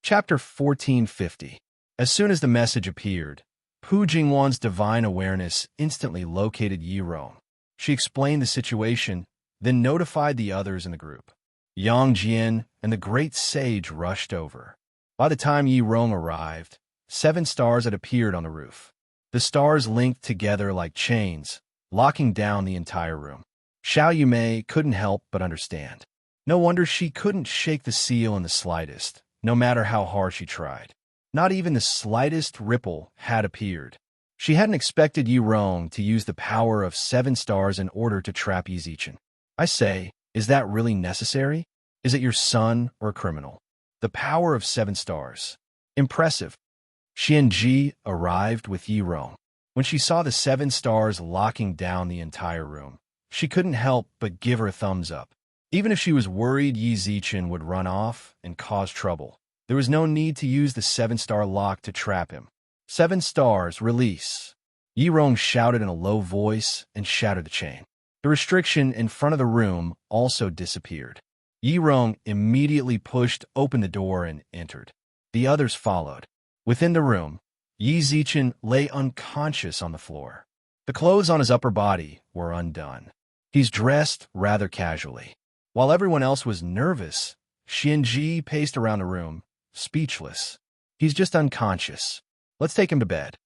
Chapter 1450. As soon as the message appeared, Pu Jingwan's divine awareness instantly located Yi Rong. She explained the situation, then notified the others in the group. Yang Jian and the great sage rushed over. By the time Yi Rong arrived, 7 stars had appeared on the roof. The stars linked together like chains, locking down the entire room. Xiao Yumei couldn't help but understand. No wonder she couldn't shake the seal in the slightest, no matter how hard she tried. Not even the slightest ripple had appeared. She hadn't expected Yi Rong to use the power of 7 stars in order to trap Yi Zichen. I say, is that really necessary? Is it your son or a criminal? The power of 7 stars. Impressive. Xianji arrived with Yi Rong. When she saw the 7 stars locking down the entire room, she couldn't help but give her a thumbs up. Even if she was worried Yi Zichen would run off and cause trouble, there was no need to use the 7-star lock to trap him. 7 stars, release. Yi Rong shouted in a low voice and shattered the chain. The restriction in front of the room also disappeared. Yi Rong immediately pushed open the door and entered. The others followed. Within the room, Yi Zichen lay unconscious on the floor. The clothes on his upper body were undone. He's dressed rather casually. While everyone else was nervous, Xianji paced around the room, speechless. He's just unconscious. Let's take him to bed.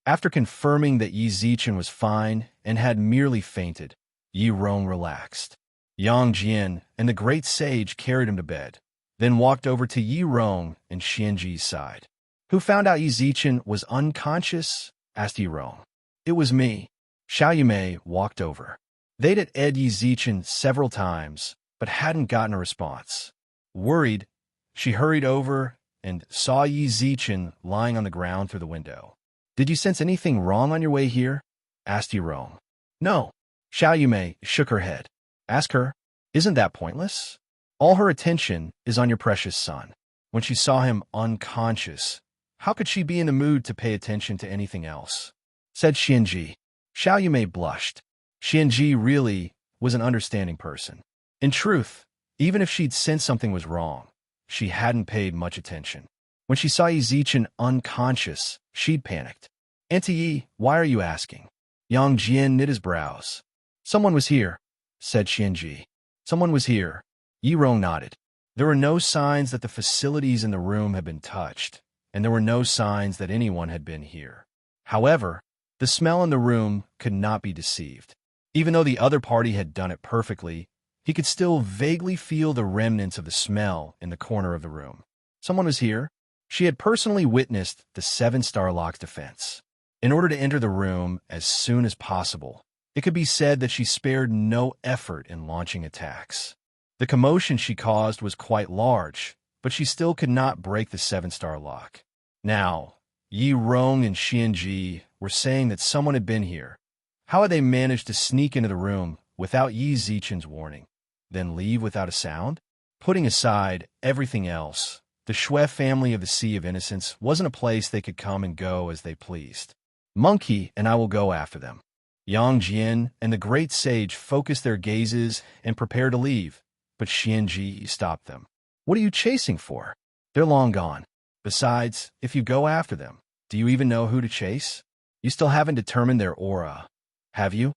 After confirming that Yi Zichen was fine and had merely fainted, Yi Rong relaxed. Yang Jian and the great sage carried him to bed, then walked over to Yi Rong and Xianji's side. Who found out Yi Zichen was unconscious? Asked Yi Rong. It was me. Xiao Yumei walked over. They'd at Ed Yi Zichen several times, but hadn't gotten a response. Worried, she hurried over and saw Yi Zichen lying on the ground through the window. Did you sense anything wrong on your way here? Asked Yi Rong. No. Xiao Yumei shook her head. Ask her. Isn't that pointless? All her attention is on your precious son. When she saw him unconscious, how could she be in the mood to pay attention to anything else? Said Xianji. Xiao Yumei blushed. Xianji really was an understanding person. In truth, even if she'd sensed something was wrong, she hadn't paid much attention. When she saw Yi Zichen unconscious, she'd panicked. Auntie Yi, why are you asking? Yang Jian knit his brows. Someone was here, said Xianji. Someone was here. Yi Rong nodded. There were no signs that the facilities in the room had been touched, and there were no signs that anyone had been here. However, the smell in the room could not be deceived. Even though the other party had done it perfectly, he could still vaguely feel the remnants of the smell in the corner of the room. Someone was here. She had personally witnessed the 7-star lock's defense. In order to enter the room as soon as possible, it could be said that she spared no effort in launching attacks. The commotion she caused was quite large, but she still could not break the 7-star lock. Now, Yi Rong and Xianji were saying that someone had been here. How had they managed to sneak into the room without Yi Zichen's warning, then leave without a sound? Putting aside everything else, the Shui family of the Sea of Innocence wasn't a place they could come and go as they pleased. Monkey and I will go after them. Yang Jian and the great sage focused their gazes and prepared to leave, but Xianji stopped them. What are you chasing for? They're long gone. Besides, if you go after them, do you even know who to chase? You still haven't determined their aura, have you?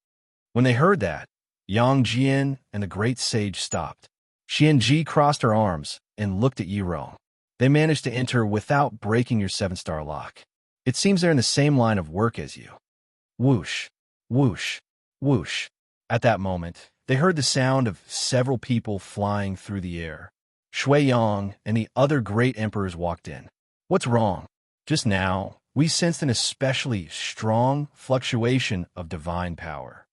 When they heard that, Yang Jian and the great sage stopped. Xianji crossed her arms and looked at Yi Rong. They managed to enter without breaking your 7-star lock. It seems they're in the same line of work as you. Whoosh, whoosh, whoosh. At that moment, they heard the sound of several people flying through the air. Shui Yang and the other great emperors walked in. What's wrong? Just now, we sensed an especially strong fluctuation of divine power.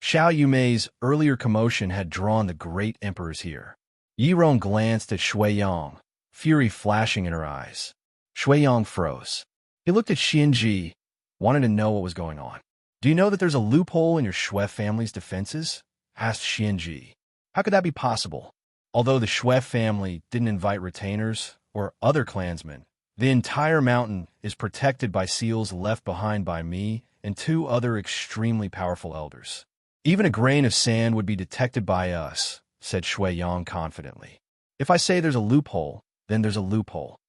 Xiao Yumei's earlier commotion had drawn the great emperors here. Yi Rong glanced at Shui Yang, fury flashing in her eyes. Shui Yang froze. He looked at Xianji, wanted to know what was going on. Do you know that there's a loophole in your Shui family's defenses? Asked Xianji. How could that be possible? Although the Shui family didn't invite retainers or other clansmen, the entire mountain is protected by seals left behind by me and 2 other extremely powerful elders. Even a grain of sand would be detected by us, said Shui Yang confidently. If I say there's a loophole, then there's a loophole.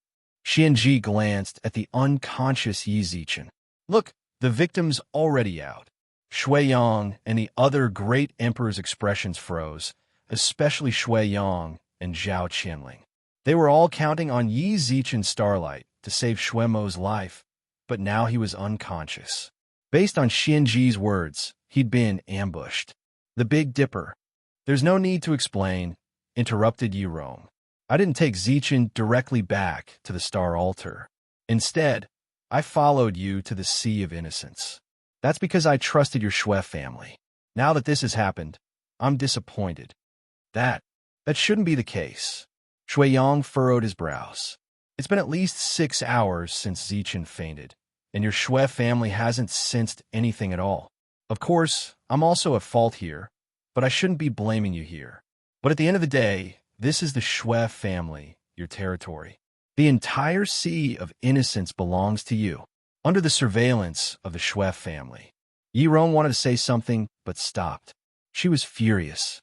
Xianji glanced at the unconscious Yi Zichen. Look, the victim's already out. Shui Yang and the other great emperor's expressions froze, especially Shui Yang and Zhao Qianling. They were all counting on Yi Zichen's starlight to save Shui Mo's life, but now he was unconscious. Based on Xianji's words, he'd been ambushed. The Big Dipper. There's no need to explain, interrupted Yi Rong. I didn't take Zichen directly back to the Star Altar. Instead, I followed you to the Sea of Innocence. That's because I trusted your Shui family. Now that this has happened, I'm disappointed. That shouldn't be the case. Shui Yang furrowed his brows. It's been at least 6 hours since Zichen fainted, and your Shui family hasn't sensed anything at all. Of course, I'm also at fault here, but I shouldn't be blaming you here. But at the end of the day, this is the Shui family, your territory. The entire Sea of Innocence belongs to you, under the surveillance of the Shui family. Yi Rong wanted to say something, but stopped. She was furious.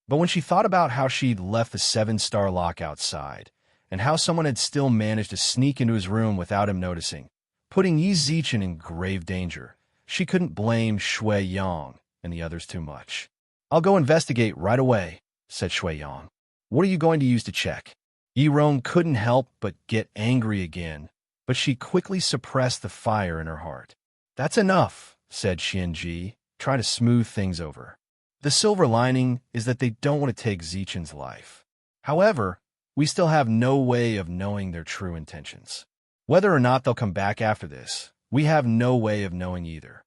But when she thought about how she'd left the 7-star lock outside, and how someone had still managed to sneak into his room without him noticing, putting Yi Zichen in grave danger, she couldn't blame Shui Yang and the others too much. I'll go investigate right away, said Shui Yang. What are you going to use to check? Yi Rong couldn't help but get angry again, but she quickly suppressed the fire in her heart. That's enough, said Xianji, trying to smooth things over. The silver lining is that they don't want to take Zichen's life. However, we still have no way of knowing their true intentions. Whether or not they'll come back after this, we have no way of knowing either.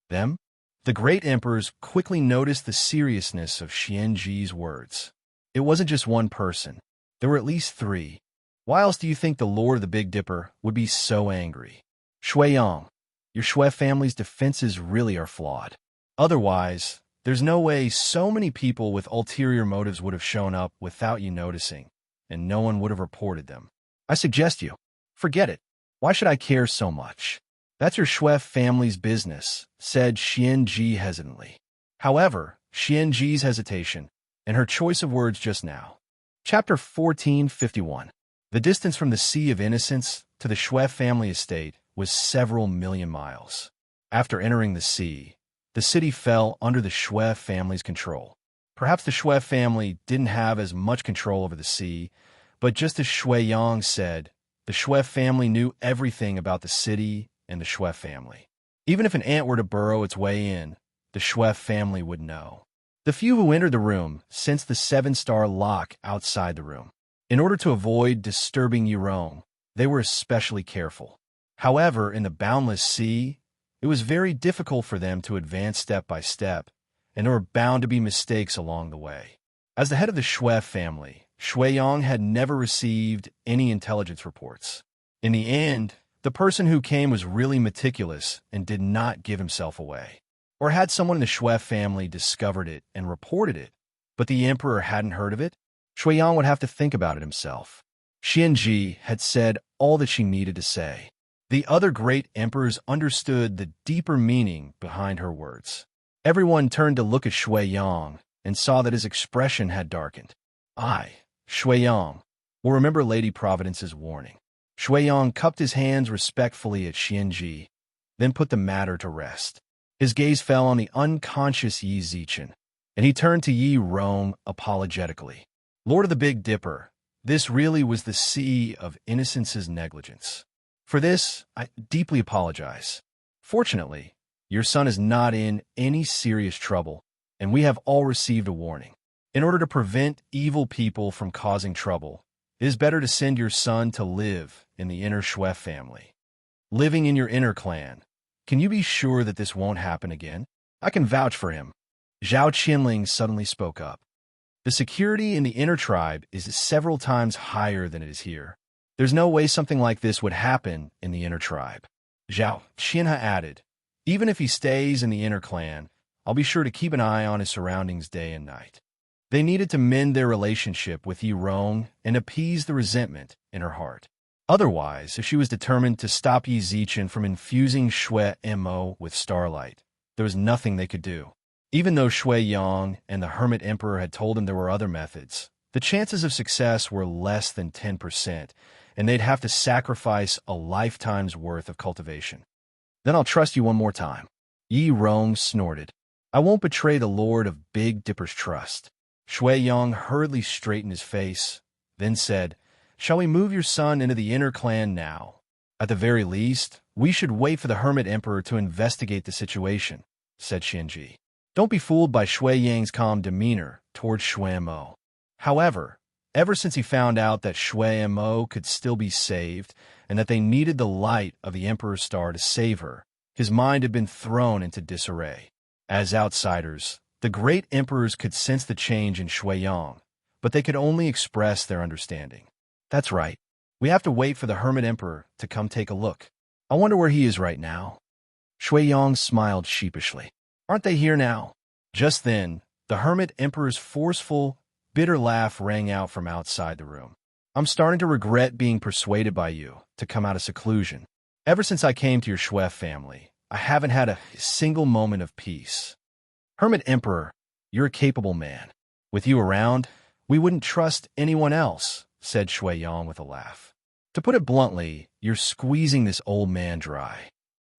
Them? The great emperors quickly noticed the seriousness of Xianji's words. It wasn't just one person. There were at least 3. Why else do you think the Lord of the Big Dipper would be so angry? Shui Yang, your Shui family's defenses really are flawed. Otherwise, there's no way so many people with ulterior motives would have shown up without you noticing, and no one would have reported them. I suggest you forget it. Why should I care so much? That's your Shui family's business, said Xianji hesitantly. However, Xianji's hesitation and her choice of words just now. Chapter 1451. The distance from the Sea of Innocence to the Shui family estate was several million miles. After entering the sea, the city fell under the Shui family's control. Perhaps the Shui family didn't have as much control over the sea, but just as Shui Yang said, the Shui family knew everything about the city and the Shui family. Even if an ant were to burrow its way in, the Shui family would know. The few who entered the room sensed the 7-star lock outside the room. In order to avoid disturbing Yi Rong, they were especially careful. However, in the boundless sea, it was very difficult for them to advance step by step, and there were bound to be mistakes along the way. As the head of the Shui family, Shui Yang had never received any intelligence reports. In the end, the person who came was really meticulous and did not give himself away. Or had someone in the Shui family discovered it and reported it, but the emperor hadn't heard of it? Shui Yang would have to think about it himself. Xianji had said all that she needed to say. The other great emperors understood the deeper meaning behind her words. Everyone turned to look at Shui Yang and saw that his expression had darkened. I, Shui Yang, will remember Lady Providence's warning. Shui Yang cupped his hands respectfully at Xianji, then put the matter to rest. His gaze fell on the unconscious Yi Zichen, and he turned to Yi Rong apologetically. Lord of the Big Dipper, this really was the Sea of Innocence's negligence. For this, I deeply apologize. Fortunately, your son is not in any serious trouble, and we have all received a warning. In order to prevent evil people from causing trouble, it is better to send your son to live in the inner Shui family. Living in your inner clan, can you be sure that this won't happen again? I can vouch for him. Zhao Qianling suddenly spoke up. The security in the inner tribe is several times higher than it is here. There's no way something like this would happen in the inner tribe. Zhao Qianha added, even if he stays in the inner clan, I'll be sure to keep an eye on his surroundings day and night. They needed to mend their relationship with Yi Rong and appease the resentment in her heart. Otherwise, if she was determined to stop Yi Zichen from infusing Shui Mo with starlight, there was nothing they could do. Even though Shui Yang and the Hermit Emperor had told him there were other methods, the chances of success were less than 10%, and they'd have to sacrifice a lifetime's worth of cultivation. Then I'll trust you one more time. Yi Rong snorted. I won't betray the Lord of Big Dipper's trust. Shui Yong hurriedly straightened his face, then said, Shall we move your son into the inner clan now? At the very least, we should wait for the Hermit Emperor to investigate the situation, said Xianji. Don't be fooled by Shui Yang's calm demeanor towards Shui Mo. However, ever since he found out that Shui Mo could still be saved and that they needed the light of the Emperor's star to save her, his mind had been thrown into disarray. As outsiders, the great emperors could sense the change in Shui Yang, but they could only express their understanding. That's right. We have to wait for the Hermit Emperor to come take a look. I wonder where he is right now. Shui Yang smiled sheepishly. Aren't they here now? Just then, the Hermit Emperor's forceful, bitter laugh rang out from outside the room. I'm starting to regret being persuaded by you to come out of seclusion. Ever since I came to your Shui family, I haven't had a single moment of peace. Hermit Emperor, you're a capable man. With you around, we wouldn't trust anyone else, said Shui Yang with a laugh. To put it bluntly, you're squeezing this old man dry.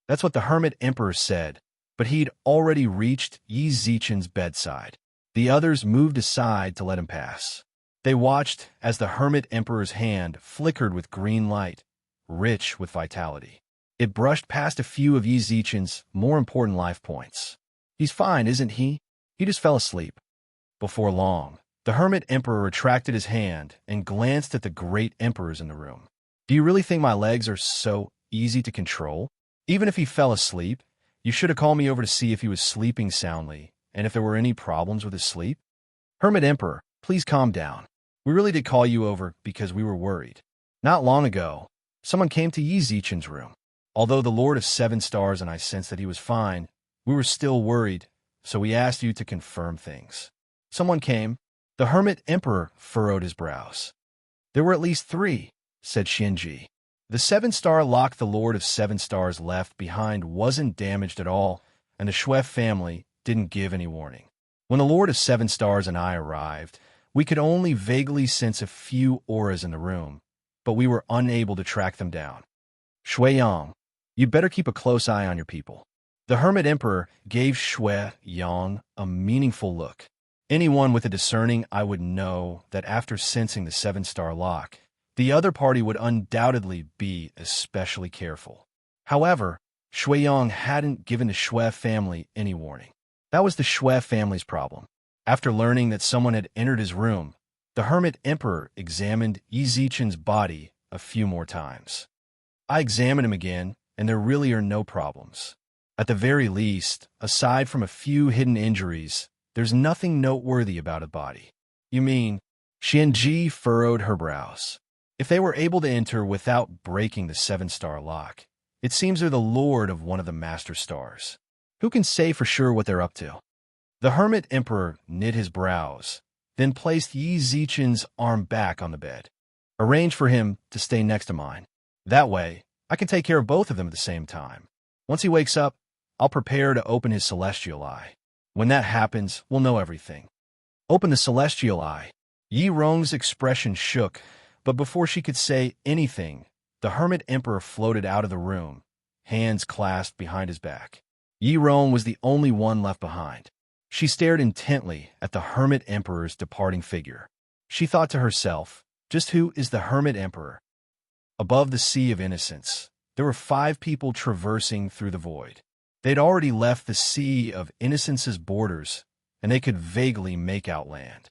That's what the Hermit Emperor said, but he'd already reached Yi Zichen's bedside. The others moved aside to let him pass. They watched as the Hermit Emperor's hand flickered with green light, rich with vitality. It brushed past a few of Yi Zichen's more important life points. He's fine, isn't he? He just fell asleep. Before long, the Hermit Emperor retracted his hand and glanced at the great emperors in the room. Do you really think my legs are so easy to control? Even if he fell asleep, you should have called me over to see if he was sleeping soundly and if there were any problems with his sleep. Hermit Emperor, please calm down. We really did call you over because we were worried. Not long ago, someone came to Yi Zichen's room. Although the Lord of Seven Stars and I sensed that he was fine, we were still worried, so we asked you to confirm things. Someone came. The Hermit Emperor furrowed his brows. There were at least 3, said Xianji. The 7-star lock the Lord of Seven Stars left behind wasn't damaged at all, and the Shui family didn't give any warning. When the Lord of Seven Stars and I arrived, we could only vaguely sense a few auras in the room, but we were unable to track them down. Shui Yang, you'd better keep a close eye on your people. The Hermit Emperor gave Shui Yang a meaningful look. Anyone with a discerning eye would know that after sensing the 7-star lock, the other party would undoubtedly be especially careful. However, Shui Yang hadn't given the Shui family any warning. That was the Shui family's problem. After learning that someone had entered his room, the Hermit Emperor examined Yi Zichen's body a few more times. I examined him again, and there really are no problems. At the very least, aside from a few hidden injuries, there's nothing noteworthy about his body. You mean? Xianji furrowed her brows. If they were able to enter without breaking the 7-star lock, it seems they're the lord of one of the master stars. Who can say for sure what they're up to? The Hermit Emperor knit his brows, then placed Yi Zichen's arm back on the bed. Arrange for him to stay next to mine. That way, I can take care of both of them at the same time. Once he wakes up, I'll prepare to open his celestial eye. When that happens, we'll know everything. Open the celestial eye. Yi Rong's expression shook, but before she could say anything, the Hermit Emperor floated out of the room, hands clasped behind his back. Yi Rong was the only one left behind. She stared intently at the Hermit Emperor's departing figure. She thought to herself, just who is the Hermit Emperor? Above the sea of innocence, there were 5 people traversing through the void. They'd already left the sea of innocence's borders, and they could vaguely make out land.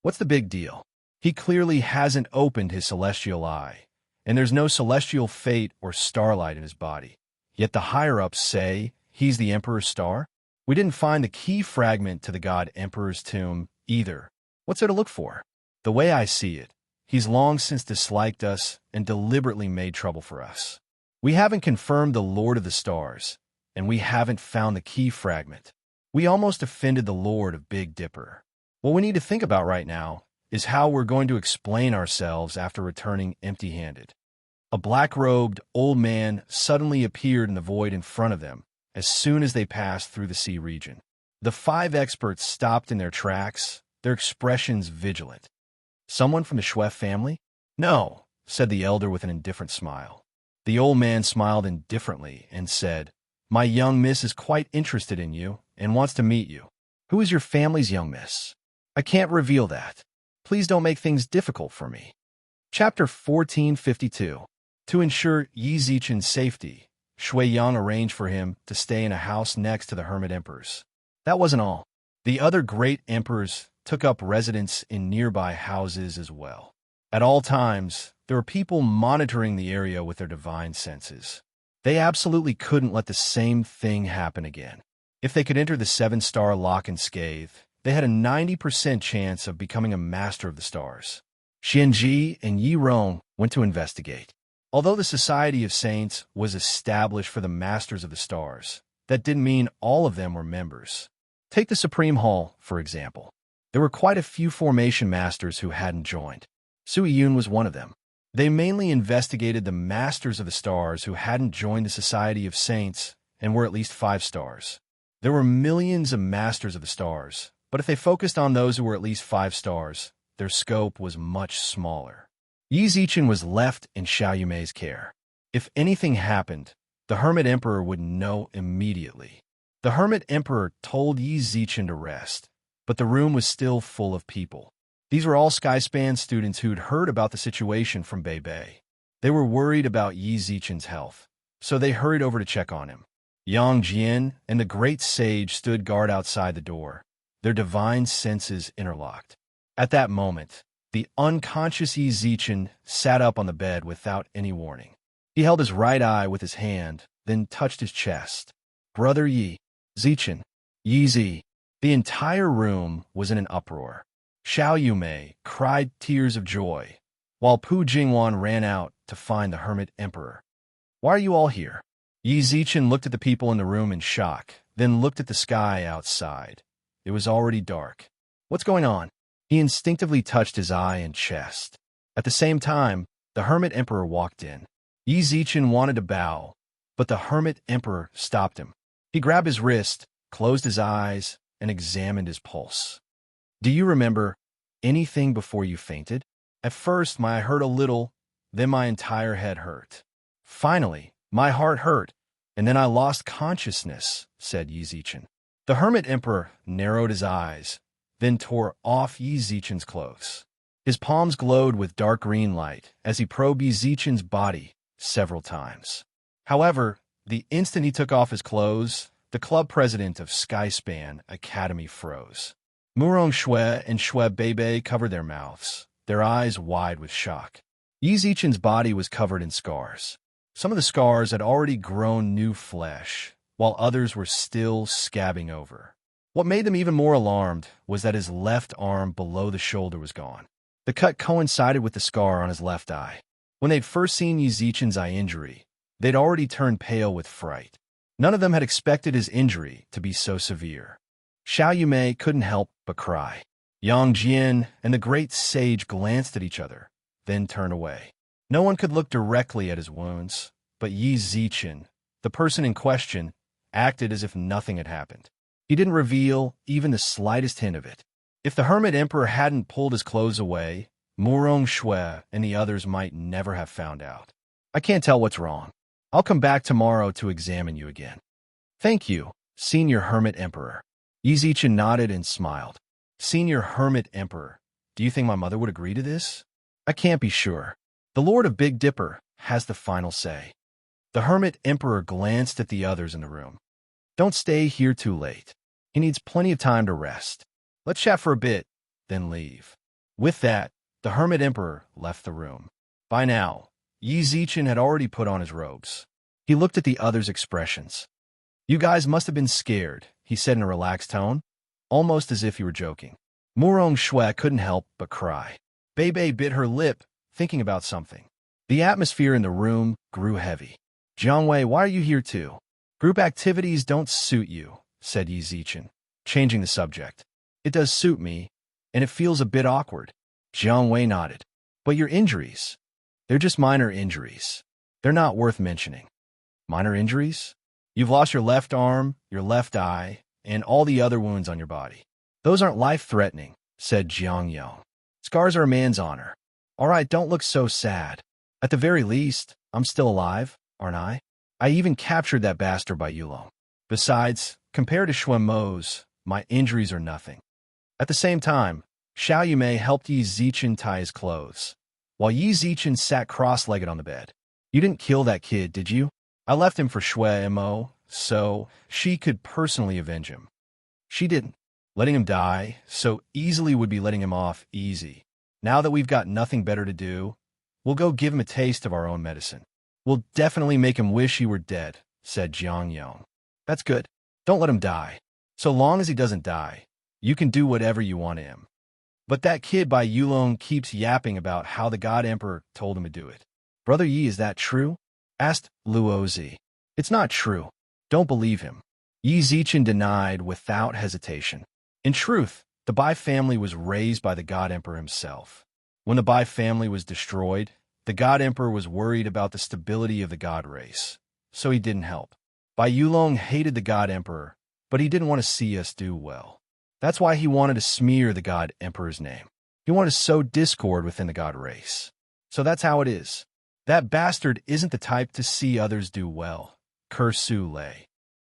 What's the big deal? He clearly hasn't opened his celestial eye, and there's no celestial fate or starlight in his body. Yet the higher-ups say he's the Emperor's star? We didn't find the key fragment to the God Emperor's tomb either. What's there to look for? The way I see it, he's long since disliked us and deliberately made trouble for us. We haven't confirmed the Lord of the Stars, and we haven't found the key fragment. We almost offended the Lord of Big Dipper. What we need to think about right now is how we're going to explain ourselves after returning empty-handed. A black-robed old man suddenly appeared in the void in front of them as soon as they passed through the sea region. The 5 experts stopped in their tracks, their expressions vigilant. Someone from the Shui family? No, said the elder with an indifferent smile. The old man smiled indifferently and said, "My young miss is quite interested in you and wants to meet you." "Who is your family's young miss?" "I can't reveal that. Please don't make things difficult for me." Chapter 1452. To ensure Yi Zichen's safety, Shui Yang arranged for him to stay in a house next to the Hermit Emperor's. That wasn't all. The other great emperors took up residence in nearby houses as well. At all times, there were people monitoring the area with their divine senses. They absolutely couldn't let the same thing happen again. If they could enter the 7-star lock unscathed, they had a 90% chance of becoming a master of the stars. Xianji and Yi Rong went to investigate. Although the Society of Saints was established for the masters of the stars, that didn't mean all of them were members. Take the Supreme Hall, for example. There were quite a few formation masters who hadn't joined. Sui Yun was one of them. They mainly investigated the masters of the stars who hadn't joined the Society of Saints and were at least 5 stars. There were millions of masters of the stars, but if they focused on those who were at least 5 stars, their scope was much smaller. Yi Zichen was left in Xiao Yumei's care. If anything happened, the Hermit Emperor would know immediately. The Hermit Emperor told Yi Zichen to rest, but the room was still full of people. These were all Skyspan students who'd heard about the situation from Bei. They were worried about Yi Zichen's health, so they hurried over to check on him. Yang Jian and the great sage stood guard outside the door, their divine senses interlocked. At that moment, the unconscious Yi Zichen sat up on the bed without any warning. He held his right eye with his hand, then touched his chest. "Brother Yi, Zichen, Yi Zi." The entire room was in an uproar. Xiao Yumei cried tears of joy, while Pu Jingwan ran out to find the Hermit Emperor. "Why are you all here?" Yi Zichen looked at the people in the room in shock, then looked at the sky outside. It was already dark. "What's going on?" He instinctively touched his eye and chest. At the same time, the Hermit Emperor walked in. Yi Zichen wanted to bow, but the Hermit Emperor stopped him. He grabbed his wrist, closed his eyes, and examined his pulse. "Do you remember anything before you fainted?" "At first, my hurt a little, then my entire head hurt. Finally, my heart hurt, and then I lost consciousness," said Yi Zichen. The Hermit Emperor narrowed his eyes, then tore off Yi Zichen's clothes. His palms glowed with dark green light as he probed Yi Zichen's body several times. However, the instant he took off his clothes, the club president of Skyspan Academy froze. Murong Shui and Shui Bei covered their mouths, their eyes wide with shock. Yi Zichen's body was covered in scars. Some of the scars had already grown new flesh, while others were still scabbing over. What made them even more alarmed was that his left arm below the shoulder was gone. The cut coincided with the scar on his left eye. When they'd first seen Yi Zichen's eye injury, they'd already turned pale with fright. None of them had expected his injury to be so severe. Xiao Yumei couldn't help but cry. Yang Jian and the great sage glanced at each other, then turned away. No one could look directly at his wounds, but Yi Zichen, the person in question, acted as if nothing had happened. He didn't reveal even the slightest hint of it. If the Hermit Emperor hadn't pulled his clothes away, Murong Shui and the others might never have found out. "I can't tell what's wrong. I'll come back tomorrow to examine you again." "Thank you, Senior Hermit Emperor." Yi Zichen nodded and smiled. "Senior Hermit Emperor, do you think my mother would agree to this?" "I can't be sure. The Lord of Big Dipper has the final say." The Hermit Emperor glanced at the others in the room. "Don't stay here too late. He needs plenty of time to rest. Let's chat for a bit, then leave." With that, the Hermit Emperor left the room. By now, Yi Zichen had already put on his robes. He looked at the others' expressions. "You guys must have been scared," he said in a relaxed tone, almost as if he were joking. Murong Shui couldn't help but cry. Bei bit her lip, thinking about something. The atmosphere in the room grew heavy. "Jiangwei, why are you here too?" "Group activities don't suit you," said Yi Zichen, changing the subject. "It does suit me, and it feels a bit awkward." Jiangwei nodded. "But your injuries? They're just minor injuries. They're not worth mentioning." "Minor injuries? You've lost your left arm, your left eye, and all the other wounds on your body. Those aren't life-threatening," said Jiang Yong. "Scars are a man's honor. All right, don't look so sad. At the very least, I'm still alive, aren't I? I even captured that bastard by Yulong. Besides, compared to Xuanmo's, my injuries are nothing. At the same time, Xiao Yumei helped Yi Zichen tie his clothes, while Yi Zichen sat cross-legged on the bed. You didn't kill that kid, did you? I left him for Xuemo, so she could personally avenge him. She didn't. Letting him die so easily would be letting him off easy. Now that we've got nothing better to do, we'll go give him a taste of our own medicine. We'll definitely make him wish he were dead, said Jiang Yong. That's good. Don't let him die. So long as he doesn't die, you can do whatever you want to him. But that kid by Yulong keeps yapping about how the God Emperor told him to do it. Brother Yi, is that true? Asked Luozi. It's not true. Don't believe him. Yi Zichen denied without hesitation. In truth, the Bai family was raised by the God Emperor himself. When the Bai family was destroyed, the God Emperor was worried about the stability of the God race, so he didn't help. Bai Yulong hated the God Emperor, but he didn't want to see us do well. That's why he wanted to smear the God Emperor's name. He wanted to sow discord within the God race. So that's how it is. That bastard isn't the type to see others do well, Kursu Lei.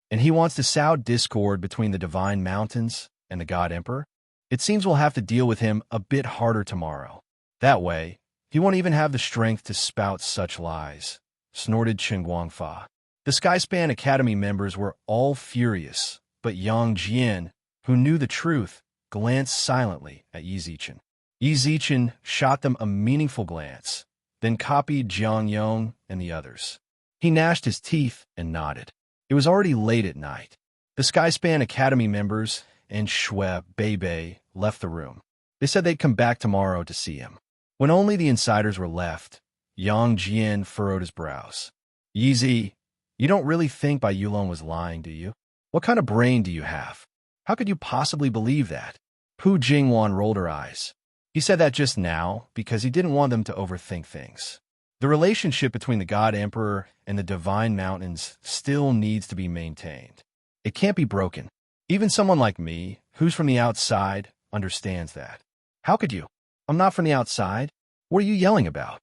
And he wants to sow discord between the Divine Mountains and the God Emperor. It seems we'll have to deal with him a bit harder tomorrow. That way, he won't even have the strength to spout such lies, snorted Chen Guangfa. The Skyspan Academy members were all furious, but Yang Jian, who knew the truth, glanced silently at Yi Zichen. Yi Zichen shot them a meaningful glance, then copied Jiang Yong and the others. He gnashed his teeth and nodded. It was already late at night. The Skyspan Academy members and Xue Beibei left the room. They said they'd come back tomorrow to see him. When only the insiders were left, Yang Jian furrowed his brows. Yi Zi, you don't really think Bai Yulong was lying, do you? What kind of brain do you have? How could you possibly believe that? Pu Jingwan rolled her eyes. He said that just now because he didn't want them to overthink things. The relationship between the God Emperor and the Divine Mountains still needs to be maintained. It can't be broken. Even someone like me, who's from the outside, understands that. How could you? I'm not from the outside. What are you yelling about?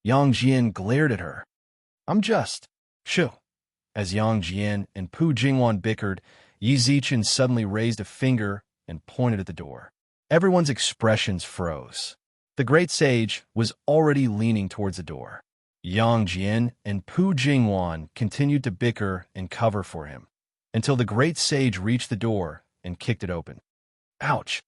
Yang Jian glared at her. I'm just. Shoo. As Yang Jian and Pu Jingwan bickered, Yi Zichen suddenly raised a finger and pointed at the door. Everyone's expressions froze. The great sage was already leaning towards the door. Yang Jian and Pu Jingwan continued to bicker and cover for him, until the great sage reached the door and kicked it open. Ouch!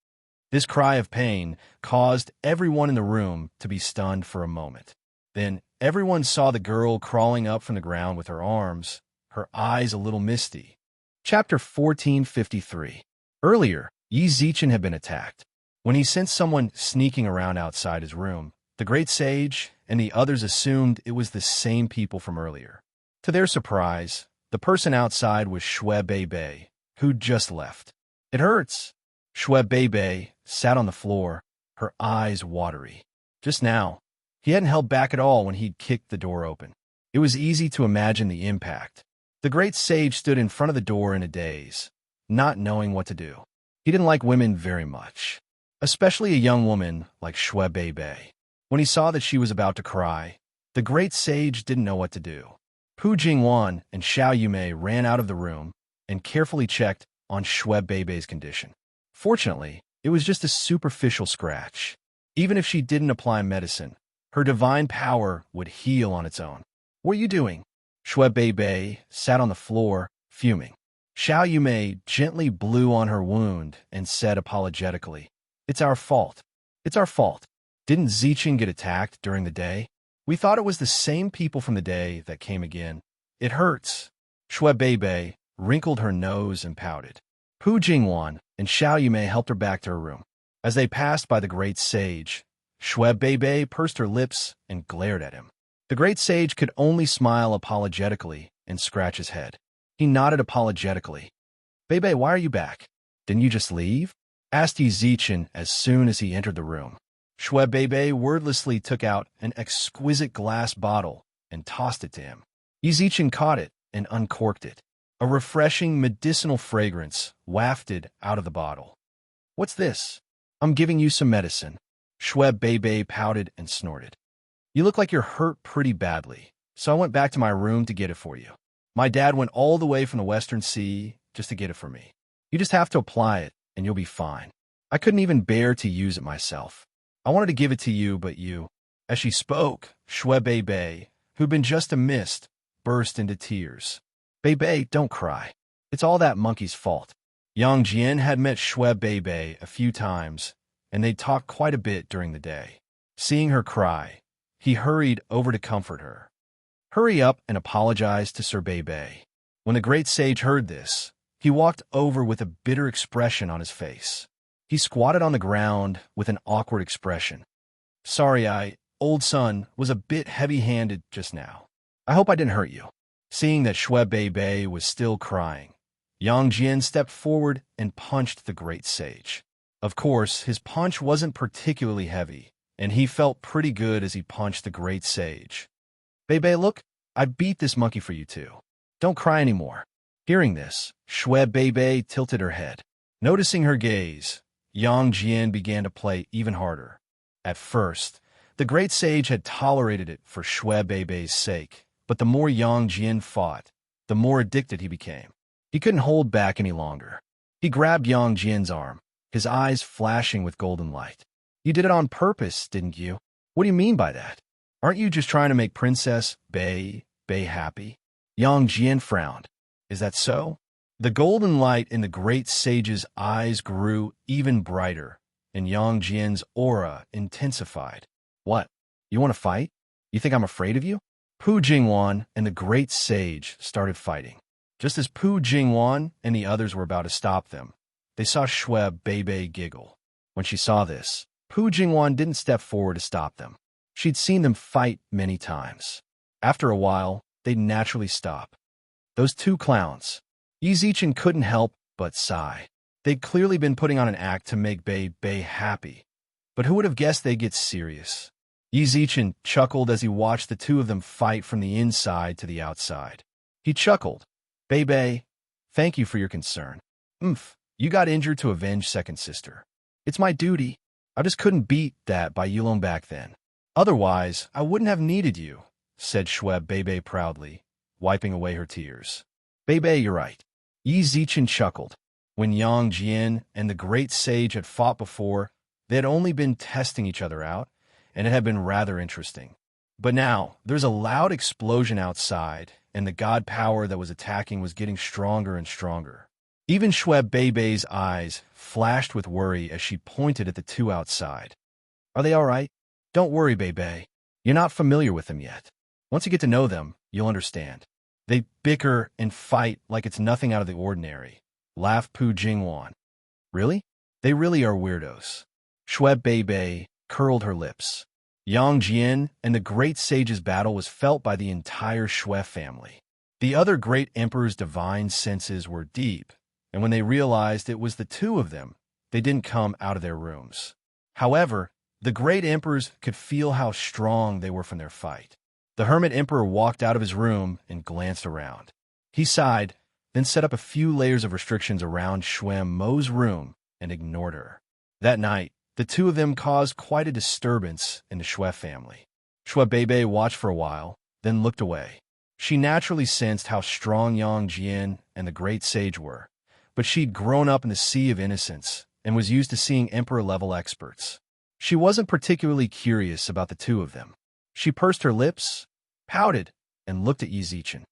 This cry of pain caused everyone in the room to be stunned for a moment. Then everyone saw the girl crawling up from the ground with her arms, her eyes a little misty. Chapter 1453. Earlier, Yi Zichen had been attacked. When he sensed someone sneaking around outside his room, the great sage and the others assumed it was the same people from earlier. To their surprise, the person outside was Xue Beibei, who'd just left. It hurts. Xue Beibei sat on the floor, her eyes watery. Just now, he hadn't held back at all when he'd kicked the door open. It was easy to imagine the impact. The great sage stood in front of the door in a daze, not knowing what to do. He didn't like women very much, especially a young woman like Xue Beibei. When he saw that she was about to cry, the great sage didn't know what to do. Pu Jingwan and Xiao Yumei ran out of the room and carefully checked on Xue Beibei's condition. Fortunately, it was just a superficial scratch. Even if she didn't apply medicine, her divine power would heal on its own. What are you doing? Xue Beibei sat on the floor, fuming. Xiao Yumei gently blew on her wound and said apologetically, It's our fault. It's our fault. Didn't Zichen get attacked during the day? We thought it was the same people from the day that came again. It hurts. Xue Beibei wrinkled her nose and pouted. Pu Jingwan and Xiao Yumei helped her back to her room. As they passed by the great sage, Xue Beibei pursed her lips and glared at him. The great sage could only smile apologetically and scratch his head. He nodded apologetically. Beibei, why are you back? Didn't you just leave? Asked Yi Zichen as soon as he entered the room. Xue Beibei wordlessly took out an exquisite glass bottle and tossed it to him. Yi Zichen caught it and uncorked it. A refreshing medicinal fragrance wafted out of the bottle. What's this? I'm giving you some medicine. Xue Beibei pouted and snorted. You look like you're hurt pretty badly, so I went back to my room to get it for you. My dad went all the way from the Western Sea just to get it for me. You just have to apply it, and you'll be fine. I couldn't even bear to use it myself. I wanted to give it to you, but you—" As she spoke, Shue Bei, who'd been just a mist, burst into tears. Bei, don't cry. It's all that monkey's fault. Yang Jian had met Shue Bei a few times, and they'd talked quite a bit during the day. Seeing her cry, he hurried over to comfort her. "Hurry up and apologize to Sir Bei." When the great sage heard this, he walked over with a bitter expression on his face. He squatted on the ground with an awkward expression. "Sorry, old son, was a bit heavy-handed just now. I hope I didn't hurt you." Seeing that Shue Bei was still crying, Yang Jian stepped forward and punched the great sage. Of course, his punch wasn't particularly heavy, and he felt pretty good as he punched the great sage. "Bei, look, I beat this monkey for you too. Don't cry anymore." Hearing this, Shue Bei tilted her head. Noticing her gaze, Yang Jian began to play even harder. At first, the great sage had tolerated it for Shue Bei's sake, but the more Yang Jian fought, the more addicted he became. He couldn't hold back any longer. He grabbed Yang Jian's arm, his eyes flashing with golden light. "You did it on purpose, didn't you? What do you mean by that? Aren't you just trying to make Princess Bei happy?" Yang Jian frowned. "Is that so?" The golden light in the great sage's eyes grew even brighter, and Yang Jian's aura intensified. "What? You want to fight? You think I'm afraid of you?" Pu Jingwan and the great sage started fighting. Just as Pu Jingwan and the others were about to stop them, they saw Shue Bei giggle. When she saw this, Pu Jingwan didn't step forward to stop them. She'd seen them fight many times. After a while, they'd naturally stop. Those two clowns. Yi Zichen couldn't help but sigh. They'd clearly been putting on an act to make Bei happy. But who would have guessed they'd get serious? Yi Zichen chuckled as he watched the two of them fight from the inside to the outside. He chuckled. "Bei, thank you for your concern. You got injured to avenge second sister. It's my duty. I just couldn't beat that by Yulong back then. Otherwise, I wouldn't have needed you," said Shue Bei proudly, wiping away her tears. "Bei, you're right." Yi Zichen chuckled. When Yang Jian and the great sage had fought before, they had only been testing each other out, and it had been rather interesting. But now, there's a loud explosion outside, and the god power that was attacking was getting stronger and stronger. Even Shue Bei's eyes flashed with worry as she pointed at the two outside. "Are they all right? Don't worry, Bei. You're not familiar with them yet. Once you get to know them, you'll understand. They bicker and fight like it's nothing out of the ordinary," laughed Pu Jingwan. "Really? They really are weirdos." Shue Bei curled her lips. Yang Jian and the great sage's battle was felt by the entire Shue family. The other great emperor's divine senses were deep, and when they realized it was the two of them, they didn't come out of their rooms. However, the great emperors could feel how strong they were from their fight. The hermit emperor walked out of his room and glanced around. He sighed, then set up a few layers of restrictions around Shuem Mo's room and ignored her. That night, the two of them caused quite a disturbance in the Shue family. Shue Bei watched for a while, then looked away. She naturally sensed how strong Yang Jian and the great sage were, but she'd grown up in the sea of innocence and was used to seeing emperor-level experts. She wasn't particularly curious about the two of them. She pursed her lips, pouted, and looked at Yi Zichen.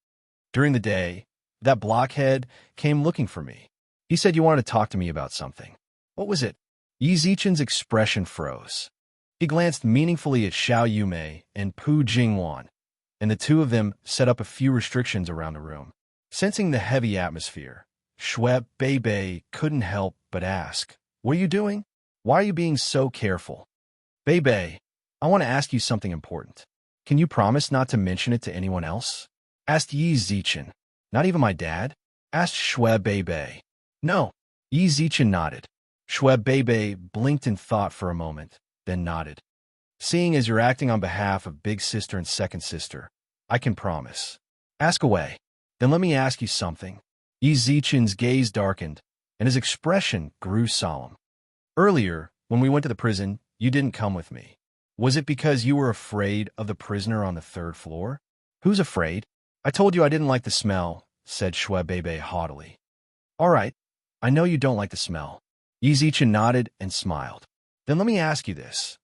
During the day, that blockhead came looking for me. He said you wanted to talk to me about something. What was it? Yi Zichen's expression froze. He glanced meaningfully at Xiao Yumei and Pu Jingwan, and the two of them set up a few restrictions around the room. Sensing the heavy atmosphere, Shue Bei couldn't help but ask, "What are you doing? Why are you being so careful?" "Bei, I want to ask you something important. Can you promise not to mention it to anyone else?" asked Yi Zichen. "Not even my dad?" asked Shue Bei. "No." Yi Zichen nodded. Shue Bei blinked in thought for a moment, then nodded. "Seeing as you're acting on behalf of big sister and second sister, I can promise." "Ask away." "Then let me ask you something." Yi Zichen's gaze darkened, and his expression grew solemn. "Earlier, when we went to the prison, you didn't come with me. Was it because you were afraid of the prisoner on the third floor? Who's afraid? I told you I didn't like the smell, said Shwebebe haughtily. All right, I know you don't like the smell. Yizichin nodded and smiled. Then let me ask you this.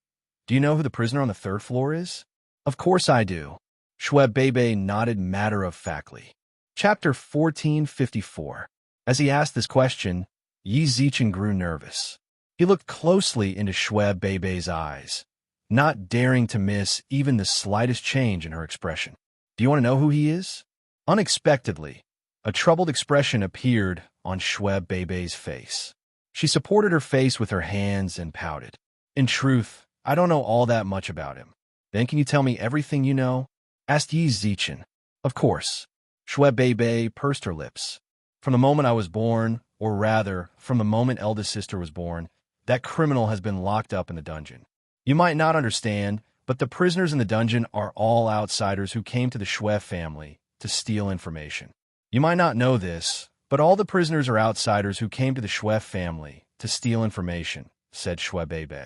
Do you know who the prisoner on the third floor is? Of course I do. Shwebebe nodded matter-of-factly. Chapter 1454. As he asked this question, Yizichin grew nervous. He looked closely into Shwebebe's eyes, not daring to miss even the slightest change in her expression. Do you want to know who he is? Unexpectedly, a troubled expression appeared on Shwebebe's face. She supported her face with her hands and pouted. In truth, I don't know all that much about him. Then can you tell me everything you know? Asked Yizichin. Of course. Shwebebe pursed her lips. From the moment I was born, or rather, from the moment eldest sister was born, that criminal has been locked up in the dungeon. You might not understand, but the prisoners in the dungeon are all outsiders who came to the Shwe family to steal information. You might not know this, but all the prisoners are outsiders who came to the Shwe family to steal information, said Shwebebe.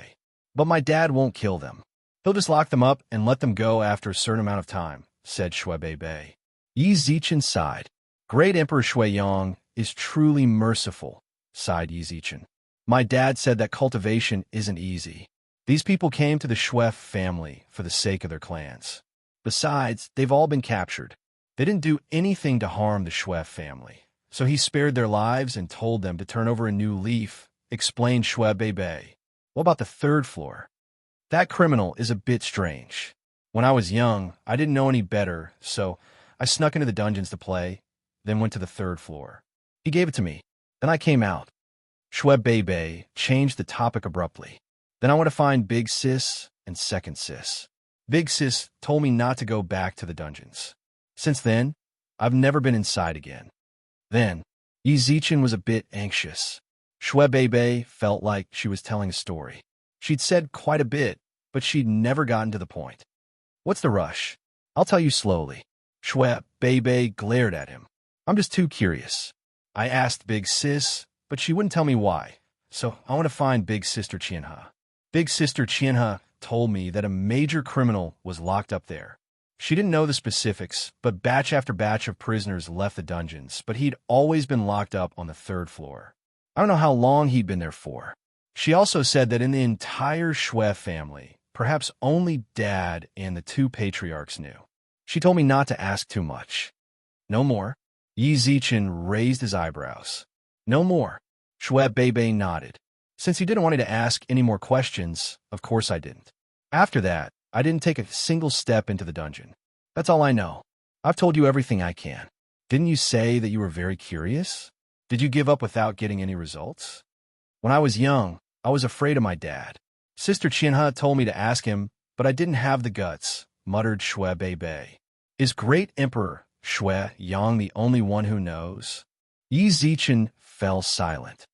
But my dad won't kill them. He'll just lock them up and let them go after a certain amount of time, said Shwebebe. Yizichin sighed. Great Emperor Shuiyang is truly merciful, sighed Yizichin. My dad said that cultivation isn't easy. These people came to the Shwe family for the sake of their clans. Besides, they've all been captured. They didn't do anything to harm the Shwe family. So he spared their lives and told them to turn over a new leaf, explained Shwebebe. What about the third floor? That criminal is a bit strange. When I was young, I didn't know any better, so I snuck into the dungeons to play, then went to the third floor. He gave it to me. Then I came out. Shwebebe changed the topic abruptly. Then I went to find Big Sis and Second Sis. Big Sis told me not to go back to the dungeons. Since then, I've never been inside again. Then, Yizichin was a bit anxious. Shwebebe felt like she was telling a story. She'd said quite a bit, but she'd never gotten to the point. What's the rush? I'll tell you slowly. Shwebebe glared at him. I'm just too curious. I asked Big Sis, but she wouldn't tell me why, so I want to find Big Sister Qianhe. Big Sister Qianhe told me that a major criminal was locked up there. She didn't know the specifics, but batch after batch of prisoners left the dungeons, but he'd always been locked up on the third floor. I don't know how long he'd been there for. She also said that in the entire Shwe family, perhaps only Dad and the two patriarchs knew. She told me not to ask too much. No more. Yizichin raised his eyebrows. No more. Shwebebe nodded. Since he didn't want me to ask any more questions, of course I didn't. After that, I didn't take a single step into the dungeon. That's all I know. I've told you everything I can. Didn't you say that you were very curious? Did you give up without getting any results? When I was young, I was afraid of my dad. Sister Qianhe told me to ask him, but I didn't have the guts, muttered Shwebebe. Is Great Emperor Shuiyang the only one who knows? Yizichin fell silent.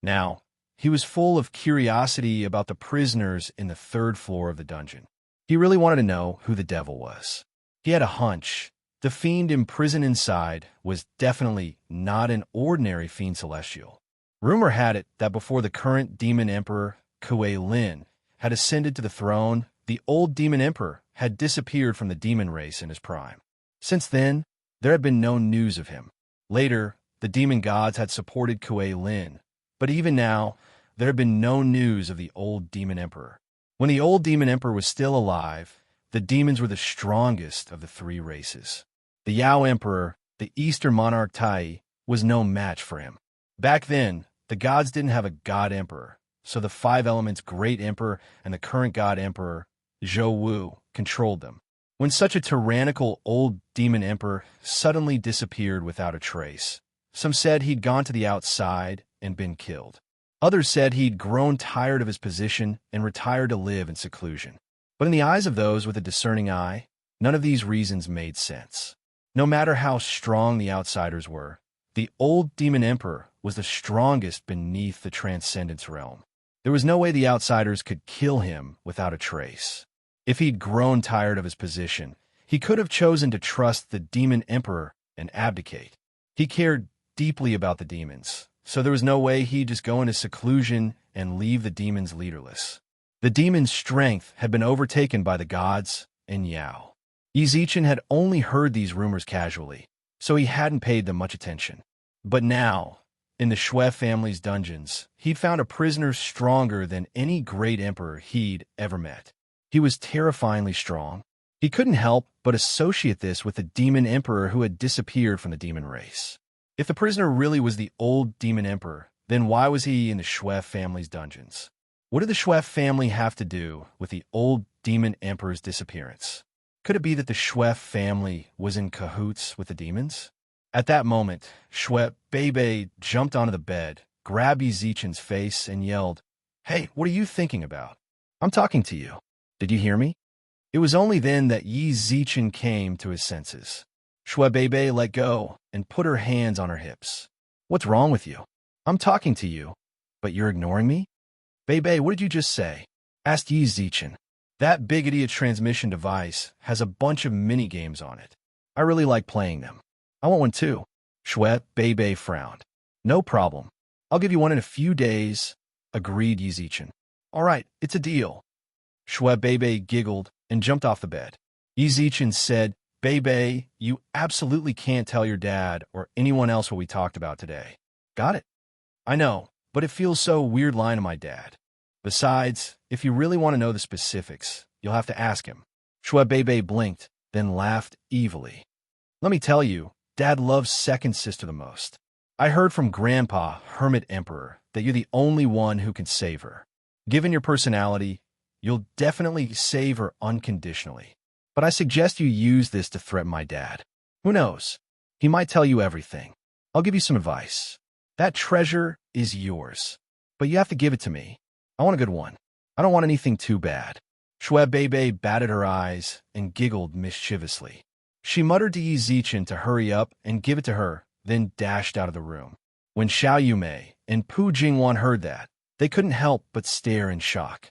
Now, he was full of curiosity about the prisoners in the third floor of the dungeon. He really wanted to know who the devil was. He had a hunch. The fiend imprisoned inside was definitely not an ordinary fiend celestial. Rumor had it that before the current demon emperor, Kuei Lin, had ascended to the throne, the old demon emperor had disappeared from the demon race in his prime. Since then, there had been no news of him. Later, the demon gods had supported Kuei Lin, but even now, there had been no news of the old demon emperor. When the old demon emperor was still alive, the demons were the strongest of the three races. The Yao emperor, the Eastern monarch Tai, was no match for him. Back then, the gods didn't have a god emperor, so the five elements Great Emperor and the current god emperor, Zhou Wu, controlled them. When such a tyrannical old demon emperor suddenly disappeared without a trace, some said he'd gone to the outside and been killed. Others said he'd grown tired of his position and retired to live in seclusion. But in the eyes of those with a discerning eye, none of these reasons made sense. No matter how strong the outsiders were, the old demon emperor was the strongest beneath the transcendence realm. There was no way the outsiders could kill him without a trace. If he'd grown tired of his position, he could have chosen to trust the demon emperor and abdicate. He cared deeply about the demons, so there was no way he'd just go into seclusion and leave the demons leaderless. The demon's strength had been overtaken by the gods and Yao. Yi Zichen had only heard these rumors casually, so he hadn't paid them much attention. But now, in the Shui family's dungeons, he'd found a prisoner stronger than any great emperor he'd ever met. He was terrifyingly strong. He couldn't help but associate this with the demon emperor who had disappeared from the demon race. If the prisoner really was the old demon emperor, then why was he in the Shui family's dungeons? What did the Shui family have to do with the old demon emperor's disappearance? Could it be that the Shui family was in cahoots with the demons? At that moment, Shui Bebe jumped onto the bed, grabbed Yi Zichen's face, and yelled, "Hey, what are you thinking about? I'm talking to you. Did you hear me?" It was only then that Yi Zichen came to his senses. Shui Bebe let go and put her hands on her hips. "What's wrong with you? I'm talking to you, but you're ignoring me?" "Bebe, what did you just say?" asked Yi Zichen. "That big idiot transmission device has a bunch of mini-games on it. I really like playing them. I want one too." Shui Bebe frowned. "No problem. I'll give you one in a few days," agreed Yi Zichen. "All right, it's a deal." Shui Bebe giggled and jumped off the bed. Yi Zichen said, "Bebe, you absolutely can't tell your dad or anyone else what we talked about today. Got it?" "I know, but it feels so weird lying to my dad. Besides, if you really want to know the specifics, you'll have to ask him." Shui Bebe blinked, then laughed evilly. "Let me tell you, Dad loves second sister the most. I heard from Grandpa, Hermit Emperor, that you're the only one who can save her. Given your personality, you'll definitely save her unconditionally. But I suggest you use this to threaten my dad. Who knows? He might tell you everything. I'll give you some advice. That treasure is yours, but you have to give it to me. I want a good one. I don't want anything too bad." Shui Bebe batted her eyes and giggled mischievously. She muttered to Yi Zichen to hurry up and give it to her, then dashed out of the room. When Xiao Yumei and Pu Jingwan heard that, they couldn't help but stare in shock.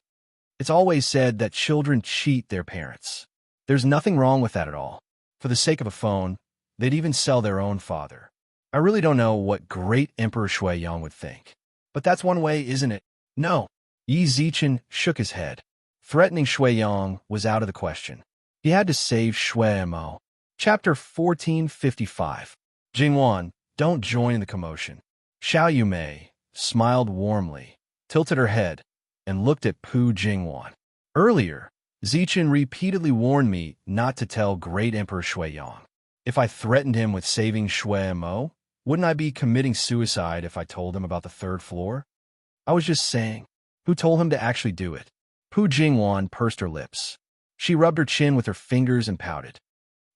It's always said that children cheat their parents. There's nothing wrong with that at all. For the sake of a phone, they'd even sell their own father. I really don't know what great Emperor Shuiyang would think. But that's one way, isn't it? No. Yi Zichen shook his head. Threatening Shuiyang was out of the question. He had to save Shuimo. Chapter 1455. Jingwan, don't join in the commotion. Xiao Yumei smiled warmly, tilted her head, and looked at Pu Jingwan. Earlier, Zichen repeatedly warned me not to tell Great Emperor Shuiyang. If I threatened him with saving Shuimo, wouldn't I be committing suicide if I told him about the third floor? I was just saying. Who told him to actually do it? Pu Jingwan pursed her lips. She rubbed her chin with her fingers and pouted.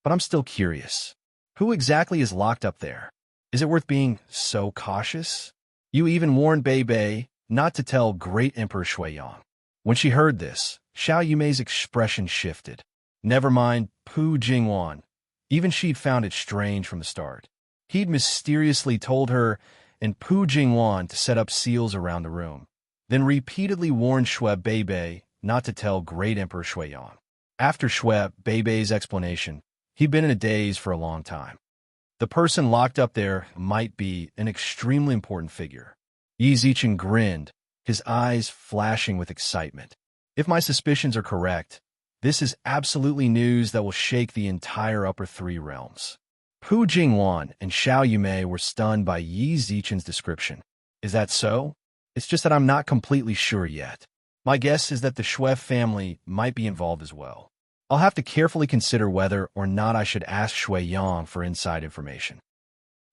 But I'm still curious. Who exactly is locked up there? Is it worth being so cautious? You even warned Bebe not to tell Great Emperor Shuiyang. When she heard this, Xiao Yumei's expression shifted. Never mind Pu Jingwan. Even she'd found it strange from the start. He'd mysteriously told her and Pu Jingwan to set up seals around the room, then repeatedly warned Shui Bebe not to tell Great Emperor Shuiyang. After Shui Bebe's explanation, he'd been in a daze for a long time. The person locked up there might be an extremely important figure. Yi Zichen grinned, his eyes flashing with excitement. If my suspicions are correct, this is absolutely news that will shake the entire upper three realms. Pu Jingwan and Xiao Yumei were stunned by Yi Zichen's description. Is that so? It's just that I'm not completely sure yet. My guess is that the Shui family might be involved as well. I'll have to carefully consider whether or not I should ask Shuiyang for inside information.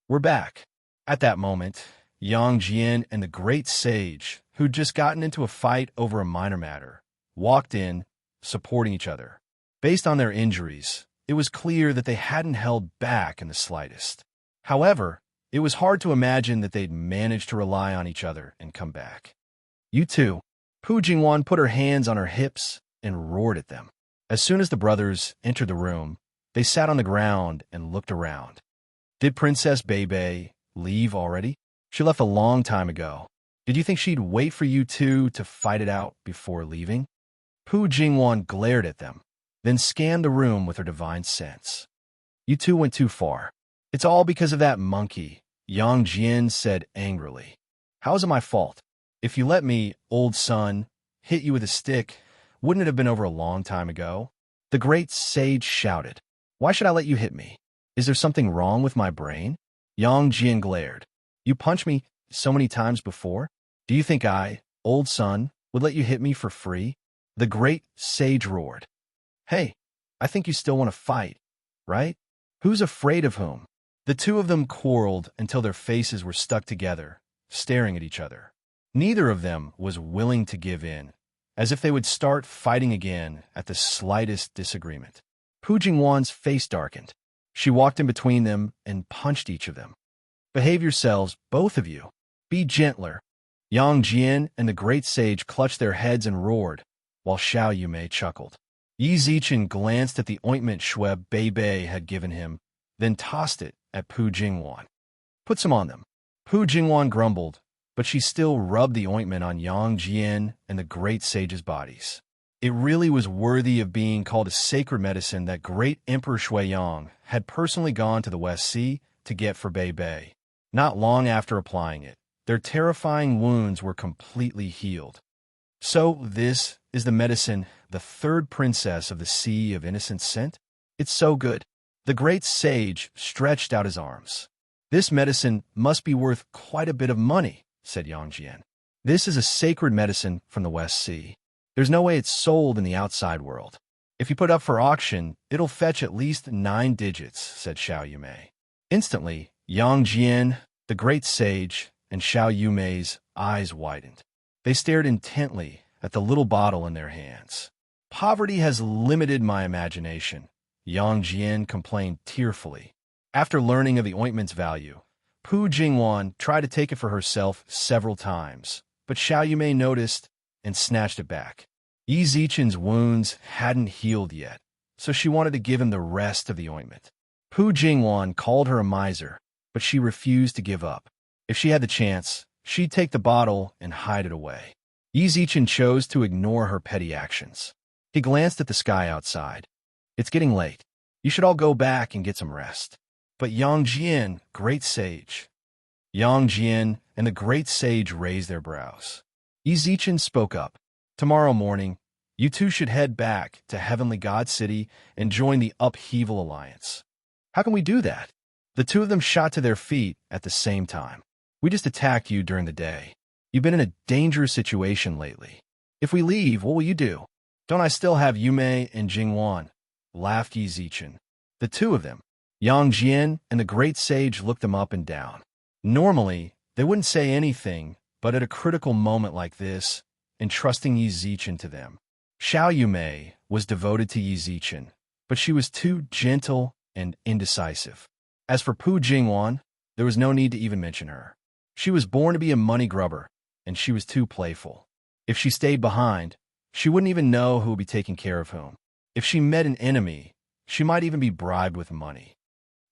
We're back. At that moment, Yang Jian and the great sage, who'd just gotten into a fight over a minor matter, walked in, supporting each other. Based on their injuries, it was clear that they hadn't held back in the slightest. However, it was hard to imagine that they'd managed to rely on each other and come back. "You two." Pu Jingwan put her hands on her hips and roared at them. As soon as the brothers entered the room, they sat on the ground and looked around. Did Princess Bebe leave already? She left a long time ago. Did you think she'd wait for you two to fight it out before leaving? Pu Jingwan glared at them, then scanned the room with her divine sense. You two went too far. It's all because of that monkey, Yang Jian said angrily. How is it my fault? If you let me, old son, hit you with a stick, wouldn't it have been over a long time ago? The great sage shouted. Why should I let you hit me? Is there something wrong with my brain? Yang Jian glared. You punched me so many times before? Do you think I, old son, would let you hit me for free? The great sage roared. Hey, I think you still want to fight, right? Who's afraid of whom? The two of them quarreled until their faces were stuck together, staring at each other. Neither of them was willing to give in, as if they would start fighting again at the slightest disagreement. Pu Jingwan's face darkened. She walked in between them and punched each of them. Behave yourselves, both of you. Be gentler. Yang Jian and the great sage clutched their heads and roared, while Xiao Yumei chuckled. Yi Zichen glanced at the ointment Schweb Bei Bei had given him, then tossed it at Pu Jingwan. Put some on them. Pu Jingwan grumbled, but she still rubbed the ointment on Yang Jian and the great sage's bodies. It really was worthy of being called a sacred medicine that great Emperor Shuiyang had personally gone to the West Sea to get for Bei Bei. Not long after applying it, their terrifying wounds were completely healed. So this is the medicine, the third princess of the Sea of Innocent Scent? It's so good. The great sage stretched out his arms. This medicine must be worth quite a bit of money, said Yang Jian. This is a sacred medicine from the West Sea. There's no way it's sold in the outside world. If you put up for auction, it'll fetch at least 9 digits, said Xiao Yumei. Instantly, Yang Jian, the great sage, and Xiao Yumei's eyes widened. They stared intently at the little bottle in their hands. Poverty has limited my imagination, Yang Jian complained tearfully. After learning of the ointment's value, Pu Jingwan tried to take it for herself several times, but Xiao Yumei noticed and snatched it back. Yi Zichen's wounds hadn't healed yet, so she wanted to give him the rest of the ointment. Pu Jingwan called her a miser, but she refused to give up. If she had the chance, she'd take the bottle and hide it away. Yi Zichen chose to ignore her petty actions. He glanced at the sky outside. It's getting late. You should all go back and get some rest. But Yang Jian, great sage. Yang Jian and the great sage raised their brows. Yi Zichen spoke up. Tomorrow morning, you two should head back to Heavenly God City and join the Upheaval Alliance. How can we do that? The two of them shot to their feet at the same time. We just attacked you during the day. You've been in a dangerous situation lately. If we leave, what will you do? Don't I still have Yumei and Jingwan? Laughed Yi Zichen. The two of them, Yang Jian and the great sage, looked them up and down. Normally, they wouldn't say anything, but at a critical moment like this, entrusting Yi Zichen to them. Xiao Yumei was devoted to Yi Zichen, but she was too gentle and indecisive. As for Pu Jingwan, there was no need to even mention her. She was born to be a money grubber, and she was too playful. If she stayed behind, she wouldn't even know who would be taking care of whom. If she met an enemy, she might even be bribed with money.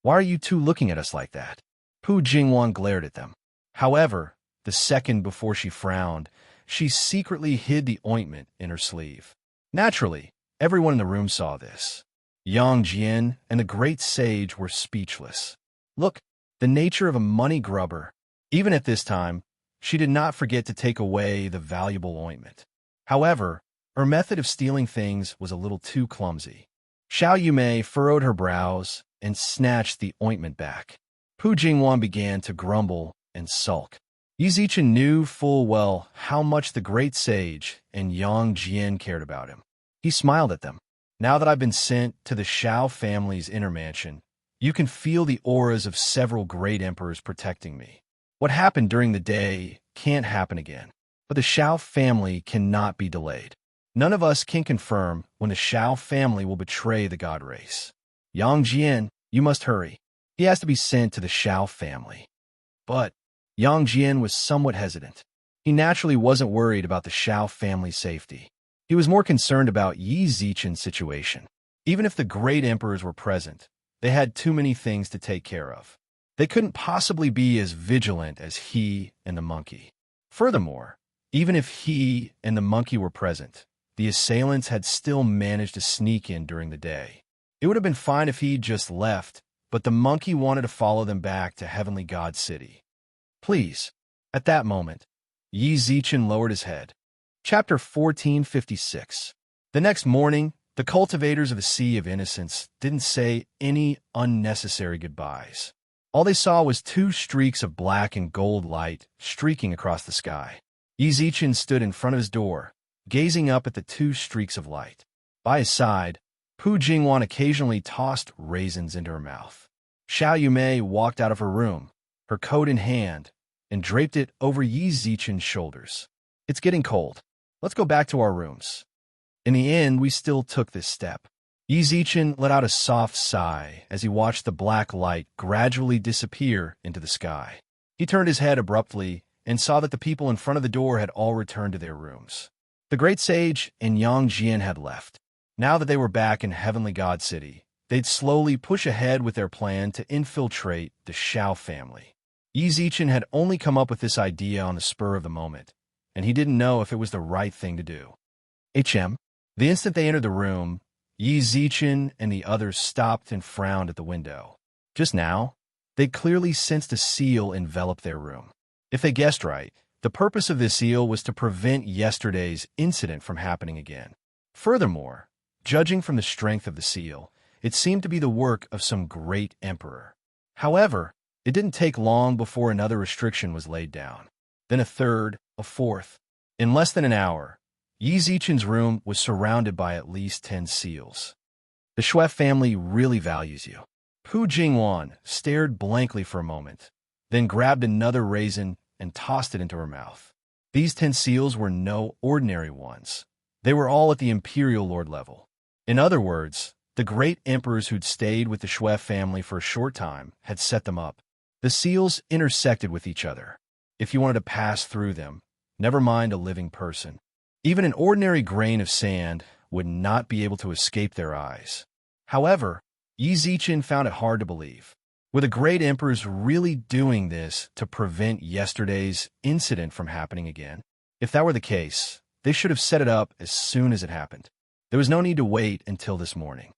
Why are you two looking at us like that? Pu Jingwan glared at them. However, the second before she frowned, she secretly hid the ointment in her sleeve. Naturally, everyone in the room saw this. Yang Jian and the great sage were speechless. Look, the nature of a money grubber. Even at this time, she did not forget to take away the valuable ointment. However, her method of stealing things was a little too clumsy. Xiao Yumei furrowed her brows and snatched the ointment back. Pu Jingwan began to grumble and sulk. Yi Zichen knew full well how much the great sage and Yang Jian cared about him. He smiled at them. Now that I've been sent to the Shao family's inner mansion, you can feel the auras of several great emperors protecting me. What happened during the day can't happen again, but the Shao family cannot be delayed. None of us can confirm when the Shao family will betray the god race. Yang Jian, you must hurry. He has to be sent to the Shao family. But Yang Jian was somewhat hesitant. He naturally wasn't worried about the Shao family's safety. He was more concerned about Yi Zichen's situation. Even if the great emperors were present, they had too many things to take care of. They couldn't possibly be as vigilant as he and the monkey. Furthermore, even if he and the monkey were present, the assailants had still managed to sneak in during the day. It would have been fine if he'd just left, but the monkey wanted to follow them back to Heavenly God City. Please. At that moment, Yi Zichen lowered his head. Chapter 1456. The next morning, the cultivators of the Sea of Innocence didn't say any unnecessary goodbyes. All they saw was two streaks of black and gold light streaking across the sky. Yi Zichen stood in front of his door, gazing up at the two streaks of light. By his side, Pu Jingwan occasionally tossed raisins into her mouth. Xiao Yumei walked out of her room, her coat in hand, and draped it over Yi Zichen's shoulders. "It's getting cold. Let's go back to our rooms." In the end, we still took this step. Yi Zichen let out a soft sigh as he watched the black light gradually disappear into the sky. He turned his head abruptly and saw that the people in front of the door had all returned to their rooms. The great sage and Yang Jian had left. Now that they were back in Heavenly God City, they'd slowly push ahead with their plan to infiltrate the Xiao family. Yi Zichen had only come up with this idea on the spur of the moment, and he didn't know if it was the right thing to do. The instant they entered the room, Yi Zichen and the others stopped and frowned at the window. Just now, they'd clearly sensed a seal envelop their room. If they guessed right, the purpose of this seal was to prevent yesterday's incident from happening again. Furthermore, judging from the strength of the seal, it seemed to be the work of some great emperor. However, it didn't take long before another restriction was laid down. Then a third, a fourth. In less than an hour, Yi Zichen's room was surrounded by at least 10 seals. "The Shui family really values you." Pu Jingwan stared blankly for a moment, then grabbed another raisin and tossed it into her mouth. These 10 seals were no ordinary ones. They were all at the imperial lord level. In other words, the great emperors who'd stayed with the Shui family for a short time had set them up. The seals intersected with each other. If you wanted to pass through them, never mind a living person, even an ordinary grain of sand would not be able to escape their eyes. However, Yi Zichen found it hard to believe. Were the great emperors really doing this to prevent yesterday's incident from happening again? If that were the case, they should have set it up as soon as it happened. There was no need to wait until this morning.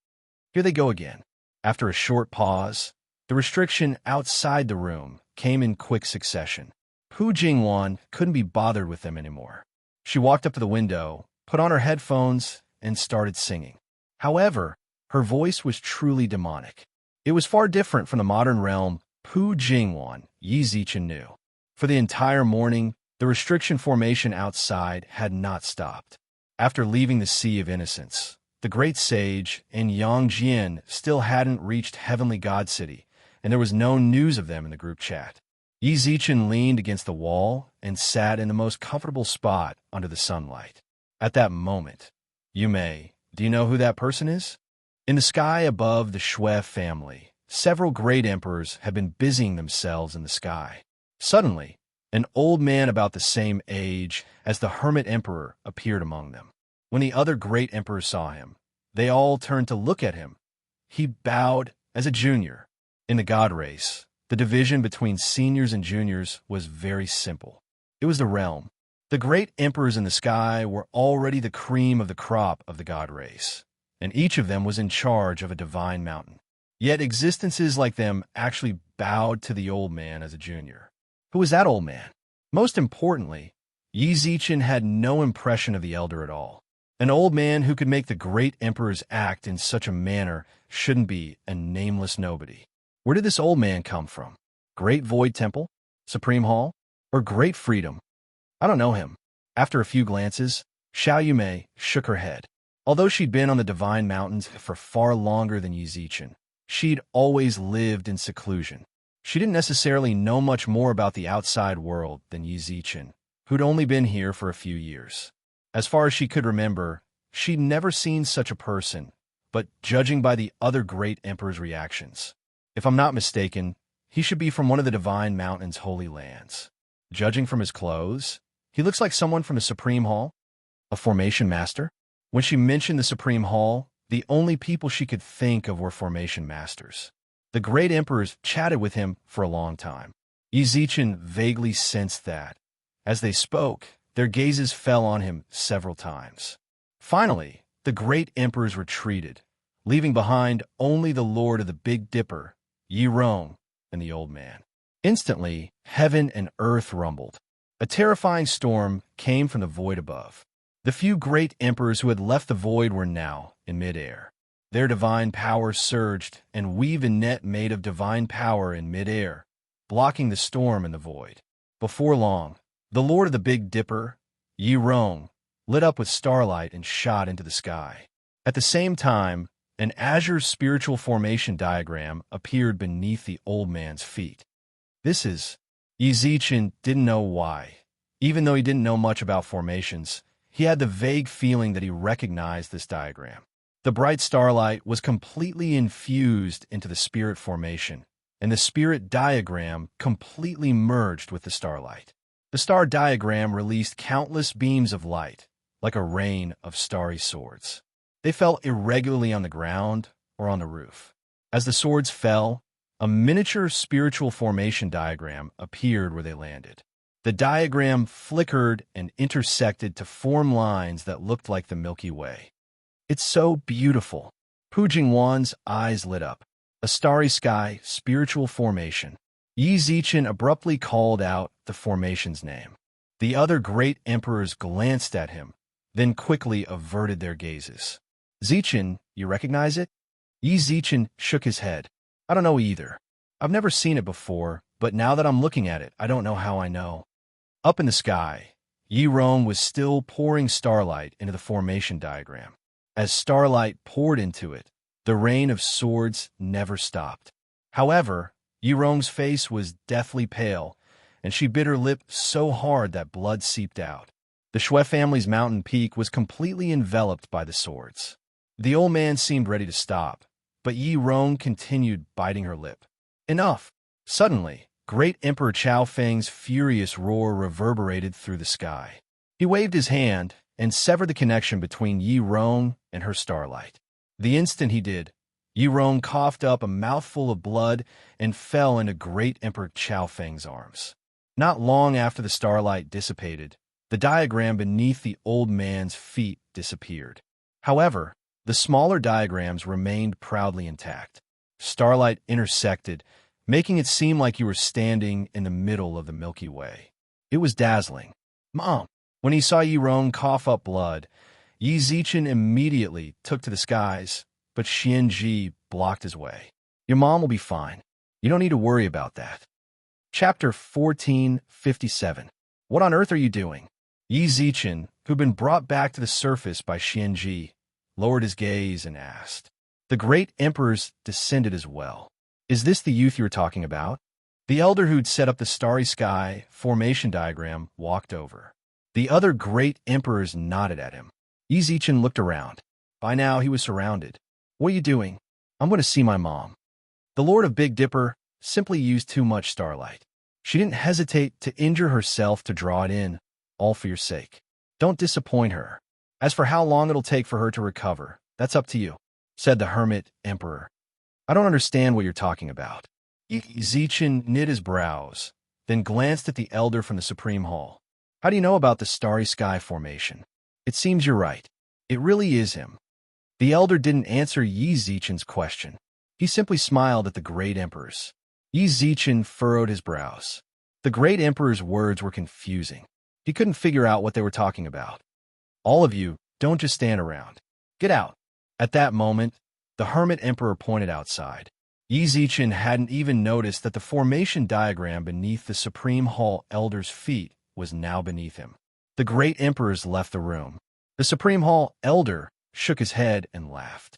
Here they go again. After a short pause, the restriction outside the room came in quick succession. Pu Jingwan couldn't be bothered with them anymore. She walked up to the window, put on her headphones, and started singing. However, her voice was truly demonic. It was far different from the modern realm Pu Jingwan, Yi Zichen knew. For the entire morning, the restriction formation outside had not stopped. After leaving the Sea of Innocence, the great sage and Yang Jian still hadn't reached Heavenly God City, and there was no news of them in the group chat. Yi Zichen leaned against the wall and sat in the most comfortable spot under the sunlight. At that moment, "Yumei, do you know who that person is?" In the sky above the Shui family, several great emperors had been busying themselves in the sky. Suddenly, an old man about the same age as the hermit emperor appeared among them. When the other great emperors saw him, they all turned to look at him. He bowed as a junior. In the god race, the division between seniors and juniors was very simple. It was the realm. The great emperors in the sky were already the cream of the crop of the god race, and each of them was in charge of a divine mountain. Yet existences like them actually bowed to the old man as a junior. Who was that old man? Most importantly, Yi Zichen had no impression of the elder at all. An old man who could make the great emperors act in such a manner shouldn't be a nameless nobody. Where did this old man come from? Great Void Temple? Supreme Hall? Or Great Freedom? I don't know him. After a few glances, Xiao Yumei shook her head. Although she'd been on the Divine Mountains for far longer than Yi Zichen, she'd always lived in seclusion. She didn't necessarily know much more about the outside world than Yi Zichen, who'd only been here for a few years. As far as she could remember, she'd never seen such a person, but judging by the other great emperor's reactions, if I'm not mistaken, he should be from one of the Divine Mountain's holy lands. Judging from his clothes, he looks like someone from the Supreme Hall, a formation master. When she mentioned the Supreme Hall, the only people she could think of were formation masters. The great emperors chatted with him for a long time. Yi Zichen vaguely sensed that. As they spoke, their gazes fell on him several times. Finally, the great emperors retreated, leaving behind only the Lord of the Big Dipper, Yi Rong, and the old man. Instantly, heaven and earth rumbled. A terrifying storm came from the void above. The few great emperors who had left the void were now in midair. Their divine power surged and weaved a net made of divine power in midair, blocking the storm in the void. Before long, the Lord of the Big Dipper, Yi Rong, lit up with starlight and shot into the sky. At the same time, an azure spiritual formation diagram appeared beneath the old man's feet. This is... Yi Zichen didn't know why. Even though he didn't know much about formations, he had the vague feeling that he recognized this diagram. The bright starlight was completely infused into the spirit formation, and the spirit diagram completely merged with the starlight. The star diagram released countless beams of light, like a rain of starry swords. They fell irregularly on the ground or on the roof. As the swords fell, a miniature spiritual formation diagram appeared where they landed. The diagram flickered and intersected to form lines that looked like the Milky Way. It's so beautiful. Pu Jingwan's eyes lit up. A starry sky, spiritual formation. Yi Zichen abruptly called out the formation's name. The other great emperors glanced at him, then quickly averted their gazes. Zichen, you recognize it? Yi Zichen shook his head. I don't know either. I've never seen it before, but now that I'm looking at it, I don't know how I know. Up in the sky, Yi Rong was still pouring starlight into the formation diagram. As starlight poured into it, the rain of swords never stopped. However, Yi Rong's face was deathly pale, and she bit her lip so hard that blood seeped out. The Shui family's mountain peak was completely enveloped by the swords. The old man seemed ready to stop, but Yi Rong continued biting her lip. Enough! Suddenly, great Emperor Chao Feng's furious roar reverberated through the sky. He waved his hand and severed the connection between Yi Rong and her starlight. The instant he did, Yi Rong coughed up a mouthful of blood and fell into great Emperor Chao Feng's arms. Not long after the starlight dissipated, the diagram beneath the old man's feet disappeared. However, the smaller diagrams remained proudly intact. Starlight intersected, making it seem like you were standing in the middle of the Milky Way. It was dazzling. Mom! When he saw Yi Rong cough up blood, Yi Zichen immediately took to the skies, but Xianji blocked his way. Your mom will be fine. You don't need to worry about that. Chapter 1457. What on earth are you doing? Yi Zichen, who'd been brought back to the surface by Xianji, lowered his gaze and asked. The great emperors descended as well. Is this the youth you were talking about? The elder who'd set up the starry sky formation diagram walked over. The other great emperors nodded at him. Yi Zichen looked around. By now, he was surrounded. What are you doing? I'm going to see my mom. The Lord of Big Dipper simply used too much starlight. She didn't hesitate to injure herself to draw it in, all for your sake. Don't disappoint her. As for how long it'll take for her to recover, that's up to you, said the hermit emperor. I don't understand what you're talking about. Yi Zichen knit his brows, then glanced at the elder from the Supreme Hall. How do you know about the starry sky formation? It seems you're right. It really is him. The elder didn't answer Yi Zichen's question. He simply smiled at the great emperors. Yi Zichen furrowed his brows. The great emperor's words were confusing. He couldn't figure out what they were talking about. All of you, don't just stand around. Get out. At that moment, the hermit emperor pointed outside. Yi Zichen hadn't even noticed that the formation diagram beneath the Supreme Hall elder's feet was now beneath him. The great emperors left the room. The Supreme Hall elder shook his head and laughed.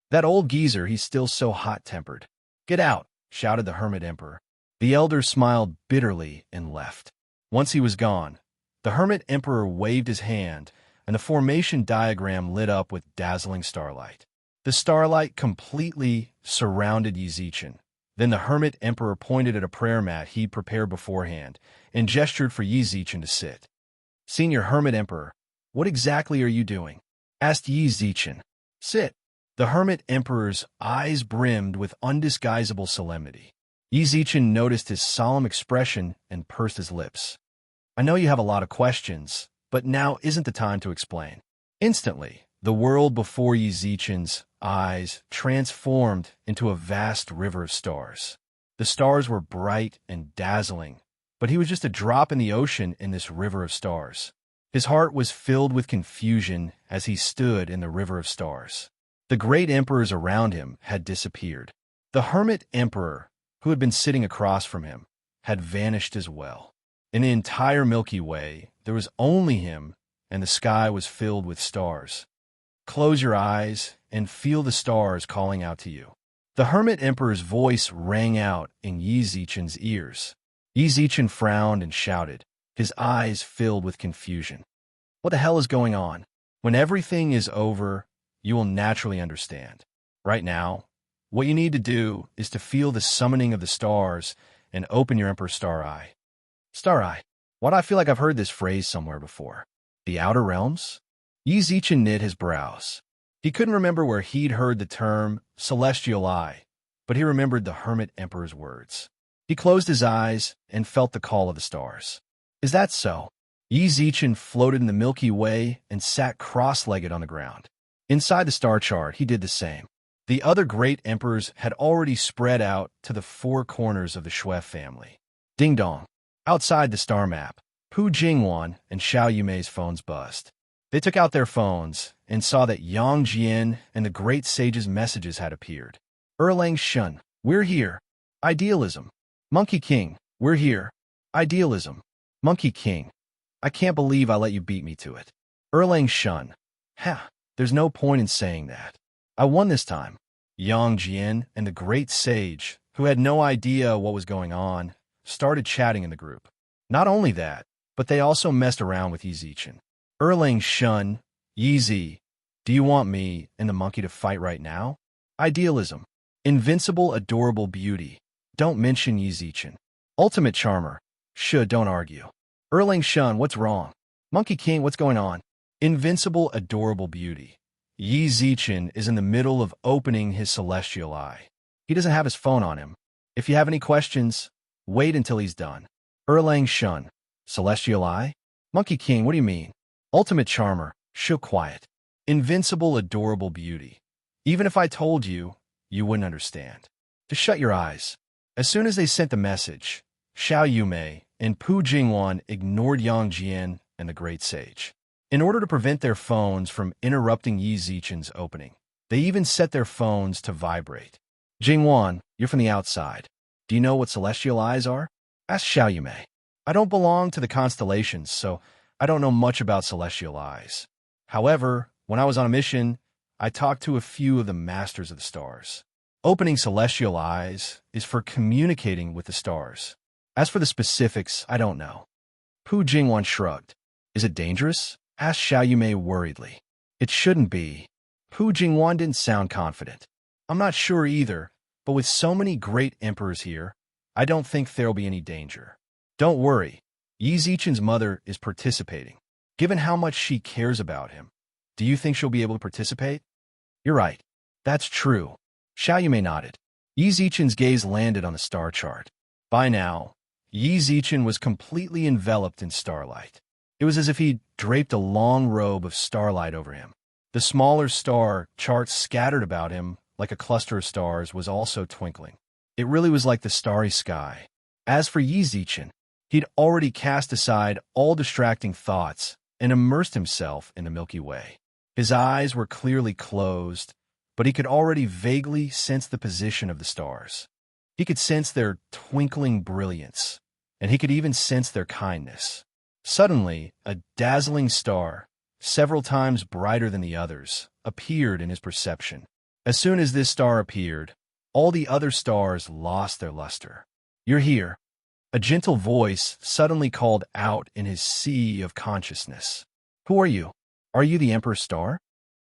That old geezer, he's still so hot-tempered. Get out, shouted the hermit emperor. The elder smiled bitterly and left. Once he was gone, the hermit emperor waved his hand, and the formation diagram lit up with dazzling starlight. The starlight completely surrounded Yi Zichen. Then the hermit emperor pointed at a prayer mat he'd prepared beforehand and gestured for Yi Zichen to sit. Senior hermit emperor, what exactly are you doing? Asked Yi Zichen. Sit. The hermit emperor's eyes brimmed with undisguisable solemnity. Yi Zichen noticed his solemn expression and pursed his lips. I know you have a lot of questions, but now isn't the time to explain. Instantly, the world before Yi Zichen's eyes transformed into a vast river of stars. The stars were bright and dazzling, but he was just a drop in the ocean in this river of stars. His heart was filled with confusion as he stood in the river of stars. The great emperors around him had disappeared. The hermit emperor, who had been sitting across from him, had vanished as well. In the entire Milky Way, there was only him, and the sky was filled with stars. Close your eyes and feel the stars calling out to you. The hermit emperor's voice rang out in Yi Zichen's ears. Yi Zichen frowned and shouted, his eyes filled with confusion. What the hell is going on? When everything is over, you will naturally understand. Right now, what you need to do is to feel the summoning of the stars and open your Emperor's Star Eye. Star Eye. Why do I feel like I've heard this phrase somewhere before? The Outer Realms? Yi Zichen knit his brows. He couldn't remember where he'd heard the term celestial eye, but he remembered the hermit emperor's words. He closed his eyes and felt the call of the stars. Is that so? Yi Zichen floated in the Milky Way and sat cross-legged on the ground. Inside the star chart, he did the same. The other great emperors had already spread out to the four corners of the Shui family. Ding dong. Outside the star map, Pu Jingwan and Xiao Yumei's phones buzzed. They took out their phones and saw that Yang Jian and the great sage's messages had appeared. Erlang Shun, we're here. Idealism. Monkey King, we're here. Idealism. Monkey King. I can't believe I let you beat me to it. Erlang Shun. Ha, there's no point in saying that. I won this time. Yang Jian and the great sage, who had no idea what was going on, started chatting in the group. Not only that, but they also messed around with Yi Zichen. Erlang Shun, Yi Zi, do you want me and the monkey to fight right now? Idealism. Invincible, adorable beauty. Don't mention Yi Zichen. Ultimate charmer. Don't argue. Erlang Shun, what's wrong? Monkey King, what's going on? Invincible, adorable beauty. Yi Zichen is in the middle of opening his celestial eye. He doesn't have his phone on him. If you have any questions, wait until he's done. Erlang Shun. Celestial eye? Monkey King, what do you mean? Ultimate charmer. Quiet. Invincible, adorable beauty. Even if I told you, you wouldn't understand. Just shut your eyes. As soon as they sent the message, Xiao Yumei and Pu Jingwan ignored Yang Jian and the great sage. In order to prevent their phones from interrupting Yi Zichen's opening, they even set their phones to vibrate. Jingwan, you're from the outside. Do you know what celestial eyes are? Ask Xiao Yumei. I don't belong to the constellations, so I don't know much about celestial eyes. However, when I was on a mission, I talked to a few of the masters of the stars. Opening celestial eyes is for communicating with the stars. As for the specifics, I don't know. Pu Jingwan shrugged. Is it dangerous? Asked Xiao Yumei worriedly. It shouldn't be. Pu Jingwan didn't sound confident. I'm not sure either, but with so many great emperors here, I don't think there'll be any danger. Don't worry. Yi Zichen's mother is participating. Given how much she cares about him, do you think she'll be able to participate? You're right. That's true. Xiao Yumei nodded. Yi Zichen's gaze landed on the star chart. By now, Yi Zichen was completely enveloped in starlight. It was as if he'd draped a long robe of starlight over him. The smaller star charts scattered about him, like a cluster of stars, was also twinkling. It really was like the starry sky. As for Yi Zichen, he'd already cast aside all distracting thoughts and immersed himself in the Milky Way. His eyes were clearly closed, but he could already vaguely sense the position of the stars. He could sense their twinkling brilliance, and he could even sense their kindness. Suddenly, a dazzling star, several times brighter than the others, appeared in his perception. As soon as this star appeared, all the other stars lost their luster. You're here. A gentle voice suddenly called out in his sea of consciousness. Who are you? Are you the Emperor's Star?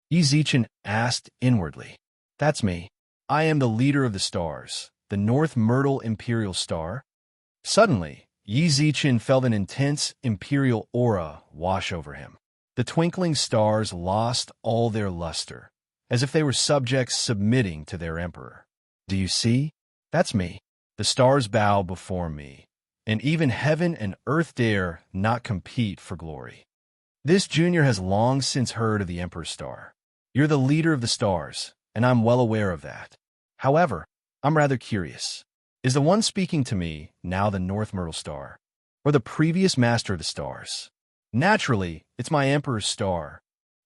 Yi Zichen asked inwardly. That's me. I am the leader of the stars, the North Myrtle Imperial Star. Suddenly, Yi Zichen felt an intense imperial aura wash over him. The twinkling stars lost all their luster, as if they were subjects submitting to their emperor. Do you see? That's me. The stars bow before me, and even heaven and earth dare not compete for glory. This junior has long since heard of the Emperor's Star. You're the leader of the stars, and I'm well aware of that. However, I'm rather curious. Is the one speaking to me now the North Myrtle Star, or the previous master of the stars? Naturally, it's my Emperor's star.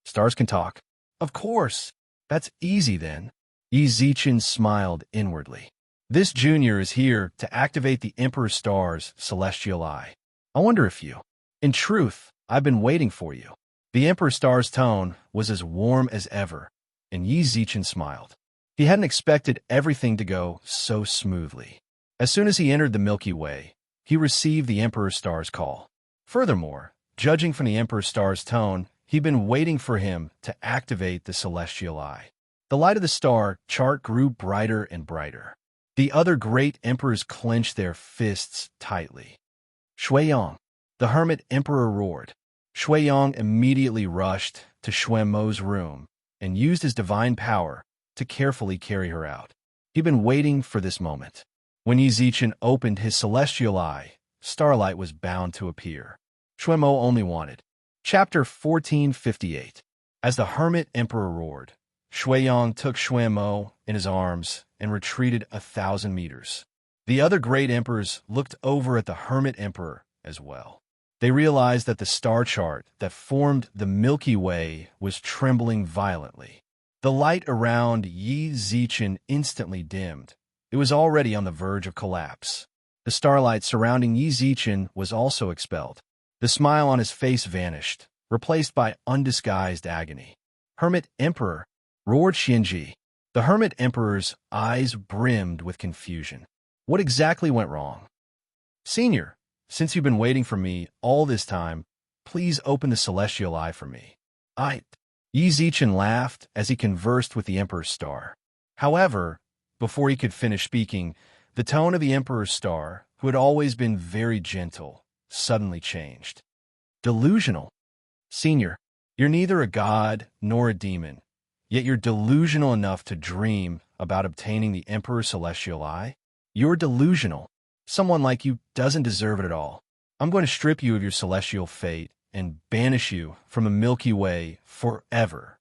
Stars can talk. Of course. That's easy then. Yi Zichen smiled inwardly. This junior is here to activate the Emperor's star's celestial eye. I wonder if you... In truth, I've been waiting for you. The Emperor's star's tone was as warm as ever, and Yi Zichen smiled. He hadn't expected everything to go so smoothly. As soon as he entered the Milky Way, he received the Emperor's star's call. Furthermore, judging from the Emperor's star's tone, he'd been waiting for him to activate the celestial eye. The light of the star chart grew brighter and brighter. The other great emperors clenched their fists tightly. Shuiyang, the hermit emperor roared. Shuiyang immediately rushed to Xuanmo's room and used his divine power to carefully carry her out. He'd been waiting for this moment. When Yi Zichen opened his celestial eye, starlight was bound to appear. Xuanmo only wanted. Chapter 1458. As the hermit emperor roared, Shuiyang took Xuanmo in his arms and retreated 1,000 meters. The other great emperors looked over at the hermit emperor as well. They realized that the star chart that formed the Milky Way was trembling violently. The light around Yi Zichen instantly dimmed. It was already on the verge of collapse. The starlight surrounding Yi Zichen was also expelled. The smile on his face vanished, replaced by undisguised agony. Hermit Emperor, roared Xianji. The Hermit Emperor's eyes brimmed with confusion. What exactly went wrong? Senior, since you've been waiting for me all this time, please open the celestial eye for me. Yi Zichen laughed as he conversed with the Emperor's star. However, before he could finish speaking, the tone of the Emperor's star, who had always been very gentle, suddenly changed. Delusional. Senior, you're neither a god nor a demon, yet you're delusional enough to dream about obtaining the Emperor's celestial eye? You're delusional. Someone like you doesn't deserve it at all. I'm going to strip you of your celestial fate and banish you from the Milky Way forever.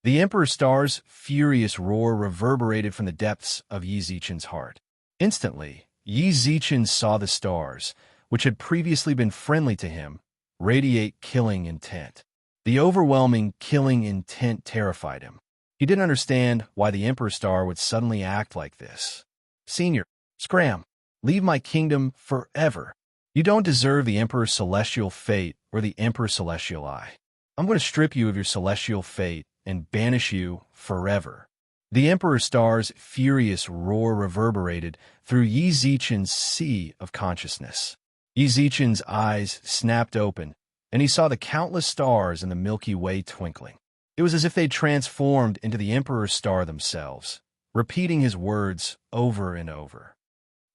The Emperor's star's furious roar reverberated from the depths of Yi Zichen's heart. Instantly, Yi Zichen saw the stars, which had previously been friendly to him, radiate killing intent. The overwhelming killing intent terrified him. He didn't understand why the Emperor's star would suddenly act like this. Senior, scram, leave my kingdom forever. You don't deserve the Emperor's celestial fate or the Emperor's celestial eye. I'm going to strip you of your celestial fate and banish you forever. The Emperor's star's furious roar reverberated through Yi Zichen's sea of consciousness. Yi Zichen's eyes snapped open, and he saw the countless stars in the Milky Way twinkling. It was as if they'd transformed into the Emperor's star themselves, repeating his words over and over.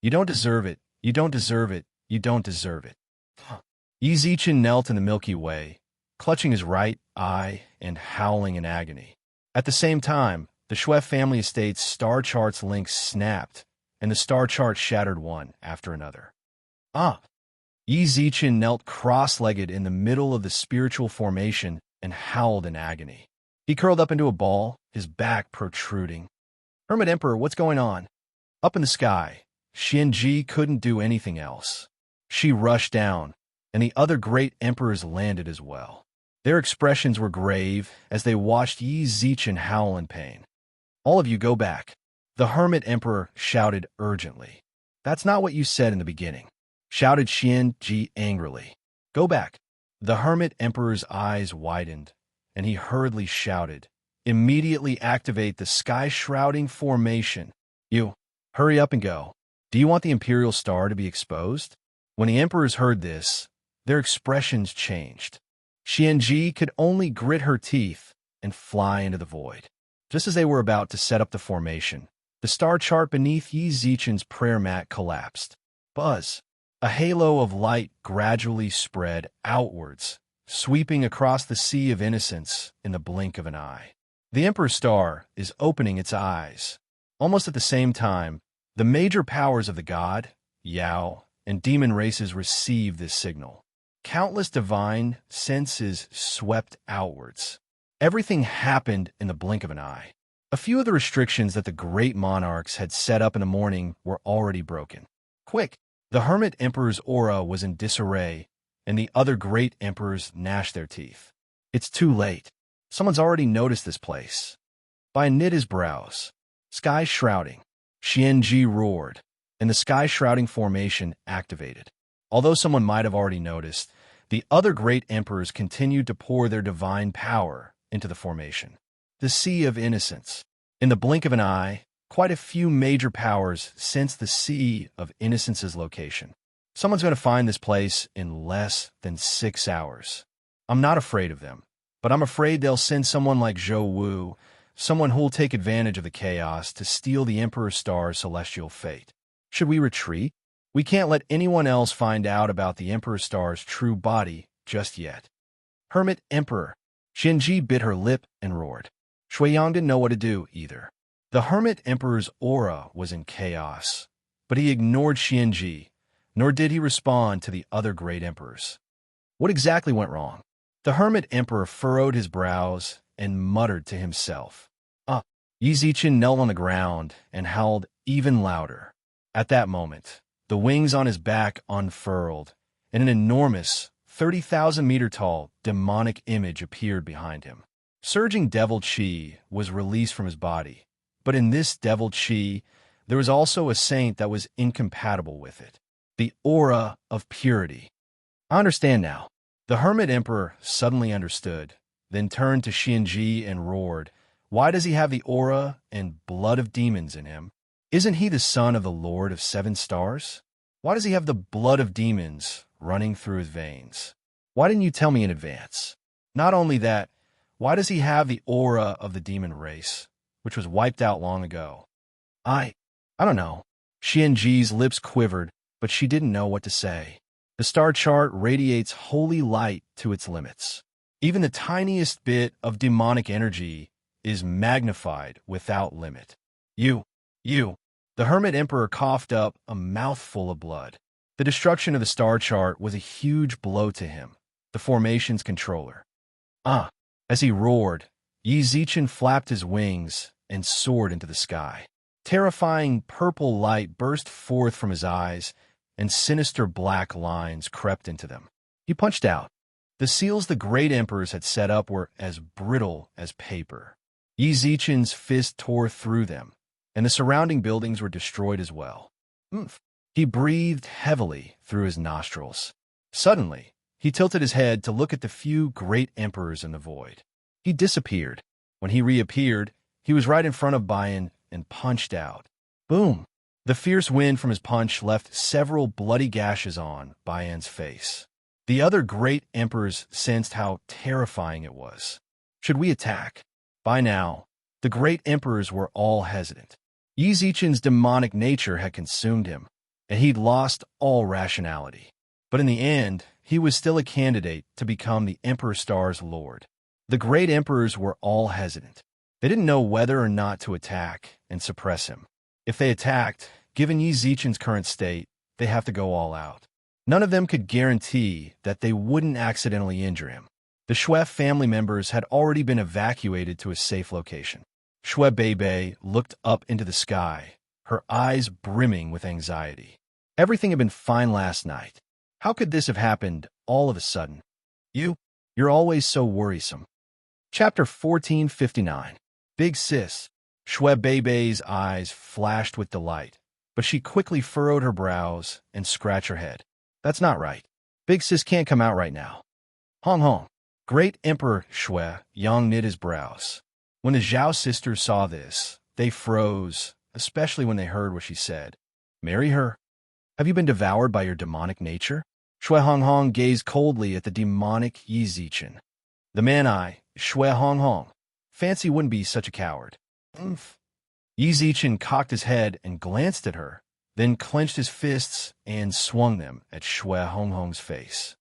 You don't deserve it, you don't deserve it, you don't deserve it. Yi Zichen knelt in the Milky Way, clutching his right eye and howling in agony. At the same time, the Shui family estate's star chart's links snapped, and the star chart shattered one after another. Yi Zichen knelt cross-legged in the middle of the spiritual formation and howled in agony. He curled up into a ball, his back protruding. Hermit Emperor, what's going on? Up in the sky, Xianji couldn't do anything else. She rushed down, and the other great emperors landed as well. Their expressions were grave as they watched Yi Zichen howl in pain. All of you go back, the Hermit Emperor shouted urgently. That's not what you said in the beginning, shouted Xianji angrily. Go back. The Hermit Emperor's eyes widened, and he hurriedly shouted, immediately activate the sky-shrouding formation. You, hurry up and go. Do you want the Imperial Star to be exposed? When the emperors heard this, their expressions changed. Xianji could only grit her teeth and fly into the void. Just as they were about to set up the formation, the star chart beneath Yi Zichen's prayer mat collapsed. Buzz! A halo of light gradually spread outwards, sweeping across the sea of innocence in the blink of an eye. The Emperor's star is opening its eyes. Almost at the same time, the major powers of the god, Yao, and demon races receive this signal. Countless divine senses swept outwards. Everything happened in the blink of an eye. A few of the restrictions that the great monarchs had set up in the morning were already broken. Quick! The Hermit Emperor's aura was in disarray, and the other great emperors gnashed their teeth. It's too late. Someone's already noticed this place. Bai knit his brows. Sky shrouding. Xianji roared, and the sky shrouding formation activated. Although someone might have already noticed, the other great emperors continued to pour their divine power into the formation. The Sea of Innocence. In the blink of an eye, quite a few major powers sensed the Sea of Innocence's location. Someone's going to find this place in less than 6 hours. I'm not afraid of them, but I'm afraid they'll send someone like Zhou Wu, someone who'll take advantage of the chaos to steal the Emperor Star's celestial fate. Should we retreat? We can't let anyone else find out about the Emperor Star's true body just yet. Hermit Emperor. Xinji bit her lip and roared. Shuiyang didn't know what to do either. The Hermit Emperor's aura was in chaos, but he ignored Xinji, nor did he respond to the other great emperors. What exactly went wrong? The Hermit Emperor furrowed his brows and muttered to himself. Yi Zichen knelt on the ground and howled even louder. At that moment, the wings on his back unfurled, and an enormous, 30,000-meter-tall demonic image appeared behind him. Surging devil chi was released from his body, but in this devil chi, there was also a saint that was incompatible with it. The aura of purity. I understand now. The Hermit Emperor suddenly understood, then turned to Xianji and roared, "Why does he have the aura and blood of demons in him? Isn't he the son of the Lord of 7 Stars? Why does he have the blood of demons running through his veins? Why didn't you tell me in advance? Not only that, why does he have the aura of the demon race, which was wiped out long ago?" I don't know. Xianji's lips quivered, but she didn't know what to say. The star chart radiates holy light to its limits. Even the tiniest bit of demonic energy is magnified without limit. You. The Hermit Emperor coughed up a mouthful of blood. The destruction of the star chart was a huge blow to him, the formation's controller. As he roared, Yi Zichen flapped his wings and soared into the sky. Terrifying purple light burst forth from his eyes, and sinister black lines crept into them. He punched out. The seals the great emperors had set up were as brittle as paper. Yi Zichen's fist tore through them, and the surrounding buildings were destroyed as well. He breathed heavily through his nostrils. Suddenly, he tilted his head to look at the few great emperors in the void. He disappeared. When he reappeared, he was right in front of Baiyan and punched out. Boom! The fierce wind from his punch left several bloody gashes on Baiyan's face. The other great emperors sensed how terrifying it was. Should we attack? By now, the great emperors were all hesitant. Yi Zichen's demonic nature had consumed him, and he'd lost all rationality. But in the end, he was still a candidate to become the Emperor Star's lord. The great emperors were all hesitant. They didn't know whether or not to attack and suppress him. If they attacked, given Yi Zichen's current state, they have to go all out. None of them could guarantee that they wouldn't accidentally injure him. The Shui family members had already been evacuated to a safe location. Shui Beibei looked up into the sky, her eyes brimming with anxiety. Everything had been fine last night. How could this have happened all of a sudden? You're always so worrisome. Chapter 1459. Big Sis. Shui Beibei's eyes flashed with delight, but she quickly furrowed her brows and scratched her head. That's not right. Big Sis can't come out right now. Hong. Great Emperor Shui Yang knit his brows. When the Zhao sisters saw this, they froze, especially when they heard what she said. Marry her? Have you been devoured by your demonic nature? Shui Hong gazed coldly at the demonic Yi Zichen. The man Shui Hong, fancy wouldn't be such a coward. Yi Zichen cocked his head and glanced at her, then clenched his fists and swung them at Shui Hong's face.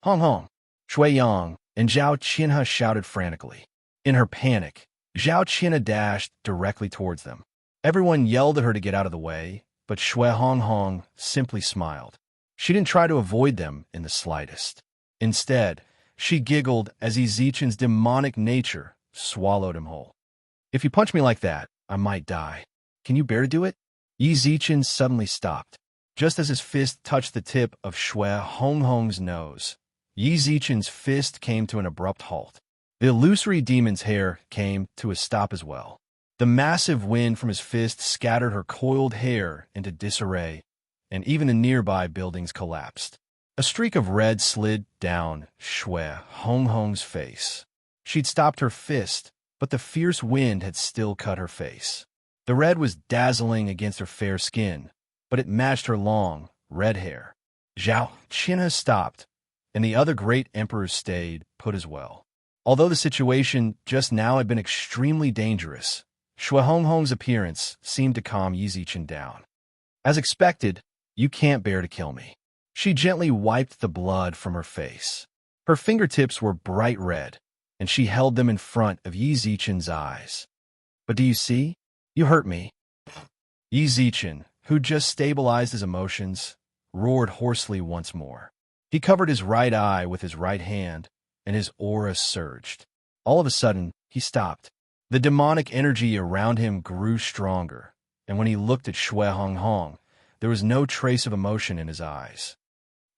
Hong, Shui Yang, and Zhao Qinhe shouted frantically. In her panic, Zhao Qinhe dashed directly towards them. Everyone yelled at her to get out of the way, but Shui Hong simply smiled. She didn't try to avoid them in the slightest. Instead, she giggled as Yi Zichen's demonic nature swallowed him whole. If you punch me like that, I might die. Can you bear to do it? Yi Zichen suddenly stopped. Just as his fist touched the tip of Shui Hong's nose, Yi Zichen's fist came to an abrupt halt. The illusory demon's hair came to a stop as well. The massive wind from his fist scattered her coiled hair into disarray, and even the nearby buildings collapsed. A streak of red slid down Shui Honghong's face. She'd stopped her fist, but the fierce wind had still cut her face. The red was dazzling against her fair skin, but it matched her long, red hair. Zhao Qinhe stopped, and the other great emperors stayed put as well. Although the situation just now had been extremely dangerous, Shui Honghong's appearance seemed to calm Yi Zichen down. As expected, you can't bear to kill me. She gently wiped the blood from her face. Her fingertips were bright red, and she held them in front of Yi Zichen's eyes. But do you see? You hurt me. Yi Zichen, who just stabilized his emotions, roared hoarsely once more. He covered his right eye with his right hand, and his aura surged. All of a sudden, he stopped. The demonic energy around him grew stronger, and when he looked at Shui Honghong, there was no trace of emotion in his eyes.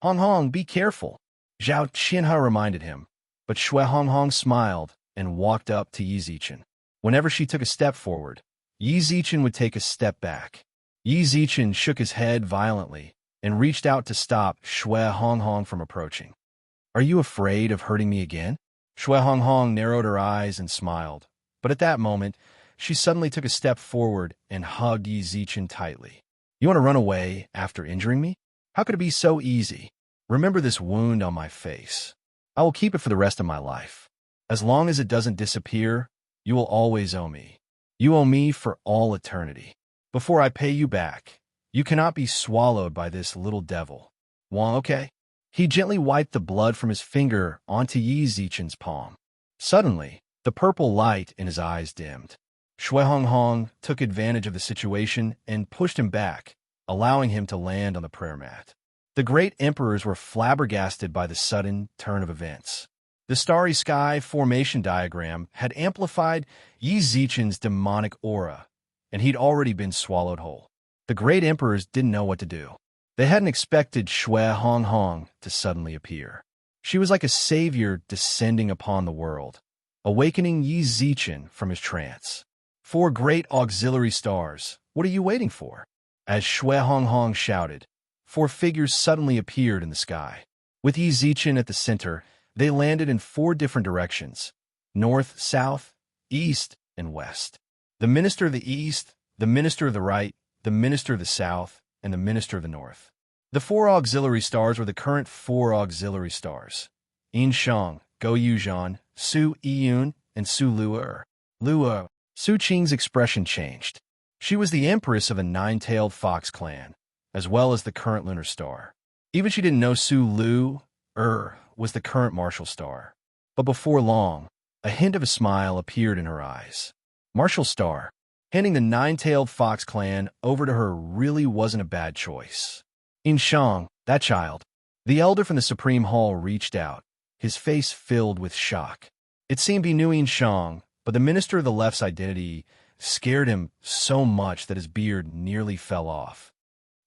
Honghong, be careful, Zhao Qinhe reminded him, but Shui Honghong smiled and walked up to Yi Zichen. Whenever she took a step forward, Yi Zichen would take a step back. Yi Zichen shook his head violently and reached out to stop Shui Honghong from approaching. Are you afraid of hurting me again? Shui Honghong narrowed her eyes and smiled, but at that moment, she suddenly took a step forward and hugged Yi Zichen tightly. You want to run away after injuring me? How could it be so easy? Remember this wound on my face. I will keep it for the rest of my life. As long as it doesn't disappear, you will always owe me. You owe me for all eternity. Before I pay you back, you cannot be swallowed by this little devil. Wang, okay? He gently wiped the blood from his finger onto Yi Zichen's palm. Suddenly, the purple light in his eyes dimmed. Shui Honghong took advantage of the situation and pushed him back, allowing him to land on the prayer mat. The great emperors were flabbergasted by the sudden turn of events. The starry sky formation diagram had amplified Yi Zichen's demonic aura, and he'd already been swallowed whole. The great emperors didn't know what to do. They hadn't expected Shui Honghong to suddenly appear. She was like a savior descending upon the world, awakening Yi Zichen from his trance. 4 great auxiliary stars, what are you waiting for? As Shui Honghong shouted, 4 figures suddenly appeared in the sky. With Yi Zichen at the center, they landed in 4 different directions: north, south, east, and west. The minister of the east, the minister of the right, the minister of the south, and the minister of the north. The 4 auxiliary stars were the current 4 auxiliary stars: Yin Shang, Go Yuzhan, Su Yiyun, and Su Lu'er. Su Qing's expression changed. She was the empress of the 9-tailed fox clan, as well as the current lunar star. Even she didn't know Su Lu'er was the current martial star. But before long, a hint of a smile appeared in her eyes. Martial star, handing the 9-tailed fox clan over to her really wasn't a bad choice. Yin Shang, that child. The elder from the Supreme Hall reached out, his face filled with shock. It seemed he knew Yin Shang, but the minister of the left's identity scared him so much that his beard nearly fell off.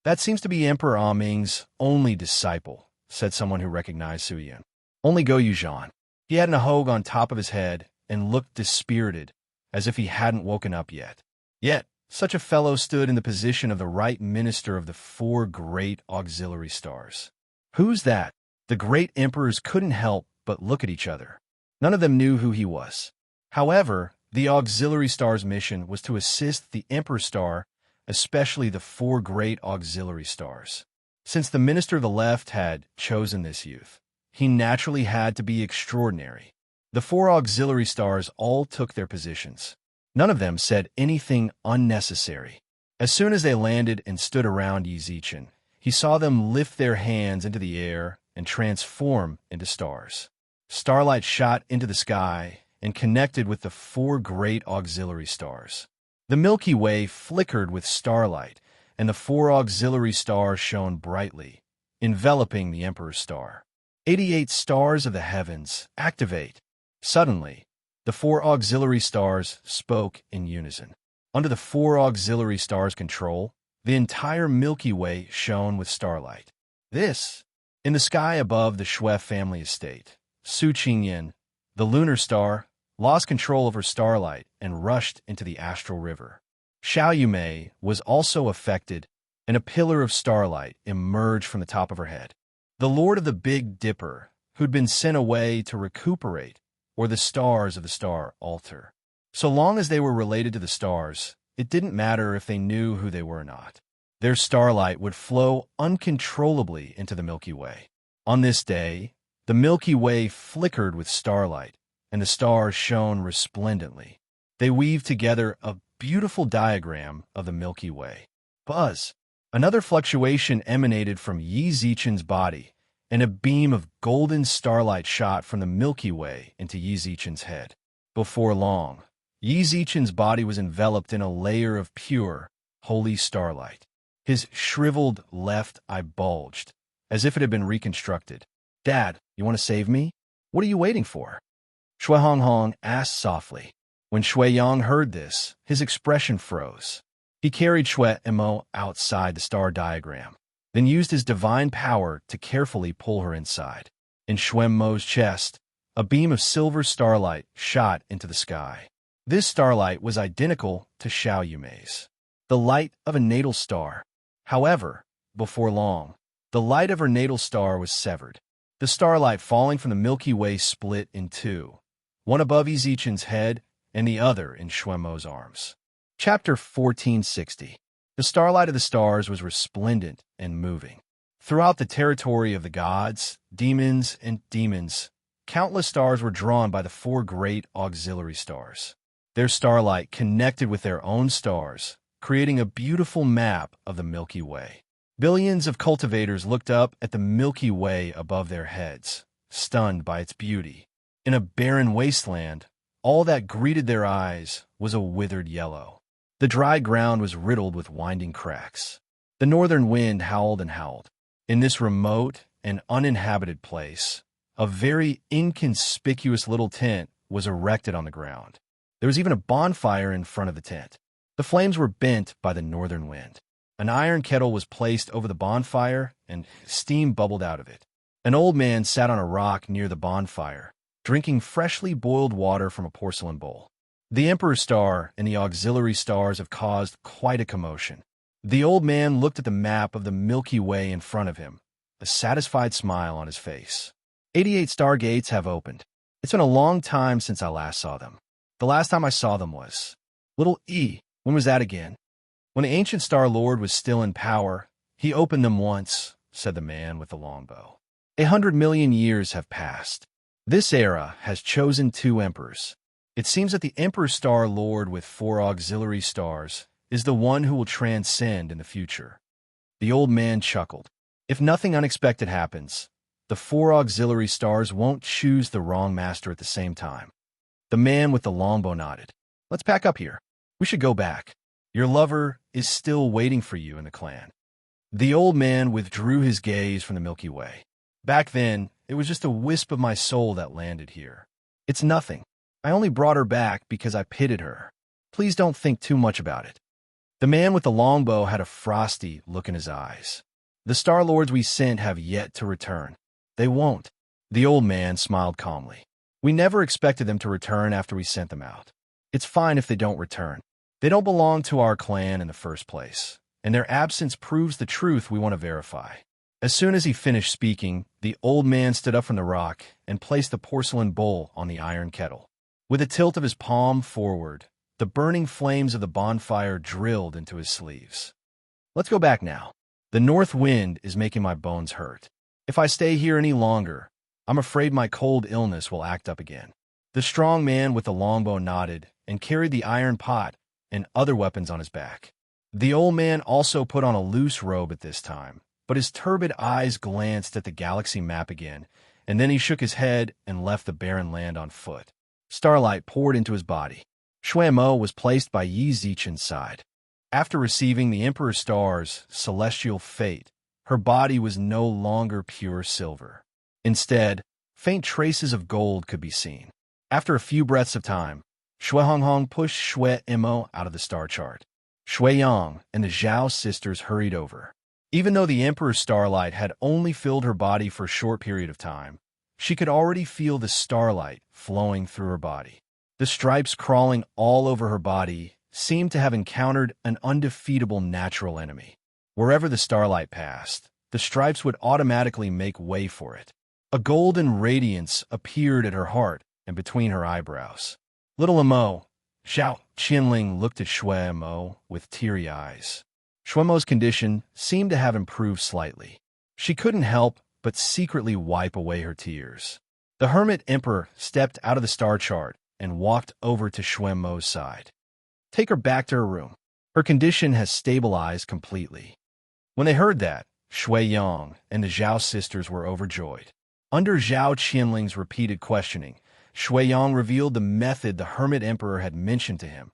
That seems to be Emperor Ming's only disciple, said someone who recognized Su Yun. Only Go Yuzhan. He had an ahogue on top of his head and looked dispirited, as if he hadn't woken up yet. Yet, such a fellow stood in the position of the right minister of the 4 great auxiliary stars. Who's that? The great emperors couldn't help but look at each other. None of them knew who he was. However, the auxiliary star's mission was to assist the Emperor Star, especially the 4 great auxiliary stars. Since the minister of the left had chosen this youth, he naturally had to be extraordinary. The 4 auxiliary stars all took their positions. None of them said anything unnecessary. As soon as they landed and stood around Yi Zichen, he saw them lift their hands into the air and transform into stars. Starlight shot into the sky and connected with the 4 great auxiliary stars. The Milky Way flickered with starlight, and the 4 auxiliary stars shone brightly, enveloping the Emperor's star. 88 stars of the heavens, activate! Suddenly, the 4 auxiliary stars spoke in unison. Under the 4 auxiliary stars' control, the entire Milky Way shone with starlight. This In the sky above the Shui family estate, Su Qingyan, the lunar star, lost control of her starlight and rushed into the astral river. Xiao Yumei was also affected, and a pillar of starlight emerged from the top of her head. The Lord of the Big Dipper, who'd been sent away to recuperate, or the stars of the star altar. So long as they were related to the stars, it didn't matter if they knew who they were or not. Their starlight would flow uncontrollably into the Milky Way. On this day, the Milky Way flickered with starlight, and the stars shone resplendently. They weaved together a beautiful diagram of the Milky Way. Buzz! Another fluctuation emanated from Yi Zichen's body, and a beam of golden starlight shot from the Milky Way into Yi Zichen's head. Before long, Yi Zichen's body was enveloped in a layer of pure, holy starlight. His shriveled left eye bulged, as if it had been reconstructed. "Dad, you want to save me? What are you waiting for?" Shui Honghong asked softly. When Shui Yang heard this, his expression froze. He carried Shui Emo outside the star diagram, then used his divine power to carefully pull her inside. In Shui Mo's chest, a beam of silver starlight shot into the sky. This starlight was identical to Xiao Yumei's, the light of a natal star. However, before long, the light of her natal star was severed. The starlight falling from the Milky Way split in two, one above Yi Zichen's head and the other in Shui Mo's arms. Chapter 1460. The starlight of the stars was resplendent and moving. Throughout the territory of the gods, demons, and demons, countless stars were drawn by the four great auxiliary stars. Their starlight connected with their own stars, creating a beautiful map of the Milky Way. Billions of cultivators looked up at the Milky Way above their heads, stunned by its beauty. In a barren wasteland, all that greeted their eyes was a withered yellow. The dry ground was riddled with winding cracks. The northern wind howled and howled. In this remote and uninhabited place, a very inconspicuous little tent was erected on the ground. There was even a bonfire in front of the tent. The flames were bent by the northern wind. An iron kettle was placed over the bonfire, and steam bubbled out of it. An old man sat on a rock near the bonfire, drinking freshly boiled water from a porcelain bowl. The Emperor Star and the auxiliary stars have caused quite a commotion. The old man looked at the map of the Milky Way in front of him, a satisfied smile on his face. 88 stargates have opened. It's been a long time since I last saw them. The last time I saw them was... Little E, when was that again? When the ancient Star Lord was still in power, he opened them once, said the man with the longbow. 100 million years have passed. This era has chosen 2 emperors. It seems that the Emperor Star Lord with 4 auxiliary stars is the one who will transcend in the future. The old man chuckled. If nothing unexpected happens, the 4 auxiliary stars won't choose the wrong master at the same time. The man with the longbow nodded. Let's pack up here. We should go back. Your lover is still waiting for you in the clan. The old man withdrew his gaze from the Milky Way. Back then, it was just a wisp of my soul that landed here. It's nothing. I only brought her back because I pitied her. Please don't think too much about it. The man with the longbow had a frosty look in his eyes. The Star Lords we sent have yet to return. They won't. The old man smiled calmly. We never expected them to return after we sent them out. It's fine if they don't return. They don't belong to our clan in the first place, and their absence proves the truth we want to verify. As soon as he finished speaking, the old man stood up from the rock and placed the porcelain bowl on the iron kettle. With a tilt of his palm forward, the burning flames of the bonfire drilled into his sleeves. Let's go back now. The north wind is making my bones hurt. If I stay here any longer, I'm afraid my cold illness will act up again. The strong man with the longbow nodded and carried the iron pot and other weapons on his back. The old man also put on a loose robe at this time, but his turbid eyes glanced at the galaxy map again, and then he shook his head and left the barren land on foot. Starlight poured into his body. Shui Mo was placed by Yi Zichen's side. After receiving the Emperor Star's celestial fate, her body was no longer pure silver. Instead, faint traces of gold could be seen. After a few breaths of time, Shui Honghong pushed Shui Emo out of the star chart. Shui Yang and the Zhao sisters hurried over. Even though the Emperor's starlight had only filled her body for a short period of time, she could already feel the starlight flowing through her body. The stripes crawling all over her body seemed to have encountered an undefeatable natural enemy. Wherever the starlight passed, the stripes would automatically make way for it. A golden radiance appeared at her heart and between her eyebrows. Little Emo, Xiao Qinling looked at Shui Emo with teary eyes. Shui Emo's condition seemed to have improved slightly. She couldn't help but secretly wipe away her tears. The Hermit Emperor stepped out of the star chart and walked over to Shui Emo's side. Take her back to her room. Her condition has stabilized completely. When they heard that, Shui Yang and the Zhao sisters were overjoyed. Under Zhao Qinling's repeated questioning, Shui Yang revealed the method the Hermit Emperor had mentioned to him: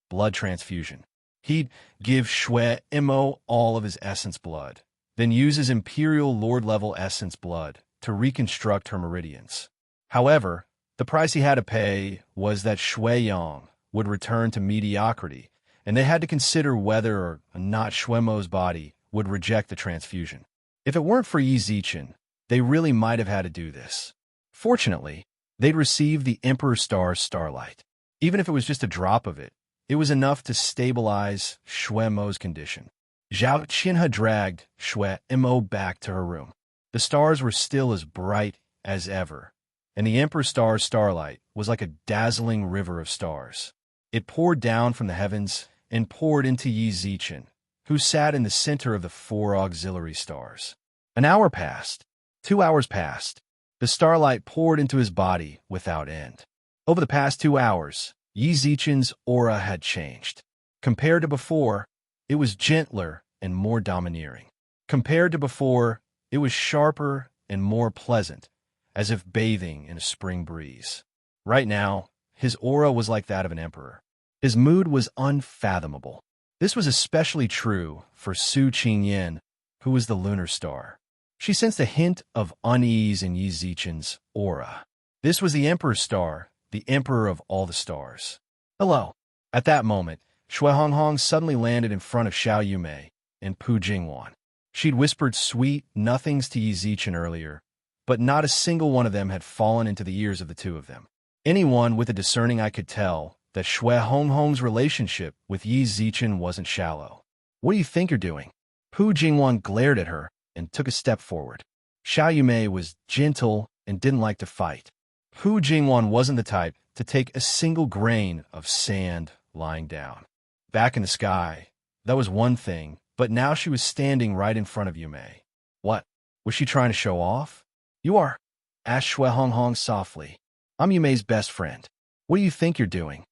blood transfusion. He'd give Shui Emo all of his essence blood, then use his Imperial Lord-level essence blood to reconstruct her meridians. However, the price he had to pay was that Shui Yang would return to mediocrity, and they had to consider whether or not Shui Emo's body would reject the transfusion. If it weren't for Yi Zichen, they really might have had to do this. Fortunately, they'd received the Emperor's Star's starlight. Even if it was just a drop of it, it was enough to stabilize Shui Emo's condition. Zhao Qinhe dragged Shui Emo back to her room. The stars were still as bright as ever, and the Emperor's Star's starlight was like a dazzling river of stars. It poured down from the heavens and poured into Yi Zichen, who sat in the center of the 4 auxiliary stars. An hour passed. 2 hours passed. The starlight poured into his body without end. Over the past 2 hours, Yi Zichen's aura had changed. Compared to before, it was gentler and more domineering. Compared to before, it was sharper and more pleasant, as if bathing in a spring breeze. Right now, his aura was like that of an emperor. His mood was unfathomable. This was especially true for Su Qingyan, who was the lunar star. She sensed a hint of unease in Yi Zichen's aura. This was the Emperor's Star, the emperor of all the stars. Hello. At that moment, Shui Honghong suddenly landed in front of Xiao Yumei and Pu Jingwan. She'd whispered sweet nothings to Yi Zichen earlier, but not a single one of them had fallen into the ears of the two of them. Anyone with a discerning eye could tell that Shui Honghong's relationship with Yi Zichen wasn't shallow. What do you think you're doing? Pu Jingwan glared at her and took a step forward. Xiao Yumei was gentle and didn't like to fight. Pu Jingwan wasn't the type to take a single grain of sand lying down. Back in the sky, that was one thing, but now she was standing right in front of Yumei. What? Was she trying to show off? You are? Asked Shui Honghong softly. I'm Yumei's best friend. What do you think you're doing?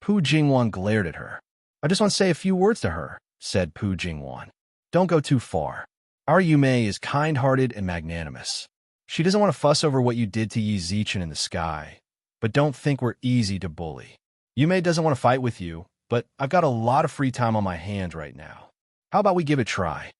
Pu Jingwan glared at her. I just want to say a few words to her, said Pu Jingwan. Don't go too far. Our Yumei is kind-hearted and magnanimous. She doesn't want to fuss over what you did to Yi Zichen in the sky, but don't think we're easy to bully. Yumei doesn't want to fight with you, but I've got a lot of free time on my hands right now. How about we give it a try?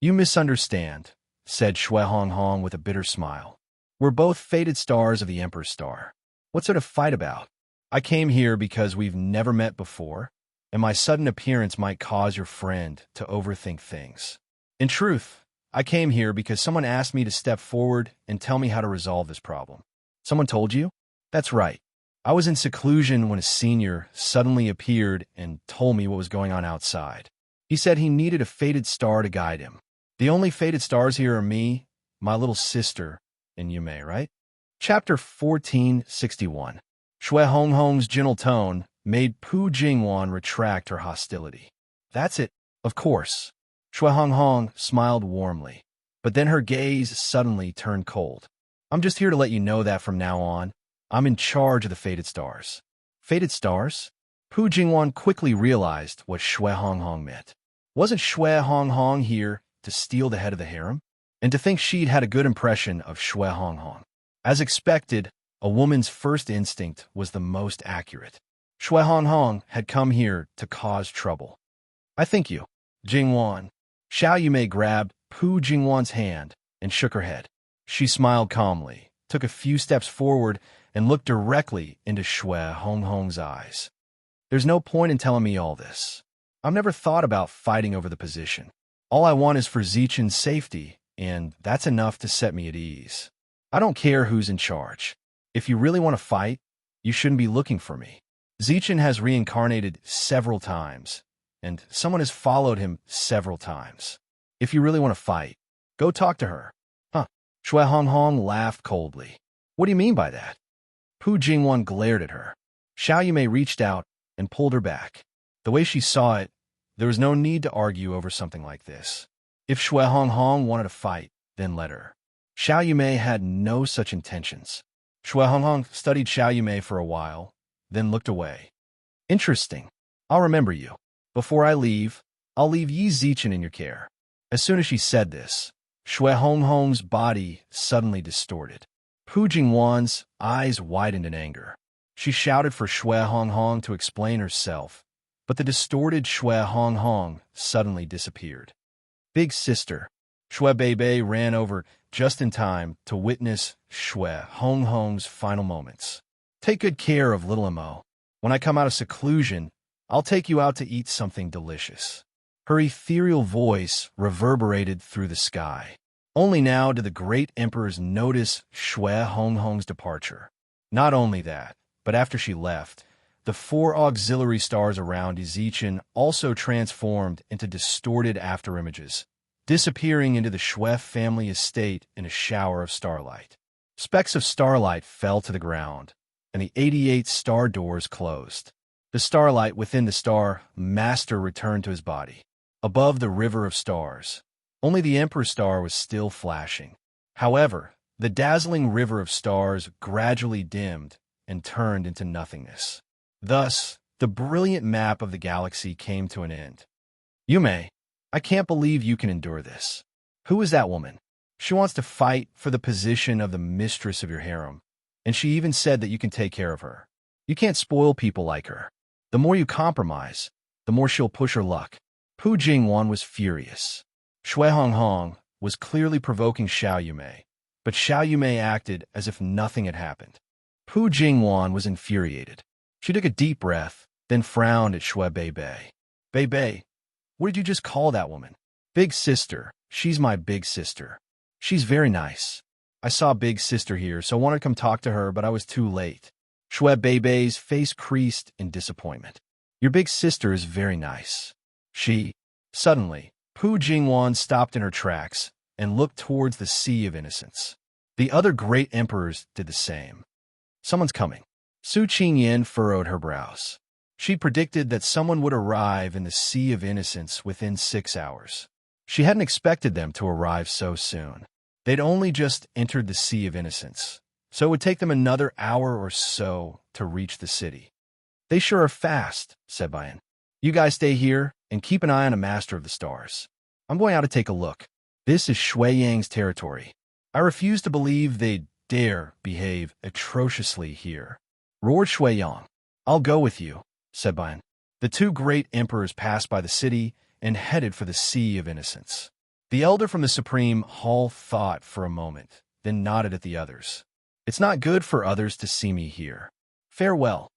You misunderstand, said Shui Honghong with a bitter smile. We're both fated stars of the Emperor's Star. What's there to fight about? I came here because we've never met before, and my sudden appearance might cause your friend to overthink things. In truth, I came here because someone asked me to step forward and tell me how to resolve this problem. Someone told you? That's right. I was in seclusion when a senior suddenly appeared and told me what was going on outside. He said he needed a fated star to guide him. The only fated stars here are me, my little sister, and Yumei, right? Chapter 1461. Shui Honghong's gentle tone made Pu Jingwan retract her hostility. That's it, of course. Shui Honghong smiled warmly, but then her gaze suddenly turned cold. I'm just here to let you know that from now on, I'm in charge of the fated stars. Fated stars? Pu Jingwan quickly realized what Shui Honghong meant. Wasn't Shui Honghong here to steal the head of the harem? And to think she'd had a good impression of Shui Honghong. As expected, a woman's first instinct was the most accurate. Shui Honghong had come here to cause trouble. I think you, Jingwan. Xiao Yumei grabbed Pu Jingwan's hand and shook her head. She smiled calmly, took a few steps forward, and looked directly into Shui Honghong's eyes. There's no point in telling me all this. I've never thought about fighting over the position. All I want is for Zichen's safety, and that's enough to set me at ease. I don't care who's in charge. If you really want to fight, you shouldn't be looking for me. Zichen has reincarnated several times, and someone has followed him several times. If you really want to fight, go talk to her. Huh. Shui Honghong laughed coldly. What do you mean by that? Pu Jingwan glared at her. Xiao Yumei reached out and pulled her back. The way she saw it, there was no need to argue over something like this. If Shui Honghong wanted to fight, then let her. Xiao Yumei had no such intentions. Shui Honghong studied Xiao Yumei for a while, then looked away. Interesting. I'll remember you. Before I leave, I'll leave Yi Zichen in your care. As soon as she said this, Shui Honghong's body suddenly distorted. Pu Jingwan's eyes widened in anger. She shouted for Shui Honghong to explain herself, but the distorted Shui Honghong suddenly disappeared. Big sister, Shui Beibei ran over just in time to witness Shui Honghong's final moments. Take good care of little Mo. When I come out of seclusion, I'll take you out to eat something delicious. Her ethereal voice reverberated through the sky. Only now did the great emperors notice Shui Honghong's departure. Not only that, but after she left, the 4 auxiliary stars around Zichen also transformed into distorted afterimages, disappearing into the Shui family estate in a shower of starlight. Specks of starlight fell to the ground, and the 88 star doors closed. The starlight within the star master returned to his body. Above the river of stars, only the Emperor star was still flashing. However, the dazzling river of stars gradually dimmed and turned into nothingness. Thus, the brilliant map of the galaxy came to an end. Yumei, I can't believe you can endure this. Who is that woman? She wants to fight for the position of the mistress of your harem, and she even said that you can take care of her. You can't spoil people like her. The more you compromise, the more she'll push her luck. Pu Jingwan was furious. Shui Honghong was clearly provoking Xiao Yumei, but Xiao Yumei acted as if nothing had happened. Pu Jingwan was infuriated. She took a deep breath, then frowned at Shui Beibei. Beibei, what did you just call that woman? Big sister. She's my big sister. She's very nice. I saw big sister here, so I wanted to come talk to her, but I was too late. Shui Beibei's face creased in disappointment. Your big sister is very nice. Suddenly, Pu Jingwan stopped in her tracks and looked towards the Sea of Innocence. The other great emperors did the same. Someone's coming. Su Qingyan furrowed her brows. She predicted that someone would arrive in the Sea of Innocence within 6 hours. She hadn't expected them to arrive so soon. They'd only just entered the Sea of Innocence, so it would take them another hour or so to reach the city. They sure are fast, said Bayan. You guys stay here and keep an eye on a Master of the Stars. I'm going out to take a look. This is Shui Yang's territory. I refuse to believe they'd dare behave atrociously here. Roared Shui Yang. I'll go with you, said Bayan. The 2 great emperors passed by the city and headed for the Sea of Innocence. The elder from the Supreme Hall thought for a moment, then nodded at the others. It's not good for others to see me here. Farewell.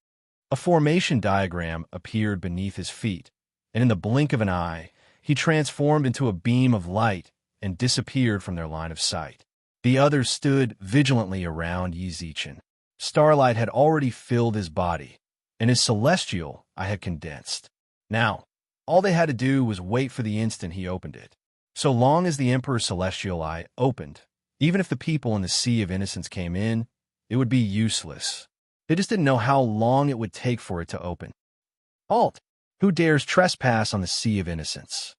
A formation diagram appeared beneath his feet, and in the blink of an eye, he transformed into a beam of light and disappeared from their line of sight. The others stood vigilantly around Yi Zichen. Starlight had already filled his body, and his celestial eye had condensed. Now, all they had to do was wait for the instant he opened it. So long as the Emperor's celestial eye opened, even if the people in the Sea of Innocence came in, it would be useless. They just didn't know how long it would take for it to open. Halt! Who dares trespass on the Sea of Innocence?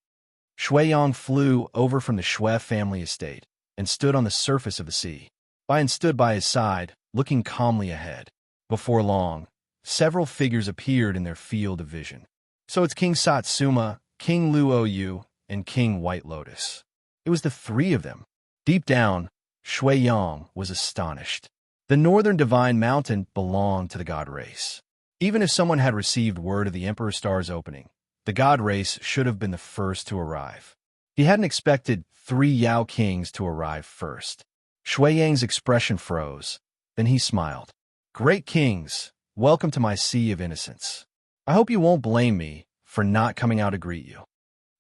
Shui Yang flew over from the Shui family estate and stood on the surface of the sea. Bayan stood by his side, looking calmly ahead. Before long, several figures appeared in their field of vision. So it's King Satsuma, King Luoyu, and King White Lotus. It was the 3 of them. Deep down, Shui Yang was astonished. The northern divine mountain belonged to the god race. Even if someone had received word of the Emperor Star's opening, the god race should have been the first to arrive. He hadn't expected 3 Yao kings to arrive first. Shui Yang's expression froze. Then he smiled. Great kings, welcome to my Sea of Innocence. I hope you won't blame me for not coming out to greet you.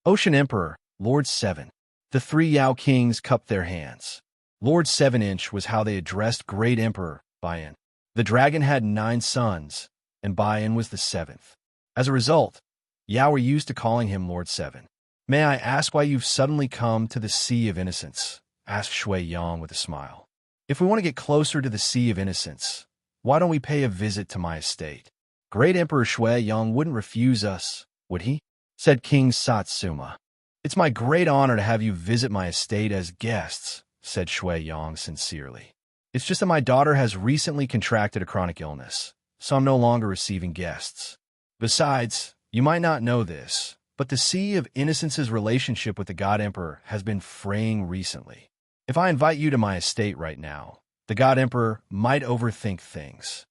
Ocean Emperor, Lord 7. The three Yao kings cupped their hands. Lord 7-inch was how they addressed Great Emperor Bayan. The dragon had 9 sons, and Bayan was the 7th. As a result, Yao were used to calling him Lord 7. "May I ask why you've suddenly come to the Sea of Innocence?" asked Shui Yang with a smile. "If we want to get closer to the Sea of Innocence, why don't we pay a visit to my estate?" "Great Emperor Shui Yang wouldn't refuse us, would he?" said King Satsuma. "It's my great honor to have you visit my estate as guests," said Shui Yang sincerely. "It's just that my daughter has recently contracted a chronic illness, so I'm no longer receiving guests. Besides, you might not know this, but the Sea of Innocence's relationship with the God Emperor has been fraying recently. If I invite you to my estate right now, the God Emperor might overthink things."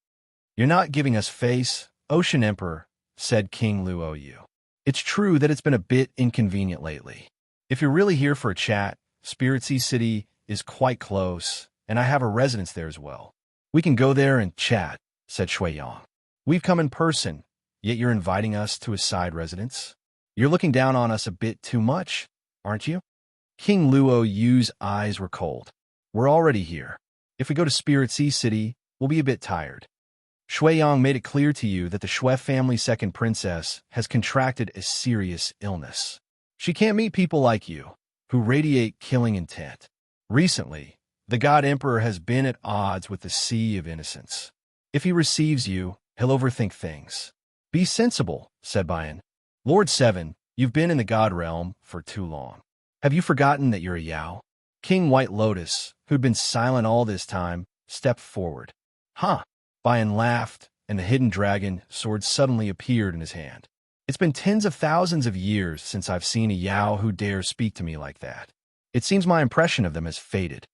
"You're not giving us face, Ocean Emperor," said King Luoyu. "It's true that it's been a bit inconvenient lately. If you're really here for a chat, Spirit Sea City is quite close, and I have a residence there as well. We can go there and chat," said Shui Yang. "We've come in person, yet you're inviting us to a side residence? You're looking down on us a bit too much, aren't you?" King Luoyu's eyes were cold. "We're already here. If we go to Spirit Sea City, we'll be a bit tired. Shui Yang made it clear to you that the Shui family's second princess has contracted a serious illness. She can't meet people like you, who radiate killing intent. Recently, the God Emperor has been at odds with the Sea of Innocence. If he receives you, he'll overthink things." "Be sensible," said Bayan. "Lord 7, you've been in the God realm for too long. Have you forgotten that you're a Yao?" King White Lotus, who'd been silent all this time, stepped forward. "Huh." Bayan laughed, and the hidden dragon sword suddenly appeared in his hand. "It's been tens of thousands of years since I've seen a Yao who dares speak to me like that. It seems my impression of them has faded."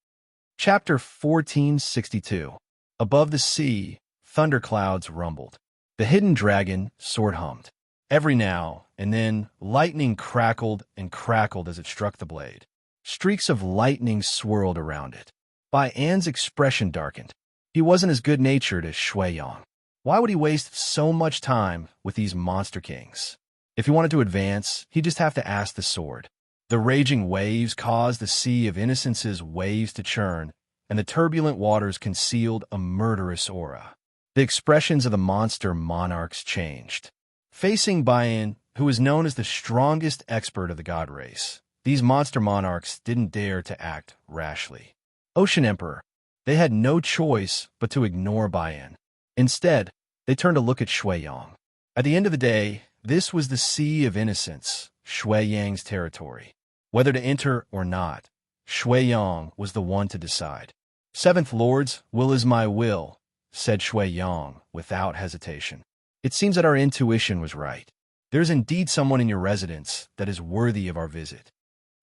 Chapter 1462. Above the sea, thunderclouds rumbled. The hidden dragon sword hummed. Every now and then, lightning crackled and crackled as it struck the blade. Streaks of lightning swirled around it. Bayan's expression darkened. He wasn't as good-natured as Shui Yang. Why would he waste so much time with these monster kings? If he wanted to advance, he'd just have to ask the sword. The raging waves caused the Sea of Innocence's waves to churn, and the turbulent waters concealed a murderous aura. The expressions of the monster monarchs changed. Facing Bayan, who was known as the strongest expert of the god race, these monster monarchs didn't dare to act rashly. Ocean Emperor. They had no choice but to ignore Bayan. Instead, they turned to look at Shui Yang. At the end of the day, this was the Sea of Innocence, Shui Yang's territory. Whether to enter or not, Shui Yang was the one to decide. "Seventh Lord's will is my will," said Shui Yang without hesitation. "It seems that our intuition was right. There is indeed someone in your residence that is worthy of our visit."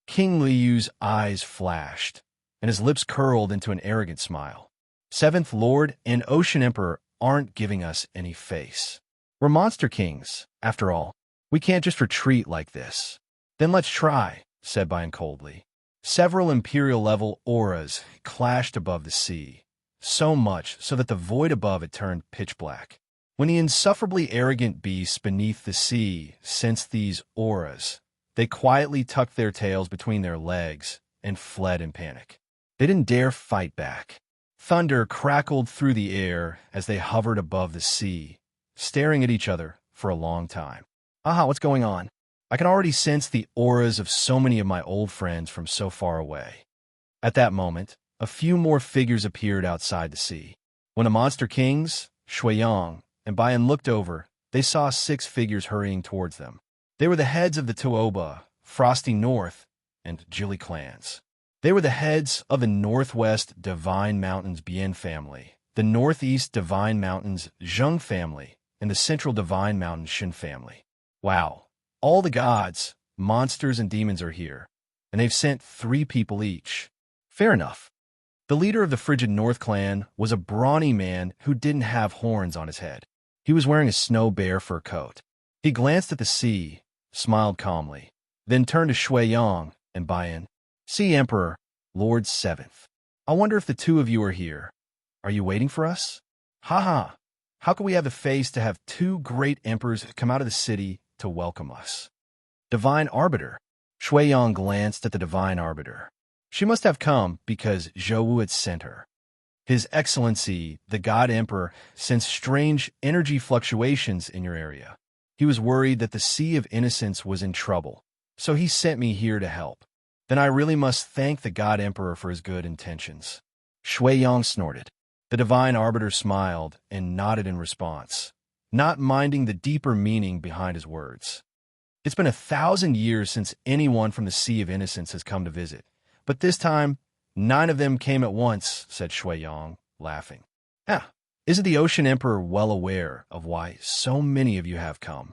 King Liu's eyes flashed, and his lips curled into an arrogant smile. "Seventh Lord and Ocean Emperor aren't giving us any face. We're monster kings, after all. We can't just retreat like this." "Then let's try," said Bayan coldly. Several Imperial-level auras clashed above the sea, so much so that the void above it turned pitch black. When the insufferably arrogant beasts beneath the sea sensed these auras, they quietly tucked their tails between their legs and fled in panic. They didn't dare fight back. Thunder crackled through the air as they hovered above the sea, staring at each other for a long time. "Aha, what's going on? I can already sense the auras of so many of my old friends from so far away." At that moment, a few more figures appeared outside the sea. When the monster kings, Shui Yang, and Bayan looked over, they saw 6 figures hurrying towards them. They were the heads of the Tuoba, Frosty North, and Jilly clans. They were the heads of the Northwest Divine Mountains Bien family, the Northeast Divine Mountains Zheng family, and the Central Divine Mountains Shin family. Wow, all the gods, monsters, and demons are here, and they've sent 3 people each. Fair enough. The leader of the Frigid North clan was a brawny man who didn't have horns on his head. He was wearing a snow bear fur coat. He glanced at the sea, smiled calmly, then turned to Shui Yang and Bayan. "Sea Emperor, Lord 7th. I wonder if the 2 of you are here. Are you waiting for us? Ha ha! How could we have the face to have 2 great emperors come out of the city to welcome us?" "Divine Arbiter, Shui-Yang glanced at the Divine Arbiter. She must have come because Zhou Wu had sent her. His Excellency, the God Emperor, sensed strange energy fluctuations in your area. He was worried that the Sea of Innocence was in trouble, so he sent me here to help. Then I really must thank the God Emperor for his good intentions. Shui-Yang snorted. The Divine Arbiter smiled and nodded in response, not minding the deeper meaning behind his words. It's been 1,000 years since anyone from the Sea of Innocence has come to visit, but this time, 9 of them came at once, said Shui-Yang, laughing. Isn't the Ocean Emperor well aware of why so many of you have come?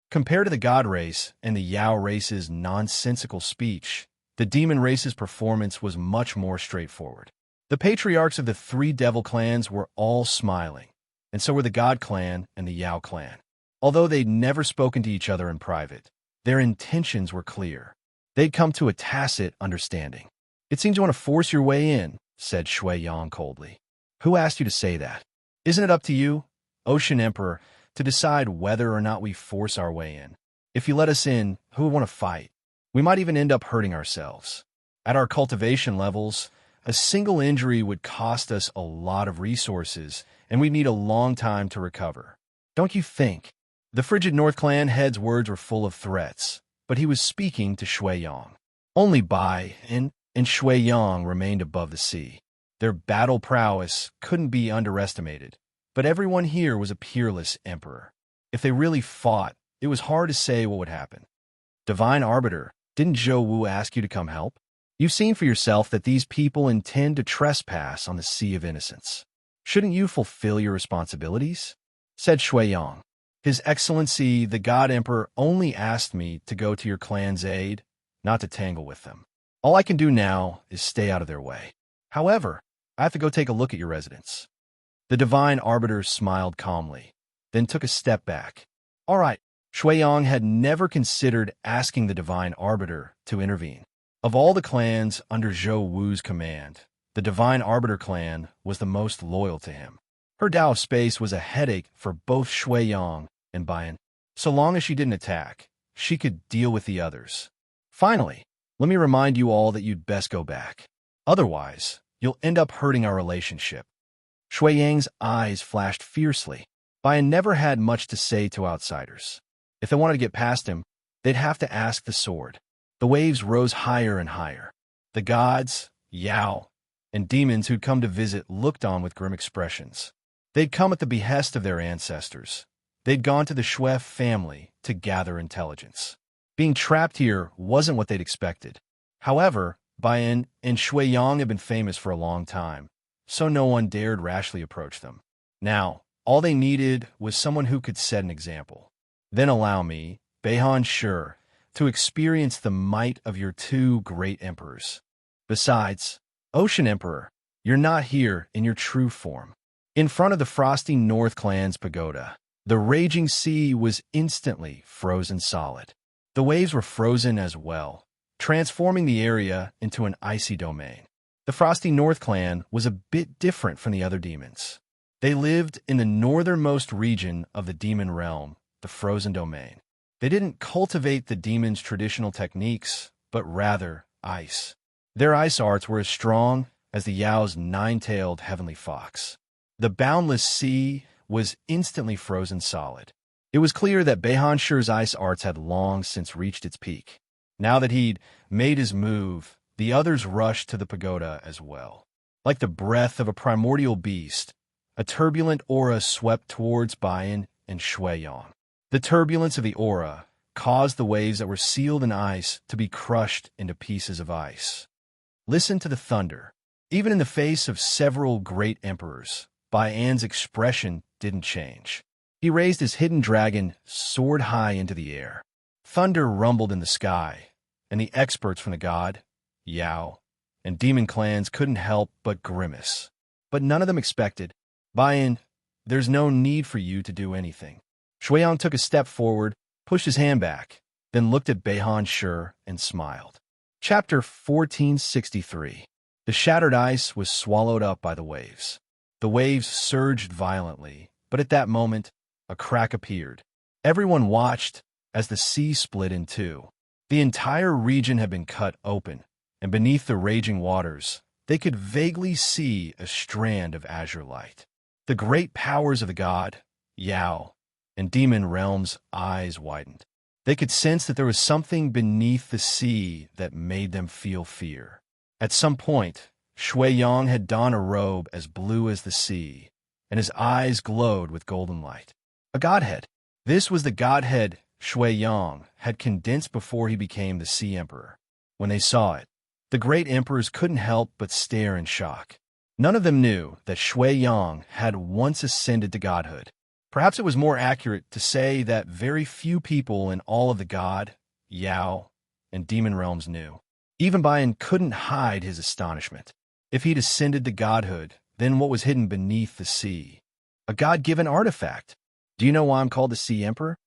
Compared to the God race and the Yao race's nonsensical speech, the Demon race's performance was much more straightforward. The patriarchs of the 3 devil clans were all smiling, and so were the God clan and the Yao clan. Although they'd never spoken to each other in private, their intentions were clear. They'd come to a tacit understanding. It seems you want to force your way in, said Shui-Yang coldly. Who asked you to say that? Isn't it up to you, Ocean Emperor, to decide whether or not we force our way in? If you let us in, who would want to fight? We might even end up hurting ourselves. At our cultivation levels, a single injury would cost us a lot of resources, and we'd need a long time to recover. Don't you think? The Frigid North Clan head's words were full of threats, but he was speaking to Shui-Yang. Only Bai and Shui-Yang remained above the sea. Their battle prowess couldn't be underestimated, but everyone here was a peerless emperor. If they really fought, it was hard to say what would happen. Divine Arbiter, didn't Zhou Wu ask you to come help? You've seen for yourself that these people intend to trespass on the Sea of Innocence. Shouldn't you fulfill your responsibilities? Said Shui-Yang. His Excellency, the God Emperor, only asked me to go to your clan's aid, not to tangle with them. All I can do now is stay out of their way. However, I have to go take a look at your residence. The Divine Arbiter smiled calmly, then took a step back. All right, Shui-Yang had never considered asking the Divine Arbiter to intervene. Of all the clans under Zhou Wu's command, the Divine Arbiter clan was the most loyal to him. Her Tao of Space was a headache for both Shui-Yang and Bayan. So long as she didn't attack, she could deal with the others. Finally, let me remind you all that you'd best go back. Otherwise, you'll end up hurting our relationship. Shui-Yang's eyes flashed fiercely. Bayan never had much to say to outsiders. If they wanted to get past him, they'd have to ask the sword. The waves rose higher and higher. The gods, Yao, and demons who'd come to visit looked on with grim expressions. They'd come at the behest of their ancestors. They'd gone to the Shui family to gather intelligence. Being trapped here wasn't what they'd expected. However, Bayan and Shui-Yang had been famous for a long time, so no one dared rashly approach them. Now, all they needed was someone who could set an example. Then allow me, Beihan Shi, to experience the might of your 2 great emperors. Besides, Ocean Emperor, you're not here in your true form. In front of the Frosty North Clan's pagoda, the raging sea was instantly frozen solid. The waves were frozen as well, transforming the area into an icy domain. The Frosty North Clan was a bit different from the other demons. They lived in the northernmost region of the demon realm, the frozen domain. They didn't cultivate the demon's traditional techniques, but rather ice. Their ice arts were as strong as the Yao's 9-tailed heavenly fox. The boundless sea was instantly frozen solid. It was clear that Beihan Shi's ice arts had long since reached its peak. Now that he'd made his move, the others rushed to the pagoda as well. Like the breath of a primordial beast, a turbulent aura swept towards Bayan and Shui-Yang. The turbulence of the aura caused the waves that were sealed in ice to be crushed into pieces of ice. Listen to the thunder. Even in the face of several great emperors, Bayan's expression didn't change. He raised his hidden dragon sword high into the air. Thunder rumbled in the sky, and the experts from the god, Yao, and demon clans couldn't help but grimace. But none of them expected. Bayan, there's no need for you to do anything. Shui-Yang took a step forward, pushed his hand back, then looked at Beihan Shi and smiled. Chapter 1463. The shattered ice was swallowed up by the waves. The waves surged violently, but at that moment, a crack appeared. Everyone watched as the sea split in two. The entire region had been cut open, and beneath the raging waters, they could vaguely see a strand of azure light. The great powers of the god, Yao, and demon realm's eyes widened. They could sense that there was something beneath the sea that made them feel fear. At some point, Shui Yang had donned a robe as blue as the sea, and his eyes glowed with golden light. A godhead. This was the godhead Shui Yang had condensed before he became the Sea Emperor. When they saw it, the great emperors couldn't help but stare in shock. None of them knew that Shui Yang had once ascended to godhood. Perhaps it was more accurate to say that very few people in all of the god, Yao, and demon realms knew. Even Bian couldn't hide his astonishment. If he'd ascended to godhood, then what was hidden beneath the sea? A god-given artifact. Do you know why I'm called the Sea Emperor?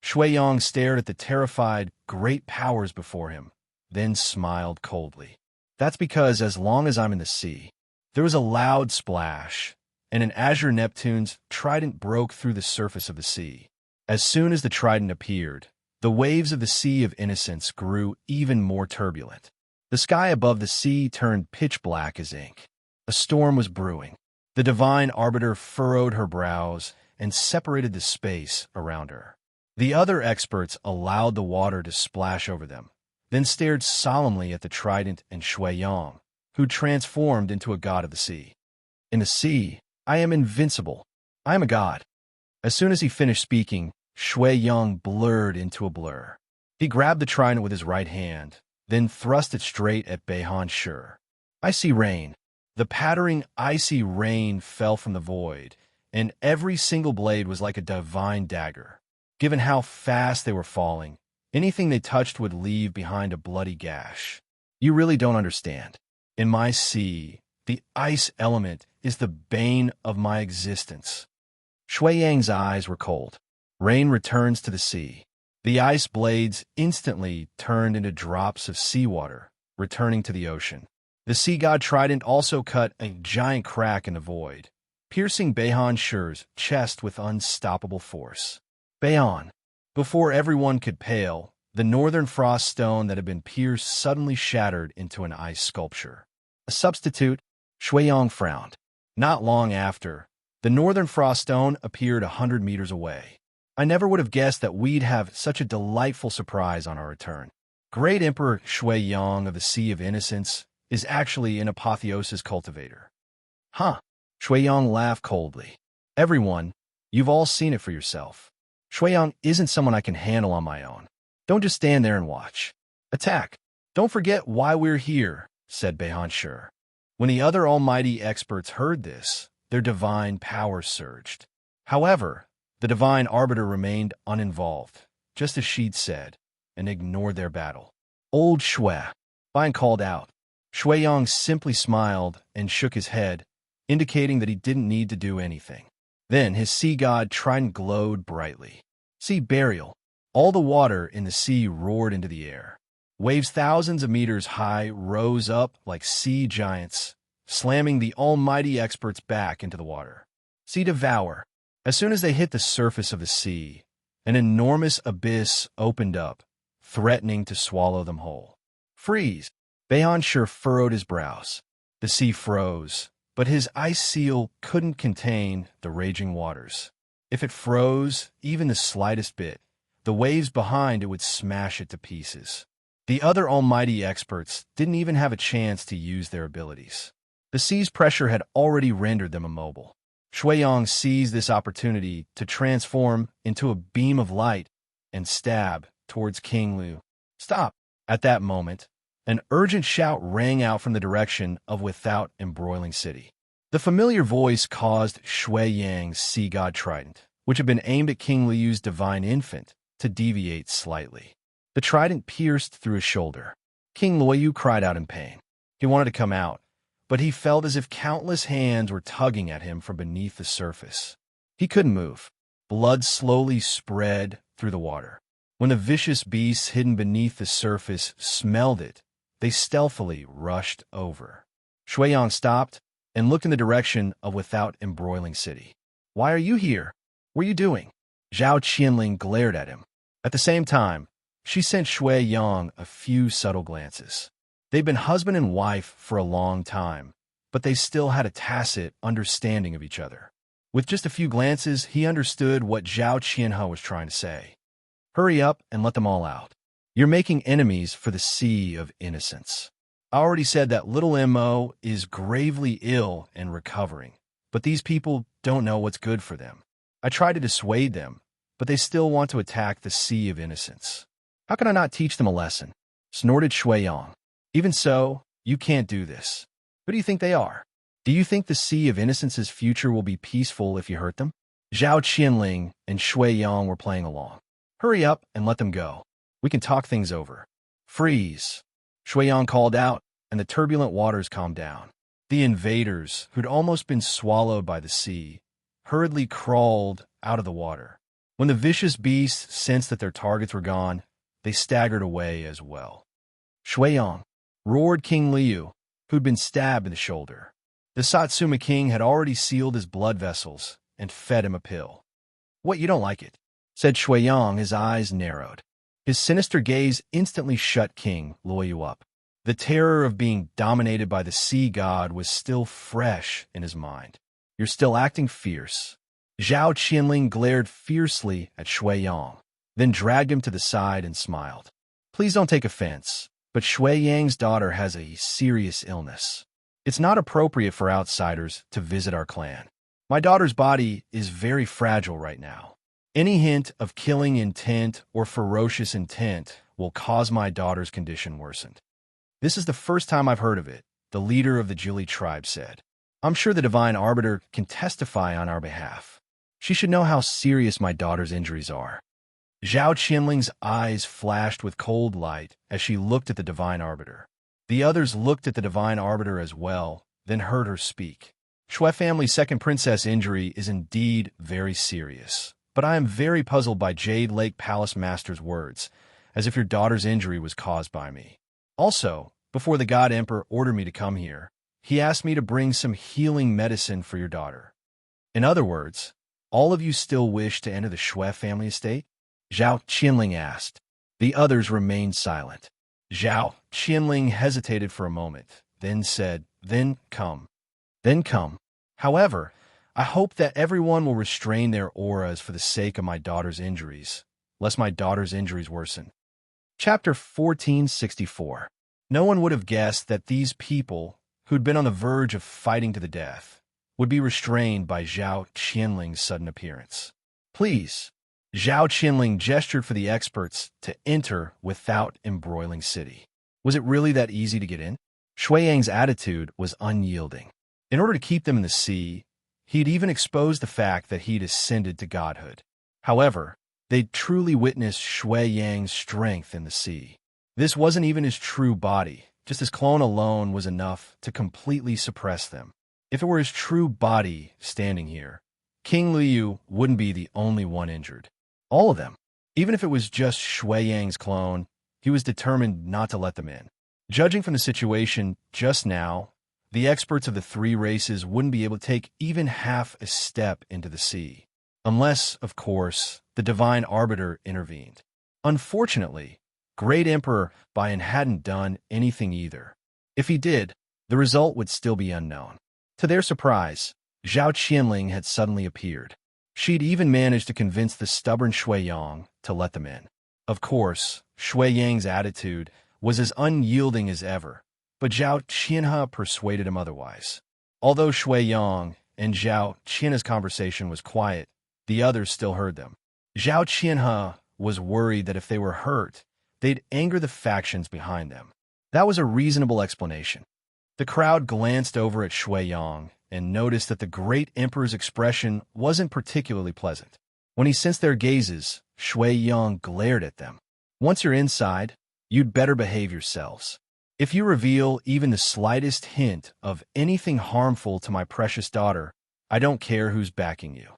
Shui Yang stared at the terrified, great powers before him, then smiled coldly. That's because as long as I'm in the sea, there was a loud splash, and an azure Neptune's trident broke through the surface of the sea. As soon as the trident appeared, the waves of the Sea of Innocence grew even more turbulent. The sky above the sea turned pitch black as ink. A storm was brewing. The divine arbiter furrowed her brows and separated the space around her. The other experts allowed the water to splash over them, then stared solemnly at the trident and Shui Yang, who transformed into a god of the sea. In the sea, I am invincible. I am a god. As soon as he finished speaking, Shui Yang blurred into a blur. He grabbed the trident with his right hand, then thrust it straight at Beihan Shi. I see rain. The pattering, icy rain fell from the void, and every single blade was like a divine dagger. Given how fast they were falling, anything they touched would leave behind a bloody gash. You really don't understand. In my sea, the ice element is the bane of my existence. Shui Yang's eyes were cold. Rain returns to the sea. The ice blades instantly turned into drops of seawater, returning to the ocean. The sea god trident also cut a giant crack in the void, piercing Beihan Shi's chest with unstoppable force. Beihan. Before everyone could pale, the northern frost stone that had been pierced suddenly shattered into an ice sculpture. A substitute, Shui Yang frowned. Not long after, the northern frost stone appeared 100 meters away. I never would have guessed that we'd have such a delightful surprise on our return. Great Emperor Shui Yang of the Sea of Innocence is actually an apotheosis cultivator. Huh? Shui Yang laughed coldly. Everyone, you've all seen it for yourself. Shui Yang isn't someone I can handle on my own. Don't just stand there and watch. Attack. Don't forget why we're here, said Beihan Shi. When the other almighty experts heard this, their divine power surged. However, the divine arbiter remained uninvolved, just as she'd said, and ignored their battle. Old Shui, Bian called out. Shui Yang simply smiled and shook his head, indicating that he didn't need to do anything. Then his sea god trident glowed brightly. Sea burial. All the water in the sea roared into the air. Waves thousands of meters high rose up like sea giants, slamming the almighty experts back into the water. Sea devour. As soon as they hit the surface of the sea, an enormous abyss opened up, threatening to swallow them whole. Freeze! Beihan Shi furrowed his brows. The sea froze, but his ice seal couldn't contain the raging waters. If it froze even the slightest bit, the waves behind it would smash it to pieces. The other almighty experts didn't even have a chance to use their abilities. The sea's pressure had already rendered them immobile. Shui Yang seized this opportunity to transform into a beam of light and stab towards King Lu. Stop! At that moment, an urgent shout rang out from the direction of without embroiling city. The familiar voice caused Shui Yang's sea god trident, which had been aimed at King Liu's divine infant, to deviate slightly. The trident pierced through his shoulder. King Liu cried out in pain. He wanted to come out, but he felt as if countless hands were tugging at him from beneath the surface. He couldn't move. Blood slowly spread through the water. When the vicious beasts hidden beneath the surface smelled it, they stealthily rushed over. Shui Yang stopped and looked in the direction of without embroiling city. Why are you here? What are you doing? Zhao Qianling glared at him. At the same time, She sent Shui Yang a few subtle glances. They'd been husband and wife for a long time, but they still had a tacit understanding of each other. With just a few glances, he understood what Zhao Qianhe was trying to say. Hurry up and let them all out. You're making enemies for the sea of innocence. I already said that little Mo is gravely ill and recovering, but these people don't know what's good for them. I try to dissuade them, but they still want to attack the sea of innocence. How can I not teach them a lesson? Snorted Shui Yang. Even so, you can't do this. Who do you think they are? Do you think the sea of innocence's future will be peaceful if you hurt them? Zhao Qianling and Shui Yang were playing along. Hurry up and let them go. We can talk things over. Freeze. Shui Yang called out, and the turbulent waters calmed down. The invaders, who'd almost been swallowed by the sea, hurriedly crawled out of the water. When the vicious beasts sensed that their targets were gone, they staggered away as well. Shui Yang, roared King Liu, who'd been stabbed in the shoulder. The Satsuma king had already sealed his blood vessels and fed him a pill. What, you don't like it? Said Shui Yang, his eyes narrowed. His sinister gaze instantly shut King Liu up. The terror of being dominated by the sea god was still fresh in his mind. You're still acting fierce. Zhao Qianling glared fiercely at Shui Yang, then dragged him to the side and smiled. Please don't take offense, but Shui Yang's daughter has a serious illness. It's not appropriate for outsiders to visit our clan. My daughter's body is very fragile right now. Any hint of killing intent or ferocious intent will cause my daughter's condition worsened. This is the first time I've heard of it, the leader of the Jili tribe said. I'm sure the Divine Arbiter can testify on our behalf. She should know how serious my daughter's injuries are. Zhao Qianling's eyes flashed with cold light as she looked at the Divine Arbiter. The others looked at the Divine Arbiter as well, then heard her speak. Shui family's second princess injury is indeed very serious, but I am very puzzled by Jade Lake Palace Master's words, as if your daughter's injury was caused by me. Also, before the God Emperor ordered me to come here, he asked me to bring some healing medicine for your daughter. In other words, all of you still wish to enter the Shui family estate? Zhao Qianling asked. The others remained silent. Zhao Qianling hesitated for a moment, then said, Then come. However, I hope that everyone will restrain their auras for the sake of my daughter's injuries, lest my daughter's injuries worsen. Chapter 1464. No one would have guessed that these people, who'd been on the verge of fighting to the death, would be restrained by Zhao Qianling's sudden appearance. Please. Zhao Qianling gestured for the experts to enter without embroiling city. Was it really that easy to get in? Shui Yang's attitude was unyielding. In order to keep them in the sea, he'd even exposed the fact that he'd ascended to godhood. However, they'd truly witnessed Shui Yang's strength in the sea. This wasn't even his true body, just his clone alone was enough to completely suppress them. If it were his true body standing here, King Liu wouldn't be the only one injured. All of them. Even if it was just Shui Yang's clone, he was determined not to let them in. Judging from the situation just now, the experts of the three races wouldn't be able to take even half a step into the sea. Unless, of course, the Divine Arbiter intervened. Unfortunately, Great Emperor Bian hadn't done anything either. If he did, the result would still be unknown. To their surprise, Zhao Qianling had suddenly appeared. She'd even managed to convince the stubborn Shui Yang to let them in. Of course, Shui Yang's attitude was as unyielding as ever, but Zhao Qianhe persuaded him otherwise. Although Shui Yang and Zhao Qianhe's conversation was quiet, the others still heard them. Zhao Qianhe was worried that if they were hurt, they'd anger the factions behind them. That was a reasonable explanation. The crowd glanced over at Shui Yang and noticed that the great emperor's expression wasn't particularly pleasant. When he sensed their gazes, Shui Yang glared at them. Once you're inside, you'd better behave yourselves. If you reveal even the slightest hint of anything harmful to my precious daughter, I don't care who's backing you.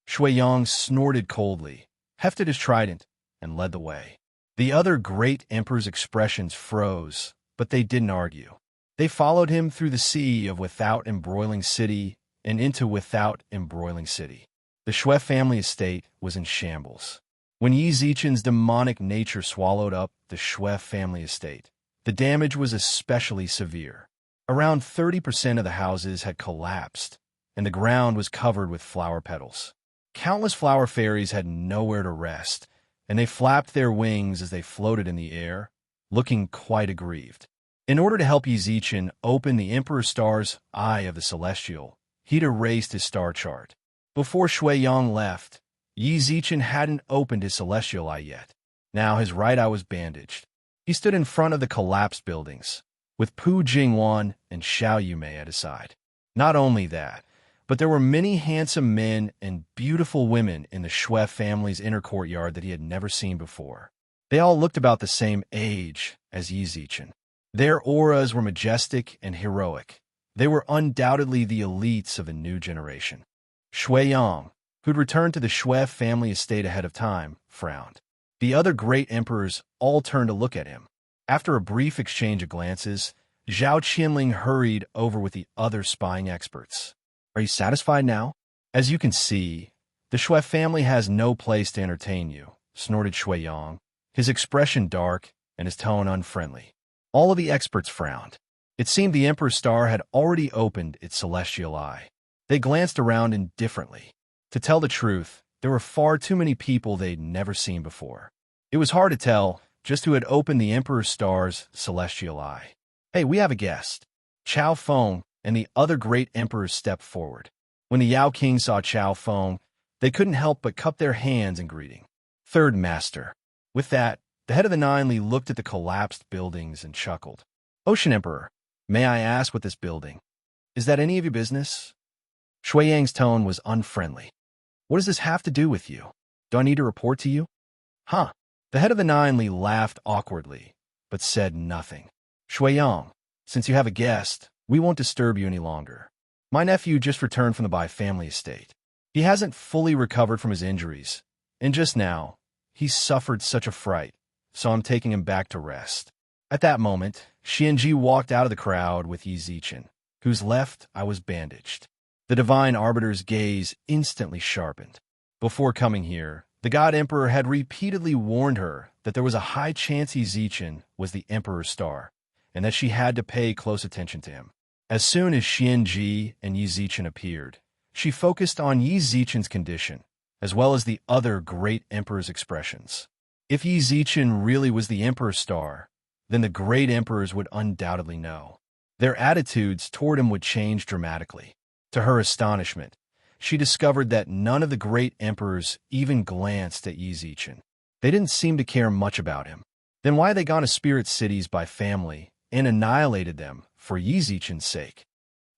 Shui Yang snorted coldly, hefted his trident, and led the way. The other great emperor's expressions froze, but they didn't argue. They followed him through the sea of Without Embroiling City and into Without Embroiling City. The Shui family estate was in shambles. When Yi Zichen's demonic nature swallowed up the Shui family estate, the damage was especially severe. Around 30% of the houses had collapsed, and the ground was covered with flower petals. Countless flower fairies had nowhere to rest, and they flapped their wings as they floated in the air, looking quite aggrieved. In order to help Yi Zichen open the Emperor Star's Eye of the Celestial, he'd erased his star chart. Before Shui Yang left, Yi Zichen hadn't opened his celestial eye yet. Now his right eye was bandaged. He stood in front of the collapsed buildings, with Pu Jingwan and Xiao Yumei at his side. Not only that, but there were many handsome men and beautiful women in the Shui family's inner courtyard that he had never seen before. They all looked about the same age as Yi Zichen. Their auras were majestic and heroic. They were undoubtedly the elites of the new generation. Shui Yang, who'd returned to the Shui family estate ahead of time, frowned. The other great emperors all turned to look at him. After a brief exchange of glances, Zhao Qianling hurried over with the other spying experts. Are you satisfied now? As you can see, the Shui family has no place to entertain you, snorted Shui Yang, his expression dark and his tone unfriendly. All of the experts frowned. It seemed the Emperor's star had already opened its celestial eye. They glanced around indifferently. To tell the truth, there were far too many people they'd never seen before. It was hard to tell just who had opened the Emperor's star's celestial eye. Hey, we have a guest. Chao Feng and the other great emperors stepped forward. When the Yao King saw Chao Feng, they couldn't help but cup their hands in greeting. Third Master. With that, the head of the Nine Li looked at the collapsed buildings and chuckled. Ocean Emperor, may I ask what this building? Is that any of your business? Shui Yang's tone was unfriendly. What does this have to do with you? Do I need to report to you? Huh. The head of the Nine Li laughed awkwardly, but said nothing. Shui Yang, since you have a guest, we won't disturb you any longer. My nephew just returned from the Bai family estate. He hasn't fully recovered from his injuries, and just now, he suffered such a fright, so I'm taking him back to rest. At that moment, Xianji walked out of the crowd with Yi Zichen, whose left eye was bandaged. The Divine Arbiter's gaze instantly sharpened. Before coming here, the God Emperor had repeatedly warned her that there was a high chance Yi Zichen was the Emperor's star, and that she had to pay close attention to him. As soon as Xianji and Yi Zichen appeared, she focused on Yi Zichen's condition, as well as the other great emperor's expressions. If Yi Zichen really was the Emperor's star, then the great emperors would undoubtedly know. Their attitudes toward him would change dramatically. To her astonishment, she discovered that none of the great emperors even glanced at Yi Zichen. They didn't seem to care much about him. Then why had they gone to spirit cities by family and annihilated them for Yi Zichen's sake?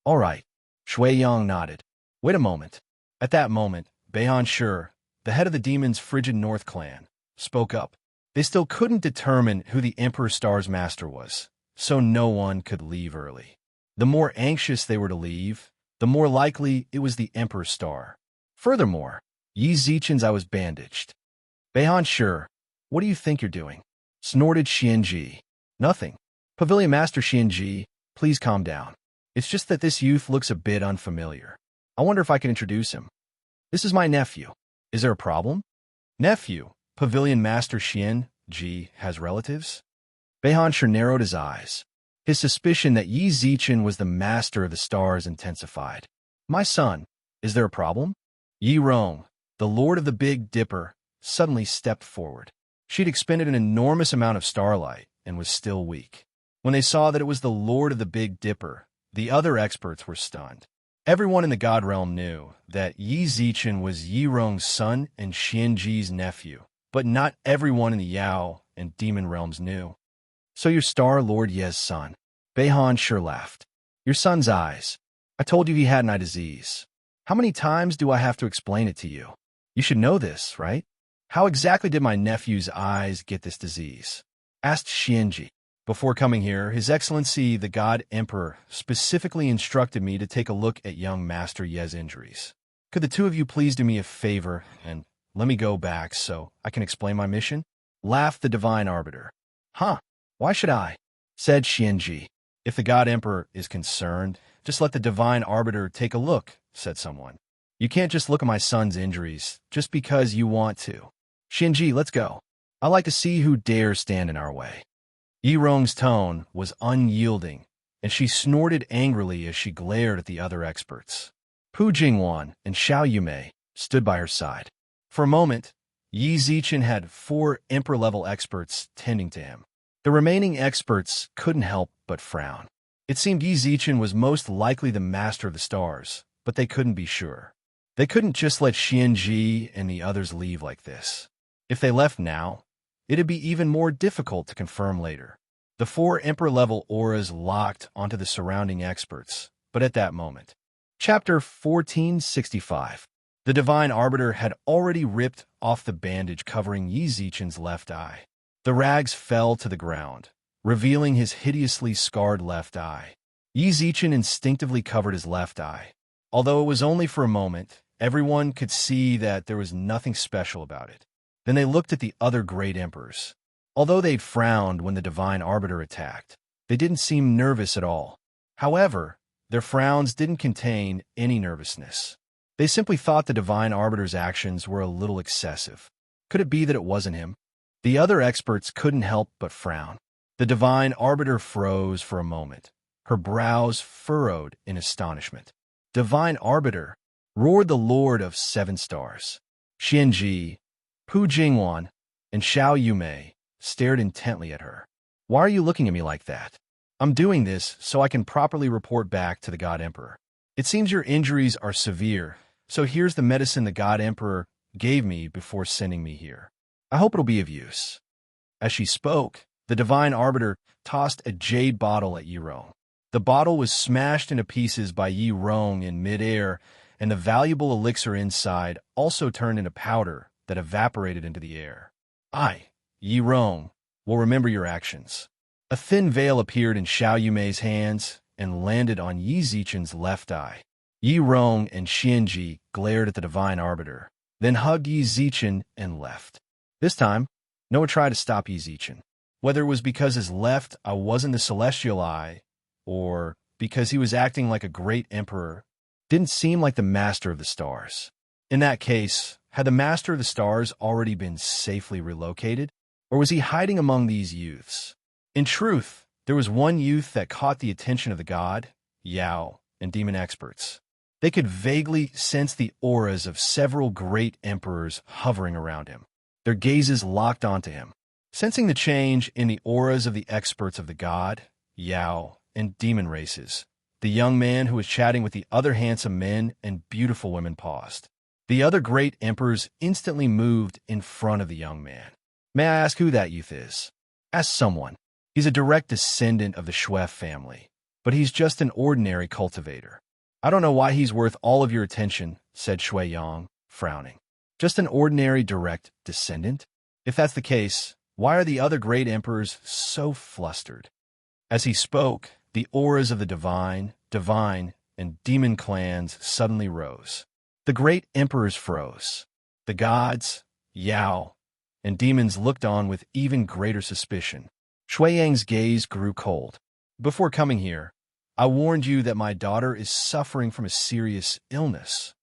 All right, Shui Yang nodded. Wait a moment. At that moment, Beihan Shi, the head of the demon's frigid North clan, spoke up. They still couldn't determine who the Emperor's star's master was, so no one could leave early. The more anxious they were to leave, the more likely it was the Emperor's star. Furthermore, Yi Zichen's eye was bandaged. Beihan Shi, what do you think you're doing? Snorted Xianji. Nothing. Pavilion Master Xianji, please calm down. It's just that this youth looks a bit unfamiliar. I wonder if I can introduce him. This is my nephew. Is there a problem? Nephew, Pavilion Master Xianji has relatives? Beihan Shi narrowed his eyes. His suspicion that Yi Zichen was the master of the stars intensified. My son, is there a problem? Yi Rong, the Lord of the Big Dipper, suddenly stepped forward. She'd expended an enormous amount of starlight and was still weak. When they saw that it was the Lord of the Big Dipper, the other experts were stunned. Everyone in the God Realm knew that Yi Zichen was Yi Rong's son and Xianji's nephew, but not everyone in the Yao and Demon Realms knew. So you're Star Lord Ye's son. Beihan Shi laughed. Your son's eyes. I told you he had an eye disease. How many times do I have to explain it to you? You should know this, right? How exactly did my nephew's eyes get this disease? Asked Xianji. Before coming here, His Excellency the God Emperor specifically instructed me to take a look at young Master Ye's injuries. Could the two of you please do me a favor and let me go back so I can explain my mission? Laughed the Divine Arbiter. Huh? Why should I? Said Xianji. If the God Emperor is concerned, just let the Divine Arbiter take a look, said someone. You can't just look at my son's injuries just because you want to. Xinji, let's go. I like to see who dares stand in our way. Yi Rong's tone was unyielding, and she snorted angrily as she glared at the other experts. Pu Jingwan and Xiao Yumei stood by her side. For a moment, Yi Zichen had 4 emperor-level experts tending to him. The remaining experts couldn't help but frown. It seemed Yi Zichen was most likely the master of the stars, but they couldn't be sure. They couldn't just let Xianji and the others leave like this. If they left now, it'd be even more difficult to confirm later. The 4 emperor-level auras locked onto the surrounding experts, but at that moment. Chapter 1465. The Divine Arbiter had already ripped off the bandage covering Yi Zichen's left eye. The rags fell to the ground, revealing his hideously scarred left eye. Yi Zichen instinctively covered his left eye. Although it was only for a moment, everyone could see that there was nothing special about it. Then they looked at the other great emperors. Although they'd frowned when the Divine Arbiter attacked, they didn't seem nervous at all. However, their frowns didn't contain any nervousness. They simply thought the Divine Arbiter's actions were a little excessive. Could it be that it wasn't him? The other experts couldn't help but frown. The Divine Arbiter froze for a moment, her brows furrowed in astonishment. Divine Arbiter, roared the Lord of 7 Stars. Xianji, Pu Jingwan, and Xiao Yumei stared intently at her. Why are you looking at me like that? I'm doing this so I can properly report back to the God Emperor. It seems your injuries are severe, so here's the medicine the God Emperor gave me before sending me here. I hope it'll be of use. As she spoke, the Divine Arbiter tossed a jade bottle at Yi Rong. The bottle was smashed into pieces by Yi Rong in midair, and the valuable elixir inside also turned into powder that evaporated into the air. Yi Rong, will remember your actions. A thin veil appeared in Xiao Yumei's hands and landed on Yi Zichen's left eye. Yi Rong and Xianji glared at the Divine Arbiter, then hugged Yi Zichen and left. This time, no one tried to stop Yi Zichen. Whether it was because his left eye wasn't the celestial eye, or because he was acting like a great emperor, didn't seem like the master of the stars. In that case, had the master of the stars already been safely relocated, or was he hiding among these youths? In truth, there was one youth that caught the attention of the god, Yao, and demon experts. They could vaguely sense the auras of several great emperors hovering around him. Their gazes locked onto him. Sensing the change in the auras of the experts of the god, Yao, and demon races, the young man who was chatting with the other handsome men and beautiful women paused. The other great emperors instantly moved in front of the young man. May I ask who that youth is? Ask someone. He's a direct descendant of the Shui family, but he's just an ordinary cultivator. I don't know why he's worth all of your attention, said Shui Yang, frowning. Just an ordinary direct descendant? If that's the case, why are the other great emperors so flustered? As he spoke, the auras of the divine, and demon clans suddenly rose. The great emperors froze. The gods, Yao, and demons looked on with even greater suspicion. Shui Yang's gaze grew cold. Before coming here, I warned you that my daughter is suffering from a serious illness.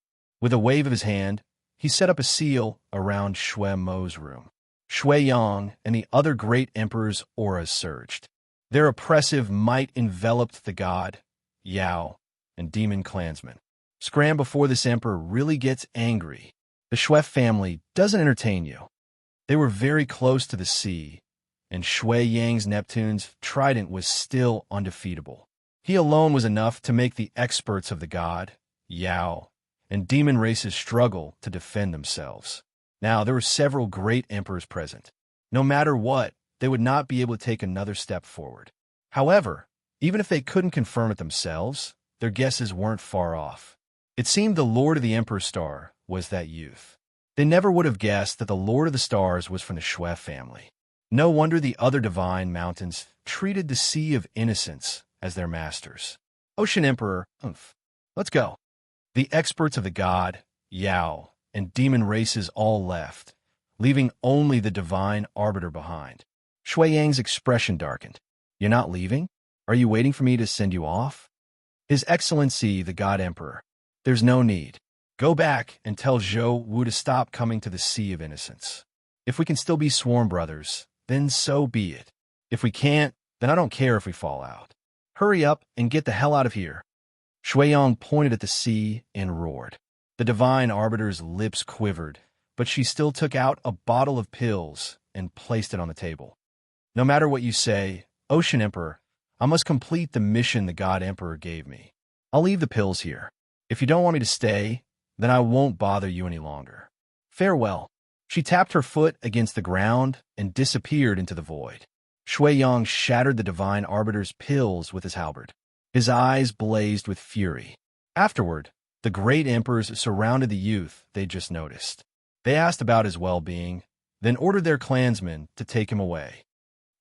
With a wave of his hand, he set up a seal around Shui Mo's room. Shui Yang and the other great emperor's auras surged. Their oppressive might enveloped the god, Yao, and demon clansmen. Scram before this emperor really gets angry. The Shui family doesn't entertain you. They were very close to the sea, and Shui Yang's Neptune's trident was still undefeatable. He alone was enough to make the experts of the god, Yao, and demon races struggle to defend themselves. Now, there were several great emperors present. No matter what, they would not be able to take another step forward. However, even if they couldn't confirm it themselves, their guesses weren't far off. It seemed the Lord of the Emperor Star was that youth. They never would have guessed that the Lord of the Stars was from the Shui family. No wonder the other divine mountains treated the Sea of Innocence as their masters. Ocean Emperor, let's go. The experts of the god, Yao, and demon races all left, leaving only the Divine Arbiter behind. Shui Yang's expression darkened. You're not leaving? Are you waiting for me to send you off? His Excellency, the God Emperor. There's no need. Go back and tell Zhou Wu to stop coming to the Sea of Innocence. If we can still be sworn brothers, then so be it. If we can't, then I don't care if we fall out. Hurry up and get the hell out of here." Shuiyang pointed at the sea and roared. The divine arbiter's lips quivered, but she still took out a bottle of pills and placed it on the table. "No matter what you say, Ocean Emperor, I must complete the mission the God Emperor gave me. I'll leave the pills here. If you don't want me to stay, then I won't bother you any longer. Farewell." She tapped her foot against the ground and disappeared into the void. Shuiyang shattered the divine arbiter's pills with his halberd. His eyes blazed with fury. Afterward, the great emperors surrounded the youth they'd just noticed. They asked about his well-being, then ordered their clansmen to take him away.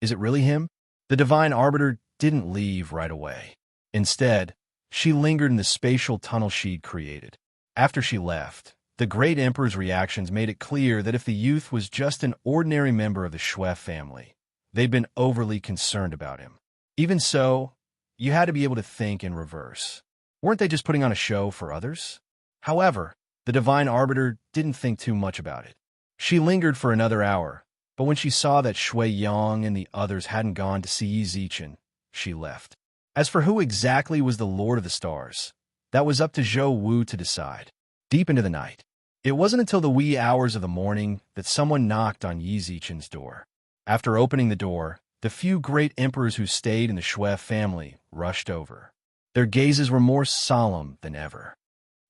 Is it really him? The divine arbiter didn't leave right away. Instead, she lingered in the spatial tunnel she'd created. After she left, the great emperor's reactions made it clear that if the youth was just an ordinary member of the Shui family, they'd been overly concerned about him. Even so, you had to be able to think in reverse. Weren't they just putting on a show for others? However, the divine arbiter didn't think too much about it. She lingered for another hour, but when she saw that Shuiyang and the others hadn't gone to see Yi Zichen, she left. As for who exactly was the Lord of the Stars, that was up to Zhou Wu to decide. Deep into the night, it wasn't until the wee hours of the morning that someone knocked on Yi Zichen's door. After opening the door, the few great emperors who stayed in the Shui family rushed over. Their gazes were more solemn than ever.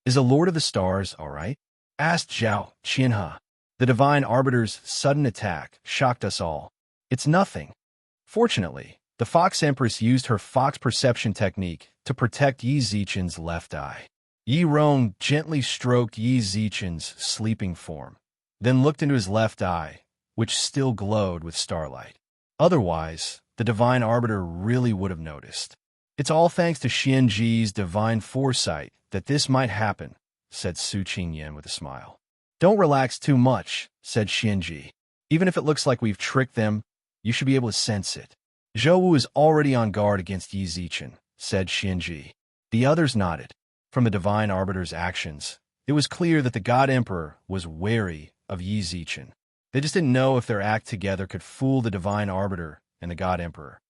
"Is the Lord of the Stars all right?" asked Zhao Qianhe. The divine arbiter's sudden attack shocked us all. "It's nothing." Fortunately, the Fox Empress used her fox perception technique to protect Yi Zichen's left eye. Yi Rong gently stroked Yi Zichen's sleeping form, then looked into his left eye, which still glowed with starlight. Otherwise, the divine arbiter really would have noticed. "It's all thanks to Xianji's divine foresight that this might happen," said Su Qingyan with a smile. "Don't relax too much," said Xianji. "Even if it looks like we've tricked them, you should be able to sense it." "Zhou Wu is already on guard against Yi Zichen," said Xianji. The others nodded. From the divine arbiter's actions, it was clear that the God Emperor was wary of Yi Zichen. They just didn't know if their act together could fool the divine arbiter and the God Emperor.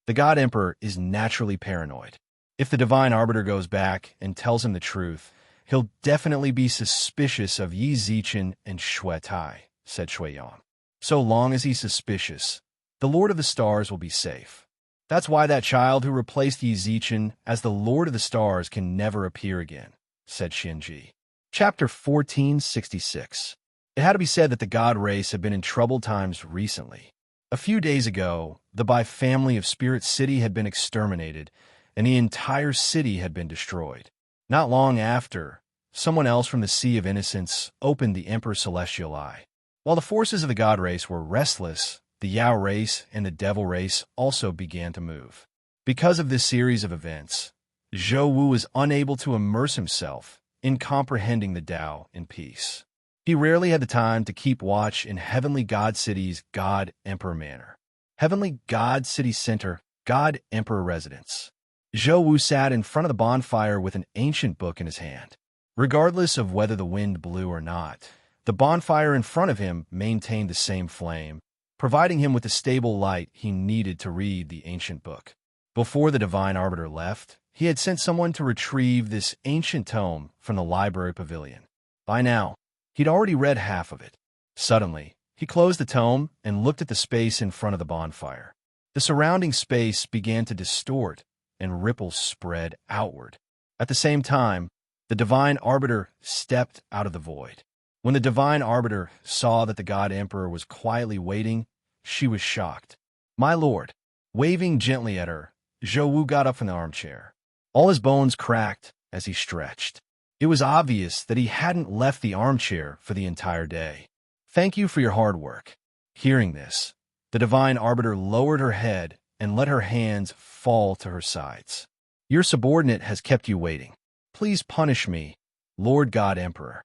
The God Emperor is naturally paranoid. If the divine arbiter goes back and tells him the truth, he'll definitely be suspicious of Yi Zichen and Shui Tai, said Shuiyang. So long as he's suspicious, the Lord of the Stars will be safe. That's why that child who replaced Yi Zichen as the Lord of the Stars can never appear again, said Xianji. Chapter 1466. It had to be said that the god race had been in troubled times recently. A few days ago, the Bai family of Spirit City had been exterminated, and the entire city had been destroyed. Not long after, someone else from the Sea of Innocence opened the Emperor's Celestial Eye. While the forces of the god race were restless, the Yao race and the Devil race also began to move. Because of this series of events, Zhou Wu was unable to immerse himself in comprehending the Tao in peace. He rarely had the time to keep watch in Heavenly God City's God Emperor Manor. Heavenly God City Center, God Emperor Residence. Zhou Wu sat in front of the bonfire with an ancient book in his hand. Regardless of whether the wind blew or not, the bonfire in front of him maintained the same flame, providing him with the stable light he needed to read the ancient book. Before the Divine Arbiter left, he had sent someone to retrieve this ancient tome from the library pavilion. By now, he'd already read half of it. Suddenly, he closed the tome and looked at the space in front of the bonfire. The surrounding space began to distort, and ripples spread outward. At the same time, the Divine Arbiter stepped out of the void. When the Divine Arbiter saw that the God Emperor was quietly waiting, she was shocked. "My lord," waving gently at her, Zhou Wu got up from the armchair. All his bones cracked as he stretched. It was obvious that he hadn't left the armchair for the entire day. "Thank you for your hard work." Hearing this, the Divine Arbiter lowered her head and let her hands fall to her sides. "Your subordinate has kept you waiting. Please punish me, Lord God Emperor."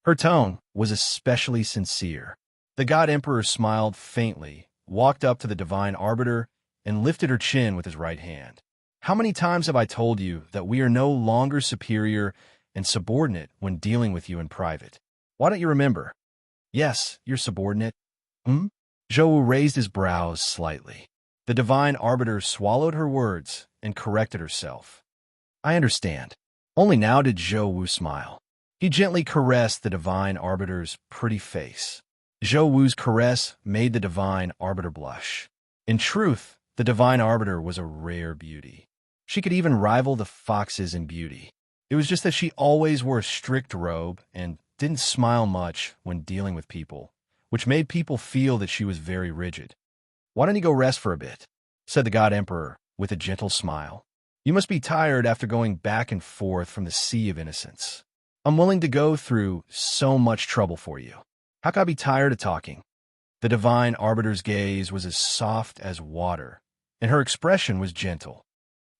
Her tone was especially sincere. The God Emperor smiled faintly, walked up to the Divine Arbiter, and lifted her chin with his right hand. "How many times have I told you that we are no longer superior and subordinate when dealing with you in private? Why don't you remember?" "Yes, your subordinate." Hmm? Zhou raised his brows slightly. The divine arbiter swallowed her words and corrected herself. I understand. Only now did Zhou Wu smile. He gently caressed the divine arbiter's pretty face. Zhou Wu's caress made the divine arbiter blush. In truth, the divine arbiter was a rare beauty. She could even rival the foxes in beauty. It was just that she always wore a strict robe and didn't smile much when dealing with people, which made people feel that she was very rigid. Why don't you go rest for a bit? Said the God Emperor with a gentle smile. You must be tired after going back and forth from the sea of innocence. I'm willing to go through so much trouble for you. How could I be tired of talking? The divine arbiter's gaze was as soft as water, and her expression was gentle.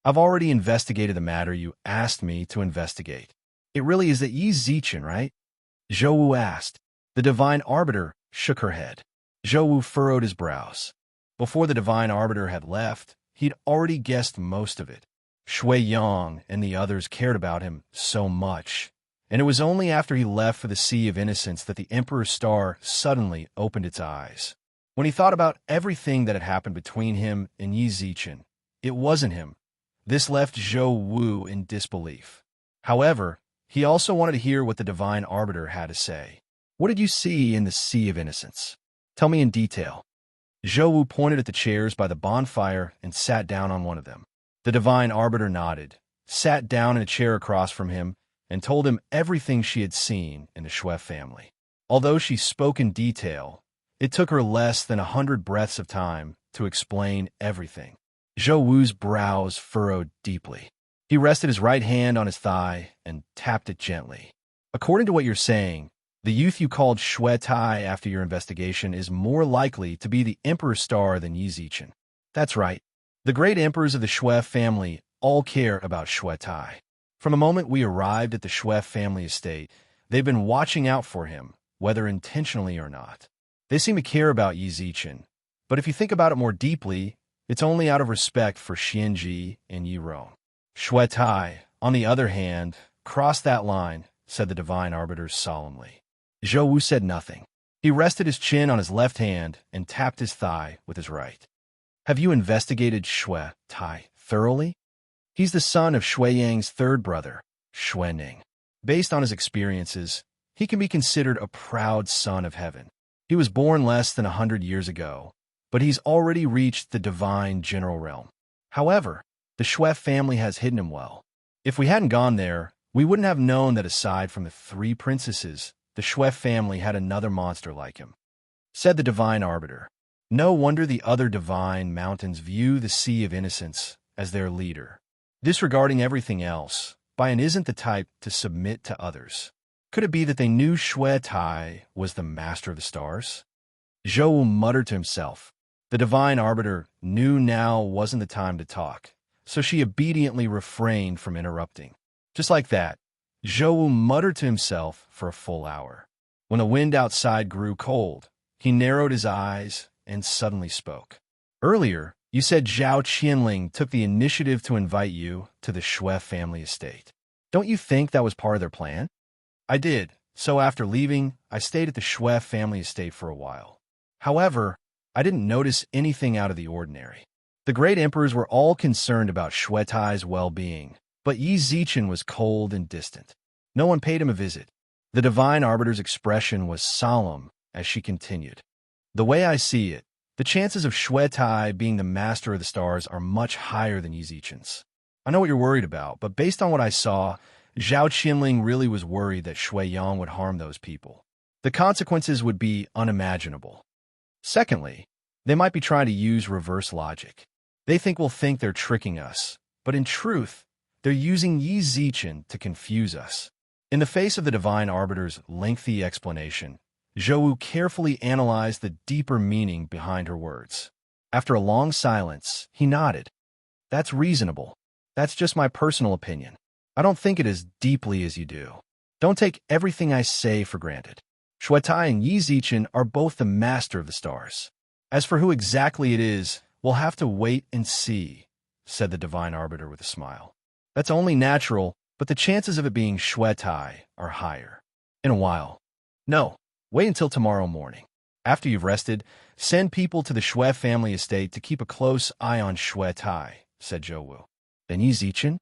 I've already investigated the matter you asked me to investigate. It really is that Yi Zichen, right? Zhou Wu asked. The divine arbiter shook her head. Zhou Wu furrowed his brows. Before the divine arbiter had left, he'd already guessed most of it. Shui Yang and the others cared about him so much, and it was only after he left for the Sea of Innocence that the Emperor's star suddenly opened its eyes. When he thought about everything that had happened between him and Yi Zichen, it wasn't him. This left Zhou Wu in disbelief. However, he also wanted to hear what the divine arbiter had to say. What did you see in the Sea of Innocence? Tell me in detail. Zhou Wu pointed at the chairs by the bonfire and sat down on one of them. The divine arbiter nodded, sat down in a chair across from him, and told him everything she had seen in the Shui family. Although she spoke in detail, it took her less than 100 breaths of time to explain everything. Zhou Wu's brows furrowed deeply. He rested his right hand on his thigh and tapped it gently. According to what you're saying, the youth you called Shui Tai after your investigation is more likely to be the Emperor's star than Yi Zichen. That's right. The great emperors of the Shui family all care about Shui Tai. From the moment we arrived at the Shui family estate, they've been watching out for him, whether intentionally or not. They seem to care about Yi Zichen, but if you think about it more deeply, it's only out of respect for Xianji and Yi Rong. Shui Tai, on the other hand, crossed that line, said the divine arbiter solemnly. Zhou Wu said nothing. He rested his chin on his left hand and tapped his thigh with his right. Have you investigated Shui Tai thoroughly? He's the son of Shui Yang's third brother, Shui Ning. Based on his experiences, he can be considered a proud son of heaven. He was born less than 100 years ago, but he's already reached the divine general realm. However, the Shui family has hidden him well. If we hadn't gone there, we wouldn't have known that aside from the 3 princesses, the Shui family had another monster like him, said the divine arbiter. No wonder the other divine mountains view the Sea of Innocence as their leader, disregarding everything else. Baian isn't the type to submit to others. Could it be that they knew Shui Tai was the master of the stars? Zhou Wu muttered to himself. The divine arbiter knew now wasn't the time to talk, so she obediently refrained from interrupting. Just like that, Zhou Wu muttered to himself for a full hour. When the wind outside grew cold, he narrowed his eyes and suddenly spoke. Earlier, you said Zhao Qianling took the initiative to invite you to the Shui family estate. Don't you think that was part of their plan? I did, so after leaving, I stayed at the Shui family estate for a while. However, I didn't notice anything out of the ordinary. The great emperors were all concerned about Shui Tai's well-being, but Yi Zichen was cold and distant. No one paid him a visit. The divine arbiter's expression was solemn as she continued. The way I see it, the chances of Shui Tai being the master of the stars are much higher than Yi Zichen's. I know what you're worried about, but based on what I saw, Zhao Qianling really was worried that Shui Yang would harm those people. The consequences would be unimaginable. Secondly, they might be trying to use reverse logic. They think we'll think they're tricking us, but in truth, they're using Yi Zichen to confuse us. In the face of the divine arbiter's lengthy explanation, Zhou Wu carefully analyzed the deeper meaning behind her words. After a long silence, he nodded. That's reasonable. That's just my personal opinion. I don't think it as deeply as you do. Don't take everything I say for granted. Shui Tai and Yi Zichen are both the master of the stars. As for who exactly it is, we'll have to wait and see, said the divine arbiter with a smile. That's only natural, but the chances of it being Shui Tai are higher. In a while. No. Wait until tomorrow morning. After you've rested, send people to the Shui family estate to keep a close eye on Shui Tai, said Zhou Wu. Then Yi Zichen?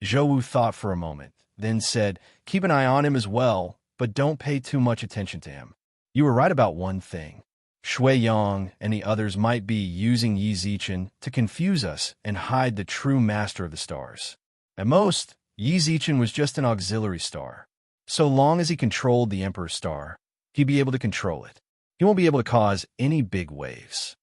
Zhou Wu thought for a moment, then said, keep an eye on him as well, but don't pay too much attention to him. You were right about one thing. Shui Yang and the others might be using Yi Zichen to confuse us and hide the true master of the stars. At most, Yi Zichen was just an auxiliary star. So long as he controlled the Emperor's star, he'd be able to control it. He won't be able to cause any big waves.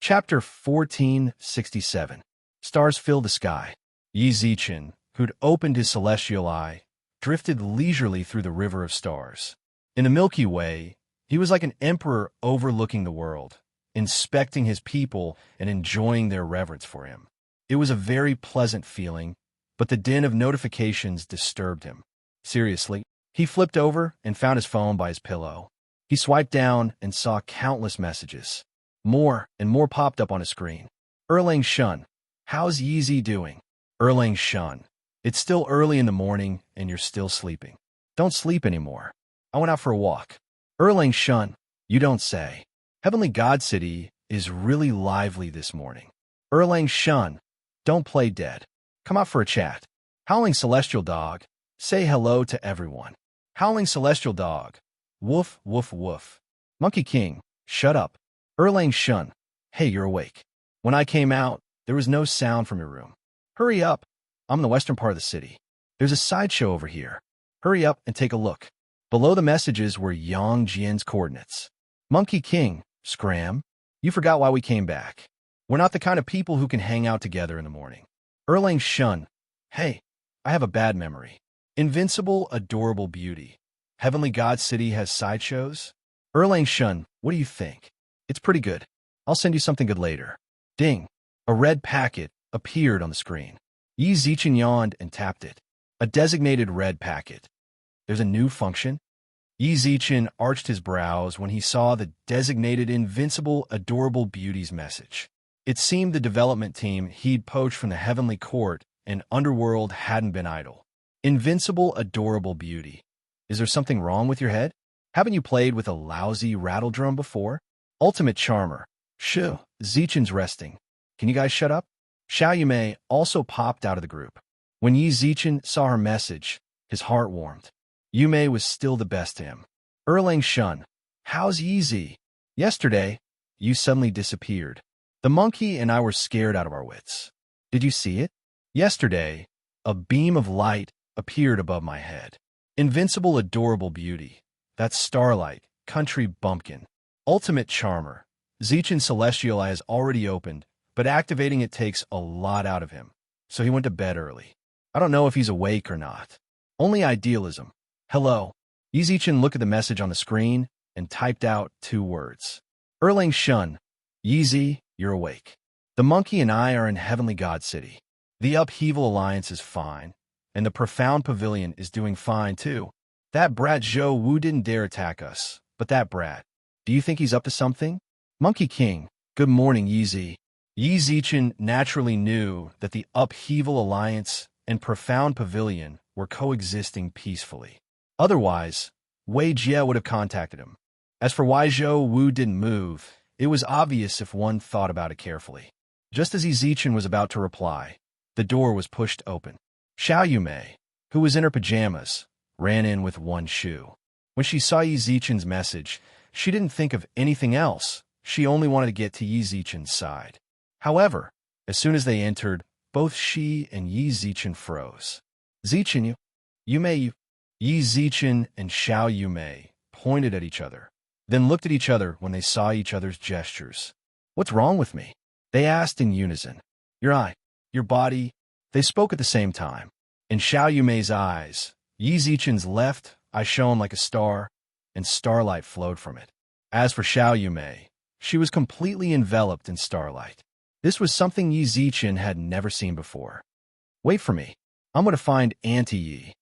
Chapter 1467. Stars fill the sky. Yi Zichen, who'd opened his celestial eye, drifted leisurely through the river of stars. In the Milky Way, he was like an emperor overlooking the world, inspecting his people and enjoying their reverence for him. It was a very pleasant feeling, but the din of notifications disturbed him. Seriously, he flipped over and found his phone by his pillow. He swiped down and saw countless messages. More and more popped up on his screen. Erlang Shun, how's Yeezy doing? Erlang Shun, it's still early in the morning and you're still sleeping. Don't sleep anymore. I went out for a walk. Erlang Shun, you don't say. Heavenly God City is really lively this morning. Erlang Shun, don't play dead. Come out for a chat. Howling Celestial Dog, say hello to everyone. Howling Celestial Dog, woof, woof, woof. Monkey King, shut up. Erlang Shun, hey, you're awake. When I came out, there was no sound from your room. Hurry up. I'm in the western part of the city. There's a sideshow over here. Hurry up and take a look. Below the messages were Yang Jian's coordinates. Monkey King, scram. You forgot why we came back. We're not the kind of people who can hang out together in the morning. Erlang Shun, hey, I have a bad memory. Invincible, adorable beauty. Heavenly God City has sideshows? Erlang Shun, what do you think? It's pretty good. I'll send you something good later. Ding. A red packet appeared on the screen. Yi Zichen yawned and tapped it. A designated red packet. There's a new function? Yi Zichen arched his brows when he saw the designated invincible, adorable beauty's message. It seemed the development team he'd poached from the Heavenly Court and Underworld hadn't been idle. Invincible, adorable beauty. Is there something wrong with your head? Haven't you played with a lousy rattle drum before? Ultimate Charmer. Shoo, Zichen's resting. Can you guys shut up? Xiao Yumei also popped out of the group. When Yi Zichen saw her message, his heart warmed. Yumei was still the best to him. Erlang Shun, how's Yeezy? Yesterday, you suddenly disappeared. The monkey and I were scared out of our wits. Did you see it? Yesterday, a beam of light appeared above my head. Invincible, adorable beauty. That's Starlight, Country Bumpkin. Ultimate Charmer. Zichen's Celestial Eye has already opened, but activating it takes a lot out of him, so he went to bed early. I don't know if he's awake or not. Only idealism. Hello. Yi Zichen looked at the message on the screen and typed out 2 words. Erlang Shun, Yeezy, you're awake. The monkey and I are in Heavenly God City. The Upheaval Alliance is fine, and the Profound Pavilion is doing fine too. That brat Zhou Wu didn't dare attack us, but that brat. Do you think he's up to something? Monkey King, good morning, Yeezy. Yi Zichen naturally knew that the Upheaval Alliance and Profound Pavilion were coexisting peacefully. Otherwise, Wei Jie would have contacted him. As for why Zhou Wu didn't move, it was obvious if one thought about it carefully. Just as Yi Zichen was about to reply, the door was pushed open. Xiao Yumei, who was in her pajamas, ran in with one shoe. When she saw Yi Zichen's message, she didn't think of anything else. She only wanted to get to Yi Zichen's side. However, as soon as they entered, both she and Yi Zichen froze. Zichen, you. Yi Zichen and Xiao Yumei pointed at each other, then looked at each other when they saw each other's gestures. What's wrong with me? They asked in unison. Your eye, your body. They spoke at the same time. In Xiao Yumei's eyes, Yi Zichen's left eye shone like a star, and starlight flowed from it. As for Xiao Yumei, she was completely enveloped in starlight. This was something Yi Zichen had never seen before. Wait for me. I'm going to find Auntie Yi.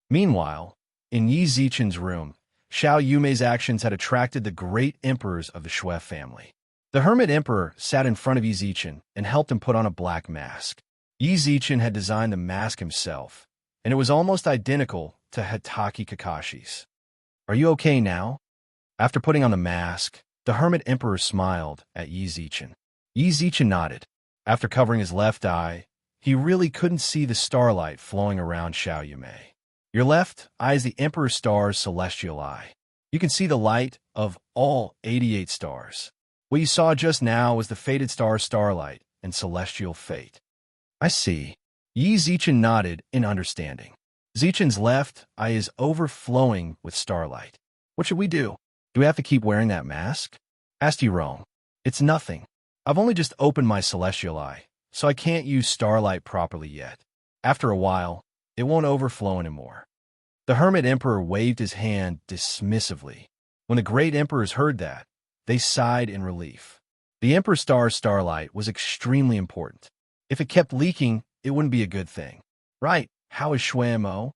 Meanwhile, in Yi Zichen's room, Xiao Yumei's actions had attracted the great emperors of the Shui family. The Hermit Emperor sat in front of Yi Zichen and helped him put on a black mask. Yi Zichen had designed the mask himself, and it was almost identical to Hitaki Kakashi's. Are you okay now? After putting on the mask, The Hermit Emperor smiled at Yi Zichen. Yi Zichen nodded. After covering his left eye, he really couldn't see the starlight flowing around Xiao Yumei. Your left eye is the Emperor's star's celestial eye. You can see the light of all 88 stars. What you saw just now was the fated star's starlight and celestial fate. I see. Yi Zichen nodded in understanding. Zichen's left eye is overflowing with starlight. What should we do? Do we have to keep wearing that mask? Asked Yirong. It's nothing. I've only just opened my celestial eye, so I can't use starlight properly yet. After a while, it won't overflow anymore. The Hermit Emperor waved his hand dismissively. When the great emperors heard that, they sighed in relief. The Emperor's star's starlight was extremely important. If it kept leaking, it wouldn't be a good thing. Right, how is Shuemo?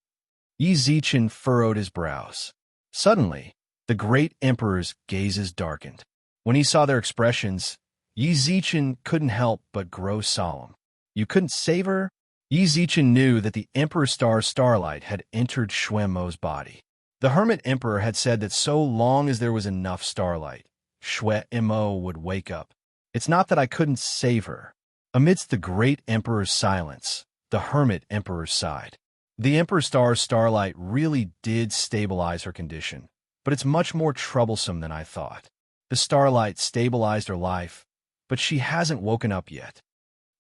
Yi Zichen furrowed his brows. Suddenly, the great emperor's gazes darkened. When he saw their expressions, Yi Zichen couldn't help but grow solemn. You couldn't save her? Yi Zichen knew that the Emperor's star's starlight had entered Shuemo's body. The Hermit Emperor had said that so long as there was enough starlight, Shuemo would wake up. It's not that I couldn't save her. Amidst the great emperor's silence, the Hermit Emperor sighed. The Emperor's star's starlight really did stabilize her condition, but it's much more troublesome than I thought. The starlight stabilized her life, but she hasn't woken up yet.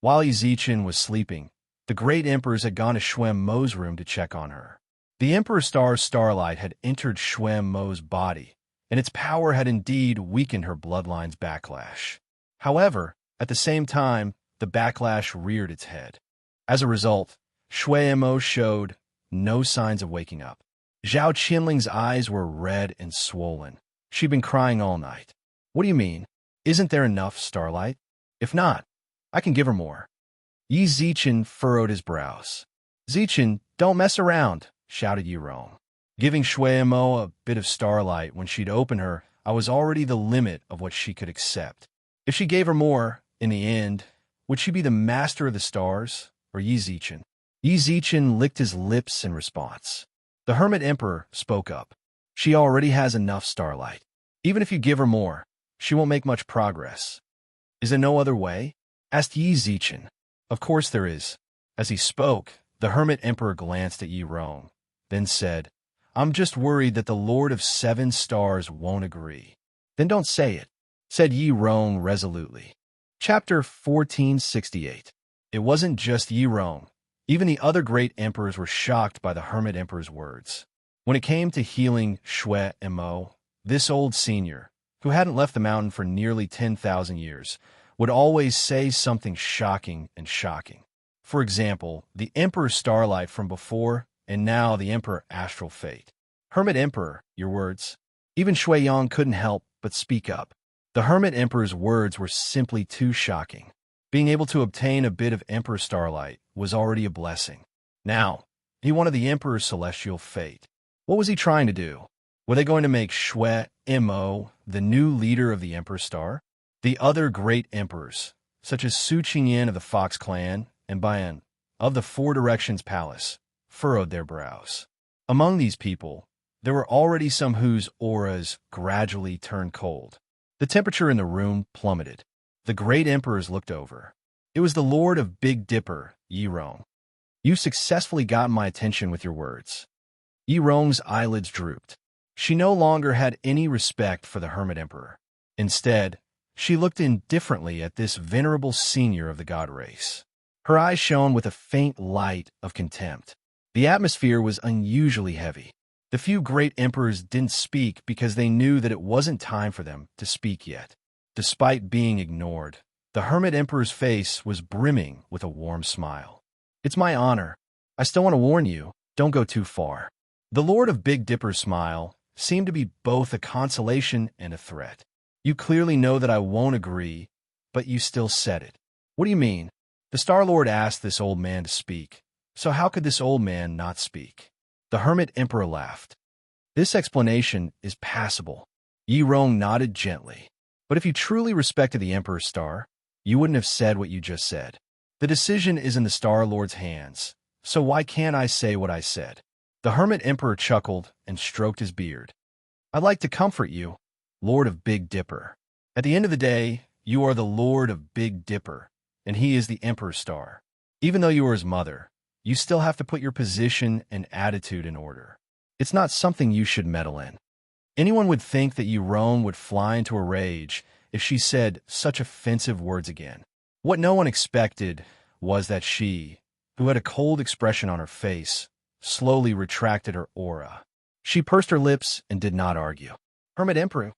While Yi Zichen was sleeping, the great emperors had gone to Shuemo's room to check on her. The Emperor's star's starlight had entered Shuemo's body, and its power had indeed weakened her bloodline's backlash. However, at the same time, the backlash reared its head. As a result, Shuemo showed no signs of waking up. Zhao Qinling's eyes were red and swollen. She'd been crying all night. What do you mean? Isn't there enough starlight? If not, I can give her more. Yi Zichen furrowed his brows. Zichen, don't mess around, shouted Yirong. Giving Shuemo a bit of starlight when she'd open her, I was already the limit of what she could accept. If she gave her more, in the end, would she be the master of the stars, or Yi Zichen? Yi Zichen licked his lips in response. The Hermit Emperor spoke up. She already has enough starlight. Even if you give her more, she won't make much progress. Is there no other way? Asked Yi Zichen. Of course there is. As he spoke, the Hermit Emperor glanced at Yirong, then said, I'm just worried that the Lord of 7 Stars won't agree. Then don't say it, said Yirong resolutely. Chapter 1468. It wasn't just Yirong. Even the other great emperors were shocked by the Hermit Emperor's words. When it came to healing Shuemo, this old senior, who hadn't left the mountain for nearly 10,000 years, would always say something shocking and shocking. For example, the Emperor's starlight from before, and now the Emperor Astral Fate. Hermit Emperor, your words. Even Shuiyang couldn't help but speak up. The Hermit Emperor's words were simply too shocking. Being able to obtain a bit of Emperor starlight was already a blessing. Now, he wanted the Emperor's celestial fate. What was he trying to do? Were they going to make Shuemo the new leader of the Emperor Star? The other great emperors, such as Su Qingyan of the Fox Clan and Bian of the Four Directions Palace, furrowed their brows. Among these people, there were already some whose auras gradually turned cold. The temperature in the room plummeted. The great emperors looked over. It was the Lord of Big Dipper, Yirong. You've successfully gotten my attention with your words. Yirong's eyelids drooped. She no longer had any respect for the Hermit Emperor. Instead, she looked indifferently at this venerable senior of the god race. Her eyes shone with a faint light of contempt. The atmosphere was unusually heavy. The few great emperors didn't speak because they knew that it wasn't time for them to speak yet. Despite being ignored, the Hermit Emperor's face was brimming with a warm smile. It's my honor. I still want to warn you, don't go too far. The Lord of Big Dipper's smile seemed to be both a consolation and a threat. You clearly know that I won't agree, but you still said it. What do you mean? The Star Lord asked this old man to speak, so how could this old man not speak? The Hermit Emperor laughed. This explanation is passable. Yirong nodded gently. But if you truly respected the Emperor's star, you wouldn't have said what you just said. The decision is in the Star Lord's hands, so why can't I say what I said? The Hermit Emperor chuckled and stroked his beard. I'd like to comfort you. Lord of Big Dipper. At the end of the day, you are the Lord of Big Dipper, and he is the Emperor's star. Even though you are his mother, you still have to put your position and attitude in order. It's not something you should meddle in. Anyone would think that Rome would fly into a rage if she said such offensive words again. What no one expected was that she, who had a cold expression on her face, slowly retracted her aura. She pursed her lips and did not argue. Hermit Emperor.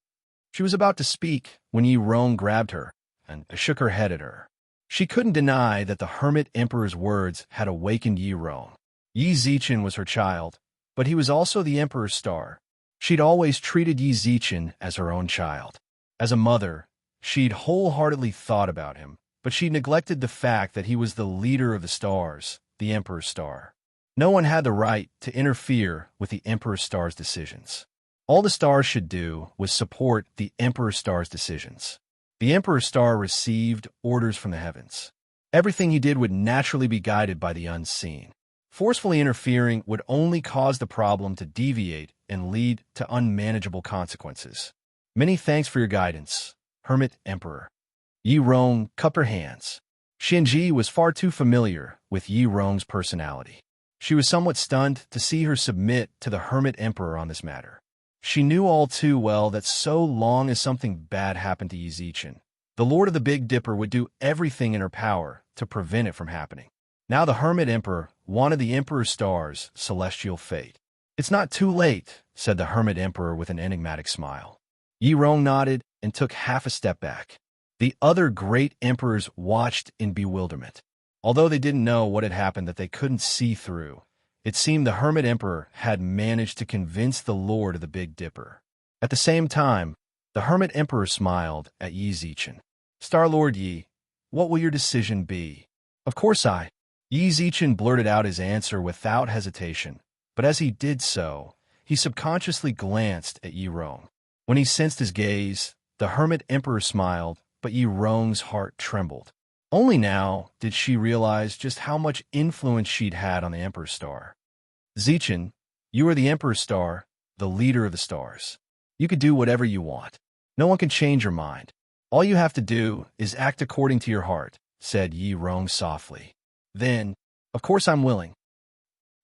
She was about to speak when Rome grabbed her and shook her head at her. She couldn't deny that the Hermit Emperor's words had awakened Rome. Zichin was her child, but he was also the Emperor's star. She'd always treated Zichin as her own child. As a mother, she'd wholeheartedly thought about him, but she neglected the fact that he was the leader of the stars, the Emperor's star. No one had the right to interfere with the Emperor's star's decisions. All the stars should do was support the Emperor's star's decisions. The Emperor's star received orders from the heavens. Everything he did would naturally be guided by the unseen. Forcefully interfering would only cause the problem to deviate and lead to unmanageable consequences. Many thanks for your guidance, Hermit Emperor. Rong cupped her hands. Shinji was far too familiar with Rong's personality. She was somewhat stunned to see her submit to the Hermit Emperor on this matter. She knew all too well that so long as something bad happened to Zichin, the Lord of the Big Dipper would do everything in her power to prevent it from happening. Now the Hermit Emperor wanted the Emperor's star's celestial fate. It's not too late, said the Hermit Emperor with an enigmatic smile. Rong nodded and took half a step back. The other great emperors watched in bewilderment. Although they didn't know what had happened that they couldn't see through, it seemed the Hermit Emperor had managed to convince the Lord of the Big Dipper. At the same time, the Hermit Emperor smiled at Zichin. Star-Lord Yi, what will your decision be? Of course Zichin blurted out his answer without hesitation, but as he did so, he subconsciously glanced at Rong. When he sensed his gaze, the Hermit Emperor smiled, but Rong's heart trembled. Only now did she realize just how much influence she'd had on the Emperor's star. Zichin, you are the Emperor's star, the leader of the stars. You could do whatever you want. No one can change your mind. All you have to do is act according to your heart, said Rong softly. Then, of course I'm willing.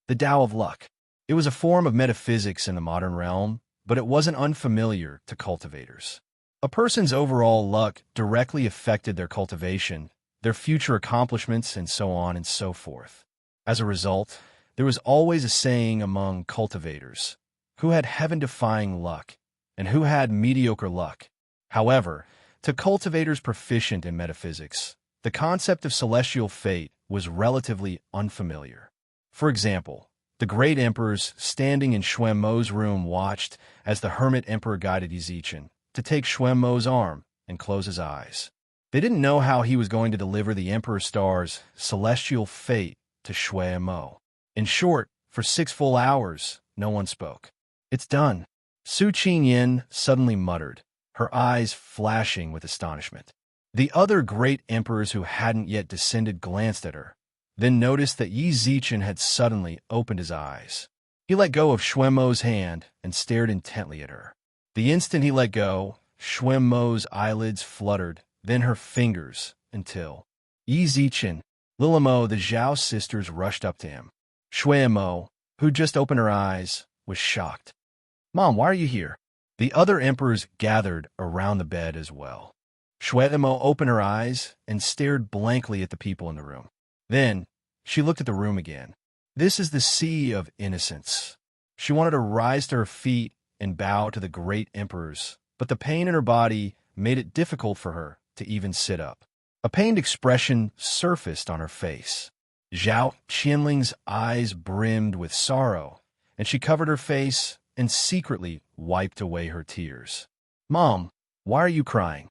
The Tao of Luck. It was a form of metaphysics in the modern realm, but it wasn't unfamiliar to cultivators. A person's overall luck directly affected their cultivation, their future accomplishments, and so on and so forth. As a result, there was always a saying among cultivators, who had heaven-defying luck, and who had mediocre luck. However, to cultivators proficient in metaphysics, the concept of celestial fate was relatively unfamiliar. For example, the great emperors standing in Xuanmo's room watched as the Hermit Emperor guided Zichin to take Xuanmo's arm and close his eyes. They didn't know how he was going to deliver the Emperor's star's celestial fate to Xuanmo. In short, for 6 full hours, no one spoke. It's done, Su Qingyin suddenly muttered, her eyes flashing with astonishment. The other great emperors who hadn't yet descended glanced at her, then noticed that Zichin had suddenly opened his eyes. He let go of Xuanmo's hand and stared intently at her. The instant he let go, Xuanmo's eyelids fluttered, then her fingers, until Zichin, Lilimo, the Zhao sisters rushed up to him. Xuanmo, who'd just opened her eyes, was shocked. Mom, why are you here? The other emperors gathered around the bed as well. Xuanmo opened her eyes and stared blankly at the people in the room. Then, she looked at the room again. This is the sea of innocence. She wanted to rise to her feet and bow to the great emperors, but the pain in her body made it difficult for her to even sit up. A pained expression surfaced on her face. Zhao Qianling's eyes brimmed with sorrow, and she covered her face and secretly wiped away her tears. Mom, why are you crying?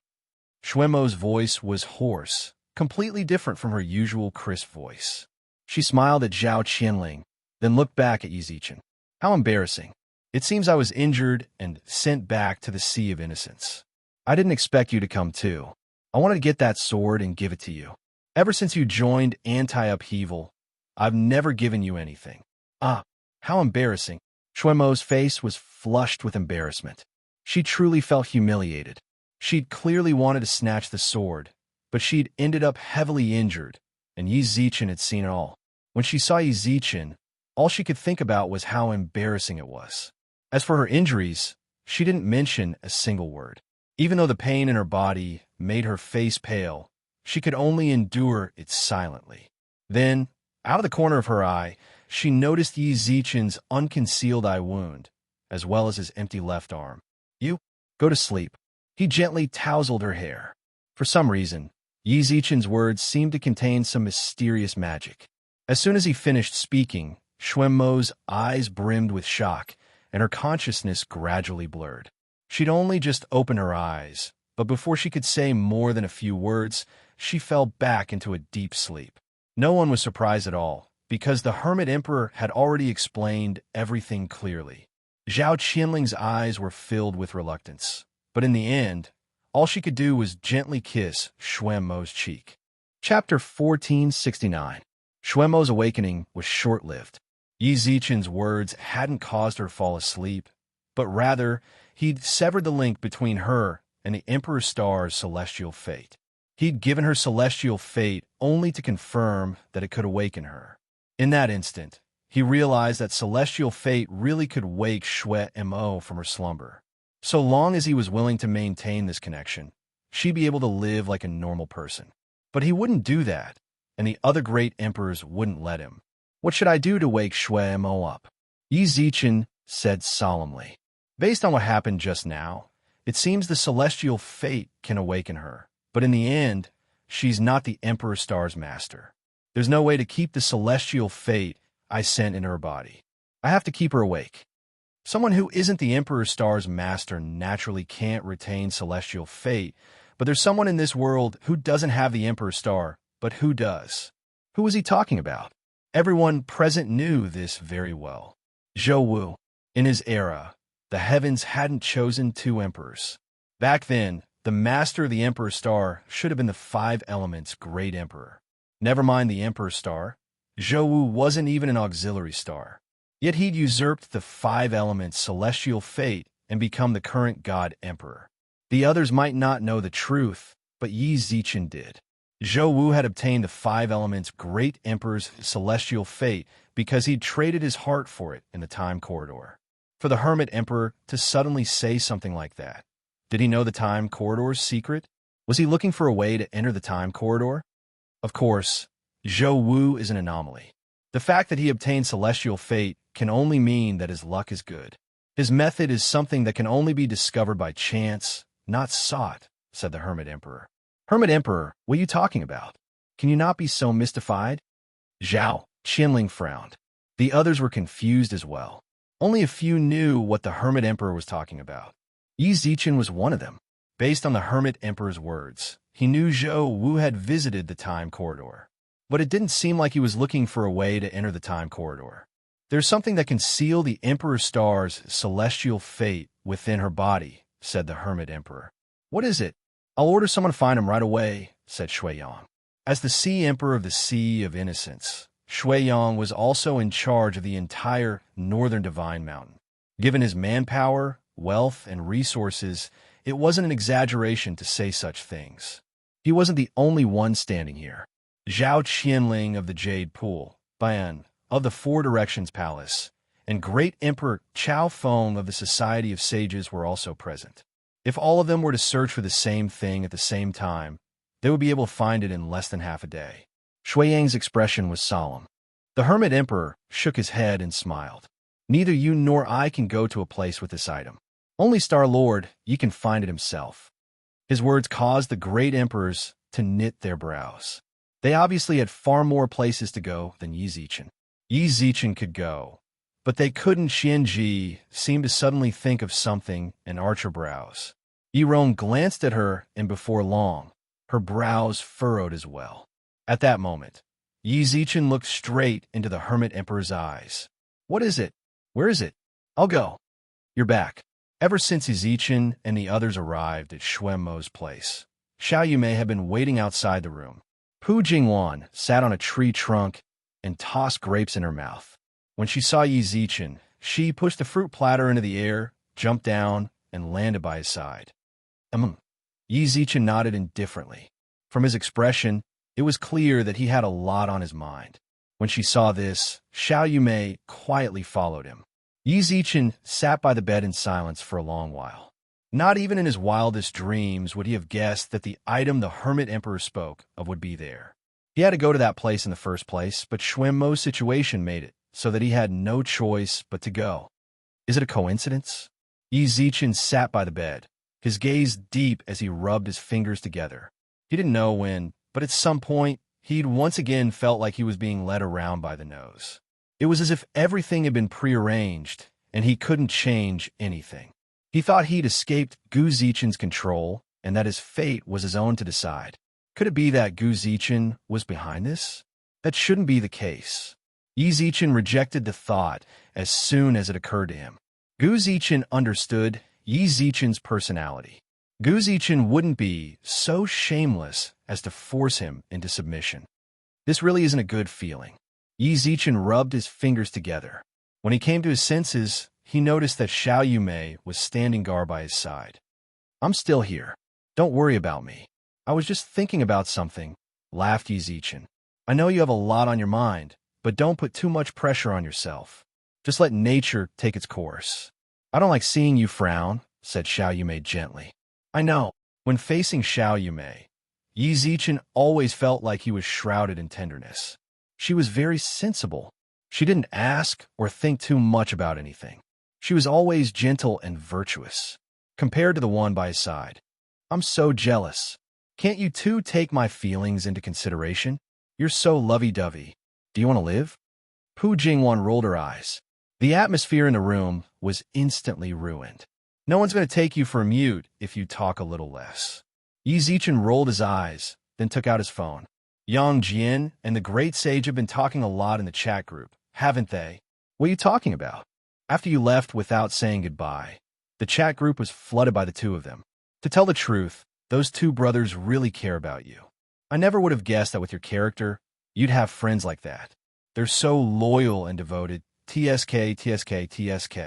Xuanmo's voice was hoarse, completely different from her usual crisp voice. She smiled at Zhao Qianling, then looked back at Zichin. How embarrassing. It seems I was injured and sent back to the sea of innocence. I didn't expect you to come too. I wanted to get that sword and give it to you. Ever since you joined Anti-Upheaval, I've never given you anything. Ah, how embarrassing. Xuanmo's face was flushed with embarrassment. She truly felt humiliated. She'd clearly wanted to snatch the sword, but she'd ended up heavily injured, and Yi Zichen had seen it all. When she saw Yi Zichen, all she could think about was how embarrassing it was. As for her injuries, she didn't mention a single word. Even though the pain in her body made her face pale, she could only endure it silently. Then, out of the corner of her eye, she noticed Yi Zichen's unconcealed eye wound, as well as his empty left arm. "You, go to sleep." He gently tousled her hair. For some reason, Yi Zichen's words seemed to contain some mysterious magic. As soon as he finished speaking, Xuanmo's eyes brimmed with shock, and her consciousness gradually blurred. She'd only just opened her eyes, but before she could say more than a few words, she fell back into a deep sleep. No one was surprised at all, because the Hermit Emperor had already explained everything clearly. Zhao Qianling's eyes were filled with reluctance, but in the end, all she could do was gently kiss Xuanmo's cheek. Chapter 1469. Xuanmo's awakening was short-lived. Yi Zichen's words hadn't caused her to fall asleep, but rather, he'd severed the link between her and the Emperor Star's celestial fate. He'd given her celestial fate only to confirm that it could awaken her. In that instant, he realized that celestial fate really could wake Xuanmo from her slumber. So long as he was willing to maintain this connection, she'd be able to live like a normal person. But he wouldn't do that, and the other great emperors wouldn't let him. "What should I do to wake Xuanmo up?" Yi Zichen said solemnly. "Based on what happened just now, it seems the celestial fate can awaken her. But in the end, she's not the Emperor Star's master. There's no way to keep the celestial fate I sent in her body. I have to keep her awake. Someone who isn't the Emperor Star's master naturally can't retain celestial fate, but there's someone in this world who doesn't have the Emperor Star, but who does." Who was he talking about? Everyone present knew this very well. Zhou Wu. In his era, the heavens hadn't chosen two emperors. Back then, the master of the Emperor Star should have been the five elements great emperor. Never mind the Emperor Star, Zhou Wu wasn't even an auxiliary star. Yet he'd usurped the five elements celestial fate and become the current god emperor. The others might not know the truth, but Yi Zichen did. Zhou Wu had obtained the five elements great emperor's celestial fate because he'd traded his heart for it in the time corridor. For the Hermit Emperor to suddenly say something like that, did he know the time corridor's secret? Was he looking for a way to enter the time corridor? Of course, Zhou Wu is an anomaly. The fact that he obtained celestial fate can only mean that his luck is good. His method is something that can only be discovered by chance, not sought, said the Hermit Emperor. Hermit Emperor, what are you talking about? Can you not be so mystified? Zhao Qianling frowned. The others were confused as well. Only a few knew what the Hermit Emperor was talking about. Yi Zichen was one of them. Based on the Hermit Emperor's words, he knew Zhou Wu had visited the time corridor. But it didn't seem like he was looking for a way to enter the time corridor. There's something that can seal the Emperor Star's celestial fate within her body, said the Hermit Emperor. What is it? I'll order someone to find him right away, said Xueyang. As the Sea Emperor of the Sea of Innocence, Xueyang was also in charge of the entire northern Divine Mountain. Given his manpower, wealth, and resources, it wasn't an exaggeration to say such things. He wasn't the only one standing here. Zhao Qianling of the Jade Pool, Ban of the Four Directions Palace, and Great Emperor Chao Feng of the Society of Sages were also present. If all of them were to search for the same thing at the same time, they would be able to find it in less than half a day. Xueyang's expression was solemn. The Hermit Emperor shook his head and smiled. Neither you nor I can go to a place with this item. Only Star Lord, Yi can find it himself. His words caused the great emperors to knit their brows. They obviously had far more places to go than Yi Zichen. Yi Zichen could go, but they couldn't. Xianji seemed to suddenly think of something and arch her brows. Yi Rong glanced at her, and before long, her brows furrowed as well. At that moment, Yi Zichen looked straight into the Hermit Emperor's eyes. What is it? Where is it? I'll go. You're back. Ever since Yi Zichen and the others arrived at Xuanmo's place, Xiao Yumei had been waiting outside the room. Pu Jingwan sat on a tree trunk and tossed grapes in her mouth. When she saw Yi Zichen, she pushed the fruit platter into the air, jumped down, and landed by his side. Yi Zichen nodded indifferently. From his expression, it was clear that he had a lot on his mind. When she saw this, Xiao Yumei quietly followed him. Yi Zichen sat by the bed in silence for a long while. Not even in his wildest dreams would he have guessed that the item the Hermit Emperor spoke of would be there. He had to go to that place in the first place, but Xuanmo's situation made it so that he had no choice but to go. Is it a coincidence? Yi Zichen sat by the bed, his gaze deep as he rubbed his fingers together. He didn't know when, but at some point, he'd once again felt like he was being led around by the nose. It was as if everything had been prearranged, and he couldn't change anything. He thought he'd escaped Gu Zichen's control, and that his fate was his own to decide. Could it be that Gu Zichen was behind this? That shouldn't be the case. Yi Zichen rejected the thought as soon as it occurred to him. Gu Zichen understood Yi Zichen's personality. Gu Zichen wouldn't be so shameless as to force him into submission. This really isn't a good feeling. Yi Zichen rubbed his fingers together. When he came to his senses, he noticed that Xiao Yumei was standing guard by his side. I'm still here. Don't worry about me. I was just thinking about something, laughed Yi Zichen. I know you have a lot on your mind, but don't put too much pressure on yourself. Just let nature take its course. I don't like seeing you frown, said Xiao Yumei gently. I know. When facing Xiao Yumei, Yi Zichen always felt like he was shrouded in tenderness. She was very sensible. She didn't ask or think too much about anything. She was always gentle and virtuous, compared to the one by his side. I'm so jealous. Can't you two take my feelings into consideration? You're so lovey-dovey. Do you want to live? Pu Jingwan rolled her eyes. The atmosphere in the room was instantly ruined. No one's going to take you for a mute if you talk a little less. Yi Zichen rolled his eyes, then took out his phone. Yang Jian and the great sage have been talking a lot in the chat group, haven't they? What are you talking about? After you left without saying goodbye, the chat group was flooded by the two of them. To tell the truth, those two brothers really care about you. I never would have guessed that with your character, you'd have friends like that. They're so loyal and devoted. TSK, TSK, TSK.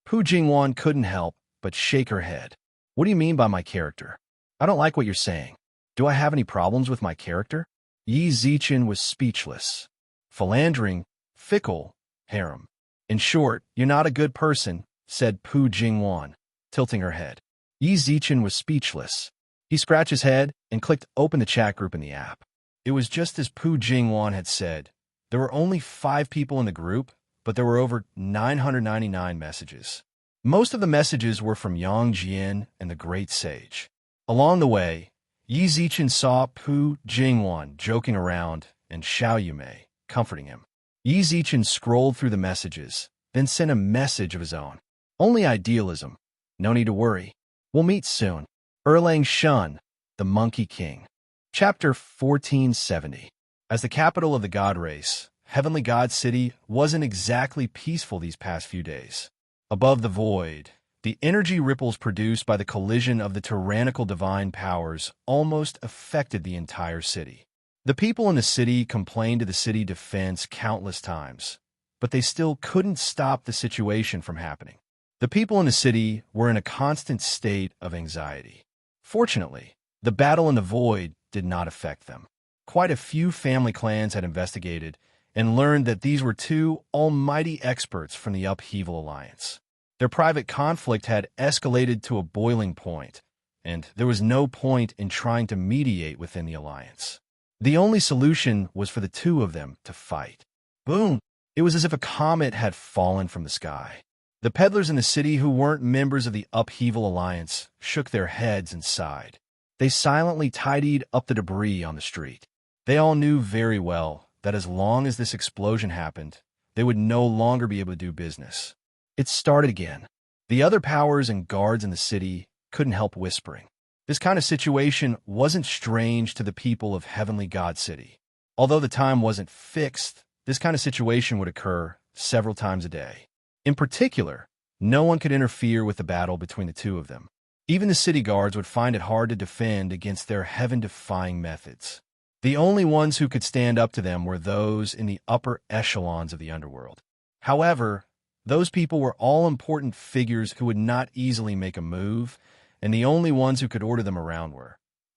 Pu Jingwan couldn't help but shake her head. What do you mean by my character? I don't like what you're saying. Do I have any problems with my character? Yi Zichen was speechless. Philandering, fickle, harem. In short, you're not a good person, said Pu Jingwan, tilting her head. Yi Zichen was speechless. He scratched his head and clicked open the chat group in the app. It was just as Pu Jingwan had said. There were only 5 people in the group, but there were over 999 messages. Most of the messages were from Yang Jian and the Great Sage. Along the way, Yi Zichen saw Pu Jingwan joking around and Xiao Yumei comforting him. Yi Zichen scrolled through the messages, then sent a message of his own. Only idealism. No need to worry. We'll meet soon. Erlang Shun, the Monkey King. Chapter 1470. As the capital of the god race, Heavenly God City wasn't exactly peaceful these past few days. Above the void, the energy ripples produced by the collision of the tyrannical divine powers almost affected the entire city. The people in the city complained to the city defense countless times, but they still couldn't stop the situation from happening. The people in the city were in a constant state of anxiety. Fortunately, the battle in the void did not affect them. Quite a few family clans had investigated and learned that these were 2 almighty experts from the Upheaval Alliance. Their private conflict had escalated to a boiling point, and there was no point in trying to mediate within the alliance. The only solution was for the 2 of them to fight. Boom! It was as if a comet had fallen from the sky. The peddlers in the city who weren't members of the Upheaval Alliance shook their heads and sighed. They silently tidied up the debris on the street. They all knew very well that as long as this explosion happened, they would no longer be able to do business. It started again. The other powers and guards in the city couldn't help whispering. This kind of situation wasn't strange to the people of Heavenly God City. Although the time wasn't fixed, this kind of situation would occur several times a day. In particular, no one could interfere with the battle between the 2 of them. Even the city guards would find it hard to defend against their heaven-defying methods. The only ones who could stand up to them were those in the upper echelons of the underworld. However, Those people were all important figures who would not easily make a move, and the only ones who could order them around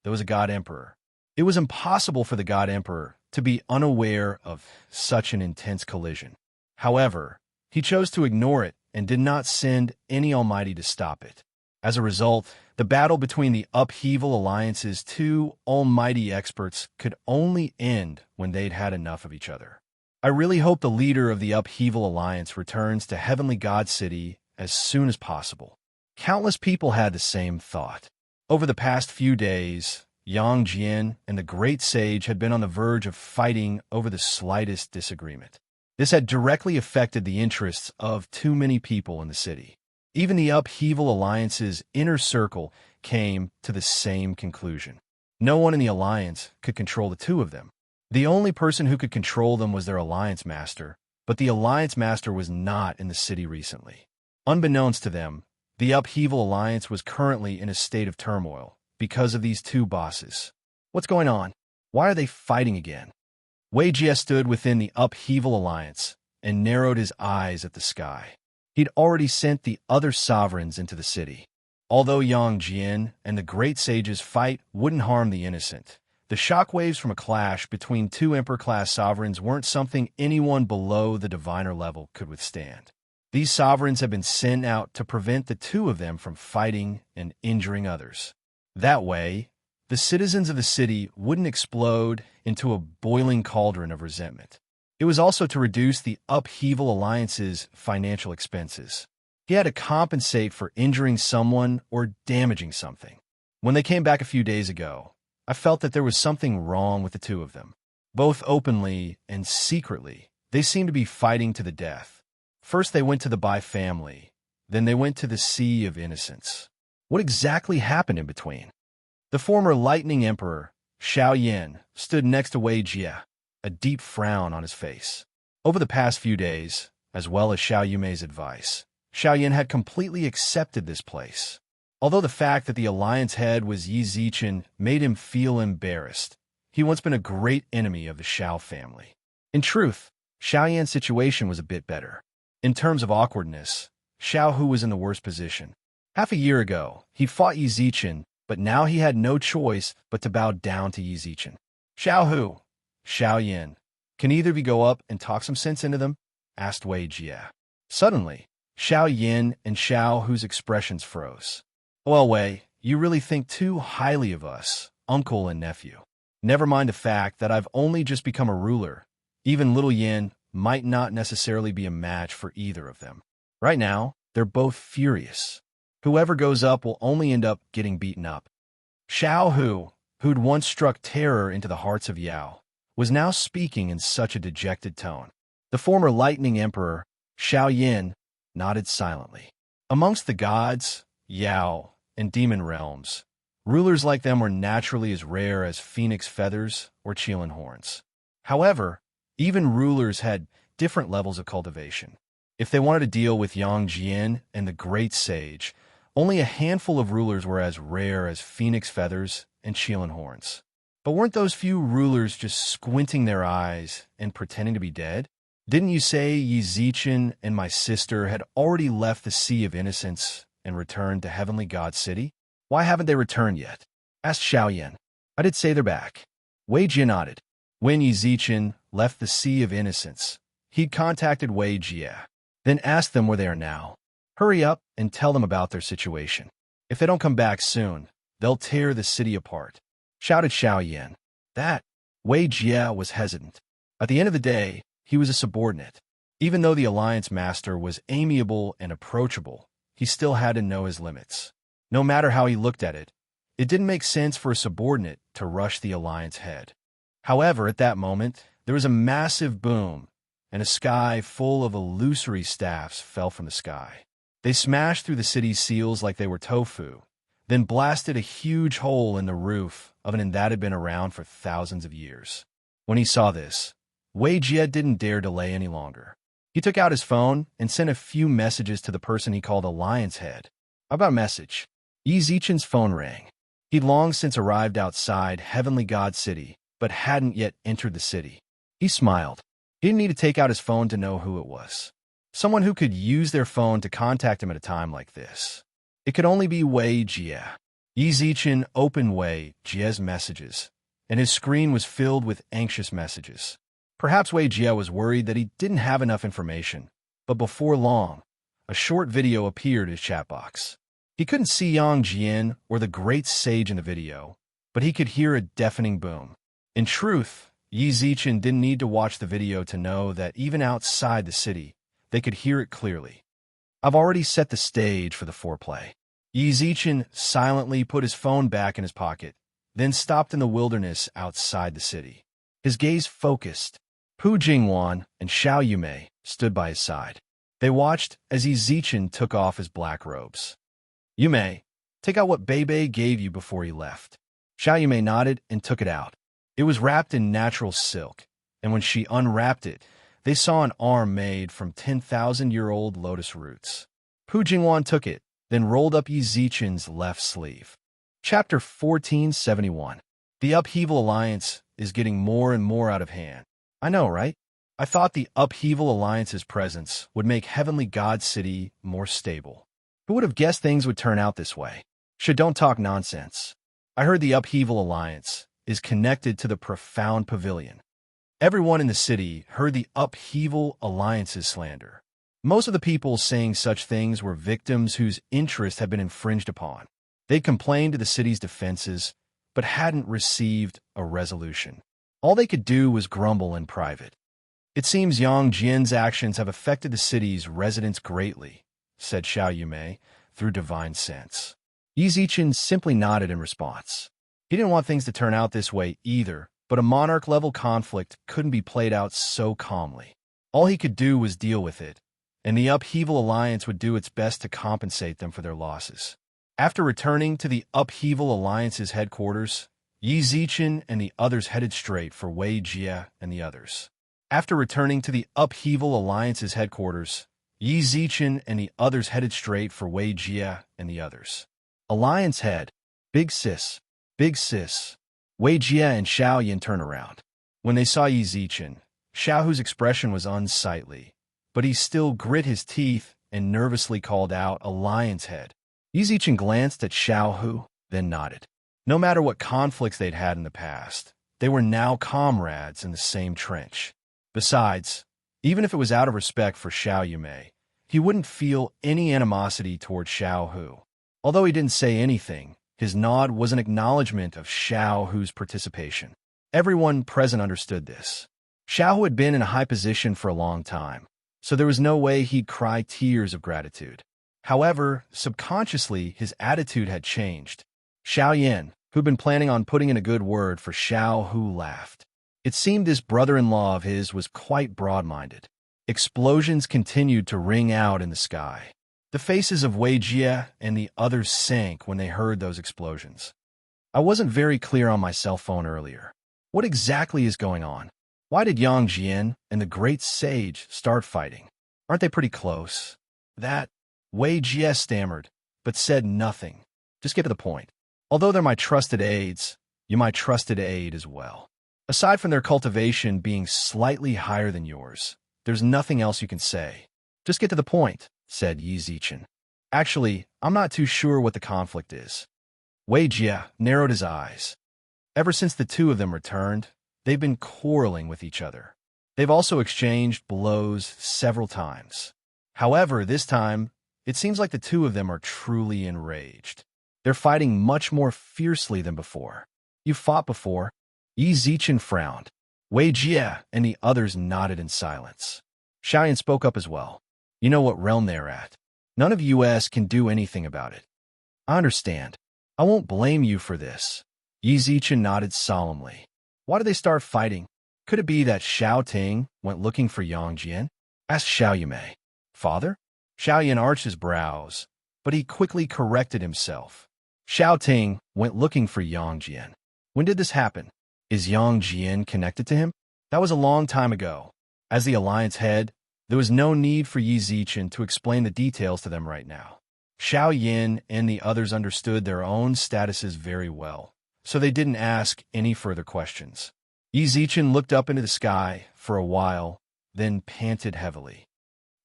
there was a God Emperor. It was impossible for the God Emperor to be unaware of such an intense collision. However, he chose to ignore it and did not send any Almighty to stop it. As a result, the battle between the Upheaval Alliance's two almighty experts could only end when they'd had enough of each other. I really hope the leader of the Upheaval Alliance returns to Heavenly God City as soon as possible. Countless people had the same thought. Over the past few days, Yang Jian and the Great Sage had been on the verge of fighting over the slightest disagreement. This had directly affected the interests of too many people in the city. Even the Upheaval Alliance's inner circle came to the same conclusion. No one in the Alliance could control the two of them. The only person who could control them was their Alliance Master, but the Alliance Master was not in the city recently. Unbeknownst to them, the Upheaval Alliance was currently in a state of turmoil because of these two bosses. What's going on? Why are they fighting again? Wei Jie stood within the Upheaval Alliance and narrowed his eyes at the sky. He'd already sent the other sovereigns into the city. Although Yang Jian and the Great Sage's fight wouldn't harm the innocent, the shockwaves from a clash between two Emperor-class sovereigns weren't something anyone below the diviner level could withstand. These sovereigns had been sent out to prevent the two of them from fighting and injuring others. That way, the citizens of the city wouldn't explode into a boiling cauldron of resentment. It was also to reduce the Upheaval Alliance's financial expenses. He had to compensate for injuring someone or damaging something. When they came back a few days ago, I felt that there was something wrong with the two of them. Both openly and secretly, they seemed to be fighting to the death. First they went to the Bai family, then they went to the Sea of Innocence. What exactly happened in between? The former Lightning Emperor, Xiao Yan, stood next to Wei Jie, a deep frown on his face. Over the past few days, as well as Xiao Yumei's advice, Xiao Yan had completely accepted this place. Although the fact that the Alliance head was Yi Zichen made him feel embarrassed, he once been a great enemy of the Xiao family. In truth, Xiao Yan's situation was a bit better. In terms of awkwardness, Xiao Hu was in the worst position. Half a year ago, he fought Yi Zichen, but now he had no choice but to bow down to Yi Zichen. Xiao Hu, Xiao Yan, can either of you go up and talk some sense into them? Asked Wei Jie. Suddenly, Xiao Yan and Xiao Hu's expressions froze. Well, Wei, you really think too highly of us, uncle and nephew. Never mind the fact that I've only just become a ruler. Even little Yan might not necessarily be a match for either of them. Right now, they're both furious. Whoever goes up will only end up getting beaten up. Xiao Hu, who'd once struck terror into the hearts of Yao, was now speaking in such a dejected tone. The former Lightning Emperor, Xiao Yan, nodded silently. Amongst the gods, Yao, and demon realms, rulers like them were naturally as rare as phoenix feathers or Qilin horns. However, even rulers had different levels of cultivation. If they wanted to deal with Yang Jian and the Great Sage, only a handful of rulers were as rare as phoenix feathers and Qilin horns. But weren't those few rulers just squinting their eyes and pretending to be dead? Didn't you say Yi Zichen and my sister had already left the Sea of Innocence and returned to Heavenly God City? Why haven't they returned yet? Asked Xiao Yan. I did say they're back. Wei Jie nodded. When Yi Zichen left the Sea of Innocence, he'd contacted Wei Jie, then asked them where they are now. Hurry up and tell them about their situation. If they don't come back soon, they'll tear the city apart, shouted Xiao Yan. That, Wei Jie was hesitant. At the end of the day, he was a subordinate. Even though the Alliance Master was amiable and approachable, he still had to know his limits. No matter how he looked at it, it didn't make sense for a subordinate to rush the Alliance head. However, at that moment, there was a massive boom, and a sky full of illusory staffs fell from the sky. They smashed through the city's seals like they were tofu, then blasted a huge hole in the roof of an inn that had been around for thousands of years. When he saw this, Wei Jie didn't dare delay any longer. He took out his phone and sent a few messages to the person he called Alliance Head. How about a message? Yi Zichen's phone rang. He'd long since arrived outside Heavenly God City, but hadn't yet entered the city. He smiled. He didn't need to take out his phone to know who it was. Someone who could use their phone to contact him at a time like this. It could only be Wei Jie. Yi Zichen opened Wei Jie's messages, and his screen was filled with anxious messages. Perhaps Wei Jie was worried that he didn't have enough information, but before long, a short video appeared in his chat box. He couldn't see Yang Jian or the great sage in the video, but he could hear a deafening boom. In truth, Yi Zichen didn't need to watch the video to know that even outside the city, they could hear it clearly. I've already set the stage for the foreplay. Yi Zichen silently put his phone back in his pocket, then stopped in the wilderness outside the city. His gaze focused. Pu Jingwan and Xiao Yumei stood by his side. They watched as Yi Zichen took off his black robes. Yumei, take out what Bebe gave you before he left. Xiao Yumei nodded and took it out. It was wrapped in natural silk, and when she unwrapped it, they saw an arm made from 10,000-year-old lotus roots. Pu Jingwan took it, then rolled up Yi Zichen's left sleeve. Chapter 1471. The Upheaval Alliance is getting more and more out of hand. I know, right? I thought the Upheaval Alliance's presence would make Heavenly God City more stable. Who would have guessed things would turn out this way? Don't talk nonsense. I heard the Upheaval Alliance is connected to the Profound Pavilion. Everyone in the city heard the Upheaval Alliance's slander. Most of the people saying such things were victims whose interests had been infringed upon. They complained to the city's defenses, but hadn't received a resolution. All they could do was grumble in private. It seems Yang Jian's actions have affected the city's residents greatly, said Xiao Yumei through divine sense. Yi Zichen simply nodded in response. He didn't want things to turn out this way either, but a monarch-level conflict couldn't be played out so calmly. All he could do was deal with it, and the Upheaval Alliance would do its best to compensate them for their losses. After returning to the Upheaval Alliance's headquarters, Yi Zichen and the others headed straight for Wei Jie and the others. After returning to the Upheaval Alliance's headquarters, Yi Zichen and the others headed straight for Wei Jie and the others. Alliance head, Big Sis, Big Sis. Wei Jie and Xiao Yin turned around. When they saw Yi Zichen, Xiaohu's expression was unsightly, but he still grit his teeth and nervously called out, Alliance head. Yi Zichen glanced at Xiaohu, then nodded. No matter what conflicts they'd had in the past, they were now comrades in the same trench. Besides, even if it was out of respect for Xiao Yumei, he wouldn't feel any animosity toward Xiaohu. Although he didn't say anything, his nod was an acknowledgement of Xiaohu's participation. Everyone present understood this. Xiaohu had been in a high position for a long time, so there was no way he'd cry tears of gratitude. However, subconsciously, his attitude had changed. Xiao Yin, who'd been planning on putting in a good word for Xiaohu, laughed. It seemed this brother-in-law of his was quite broad-minded. Explosions continued to ring out in the sky. The faces of Wei Jie and the others sank when they heard those explosions. I wasn't very clear on my cell phone earlier. What exactly is going on? Why did Yang Jian and the great sage start fighting? Aren't they pretty close? That Wei Jie stammered, but said nothing. Just get to the point. Although they're my trusted aides, you're my trusted aide as well. Aside from their cultivation being slightly higher than yours, there's nothing else you can say. Just get to the point, said Yi Zichen. Actually, I'm not too sure what the conflict is. Wei Jie narrowed his eyes. Ever since the two of them returned, they've been quarreling with each other. They've also exchanged blows several times. However, this time, it seems like the two of them are truly enraged. They're fighting much more fiercely than before. You've fought before. Yi Zichen frowned. Wei Jie and the others nodded in silence. Xiaoyan spoke up as well. You know what realm they're at. None of us can do anything about it. I understand. I won't blame you for this. Yi Zichen nodded solemnly. Why did they start fighting? Could it be that Xiao Ting went looking for Yang Jian? Asked Xiao Yumei. Father? Xiao Yan arched his brows, but he quickly corrected himself. Xiao Ting went looking for Yang Jian. When did this happen? Is Yang Jian connected to him? That was a long time ago. As the Alliance head, there was no need for Yi Zichen to explain the details to them right now. Xiao Yin and the others understood their own statuses very well, so they didn't ask any further questions. Yi Zichen looked up into the sky for a while, then panted heavily.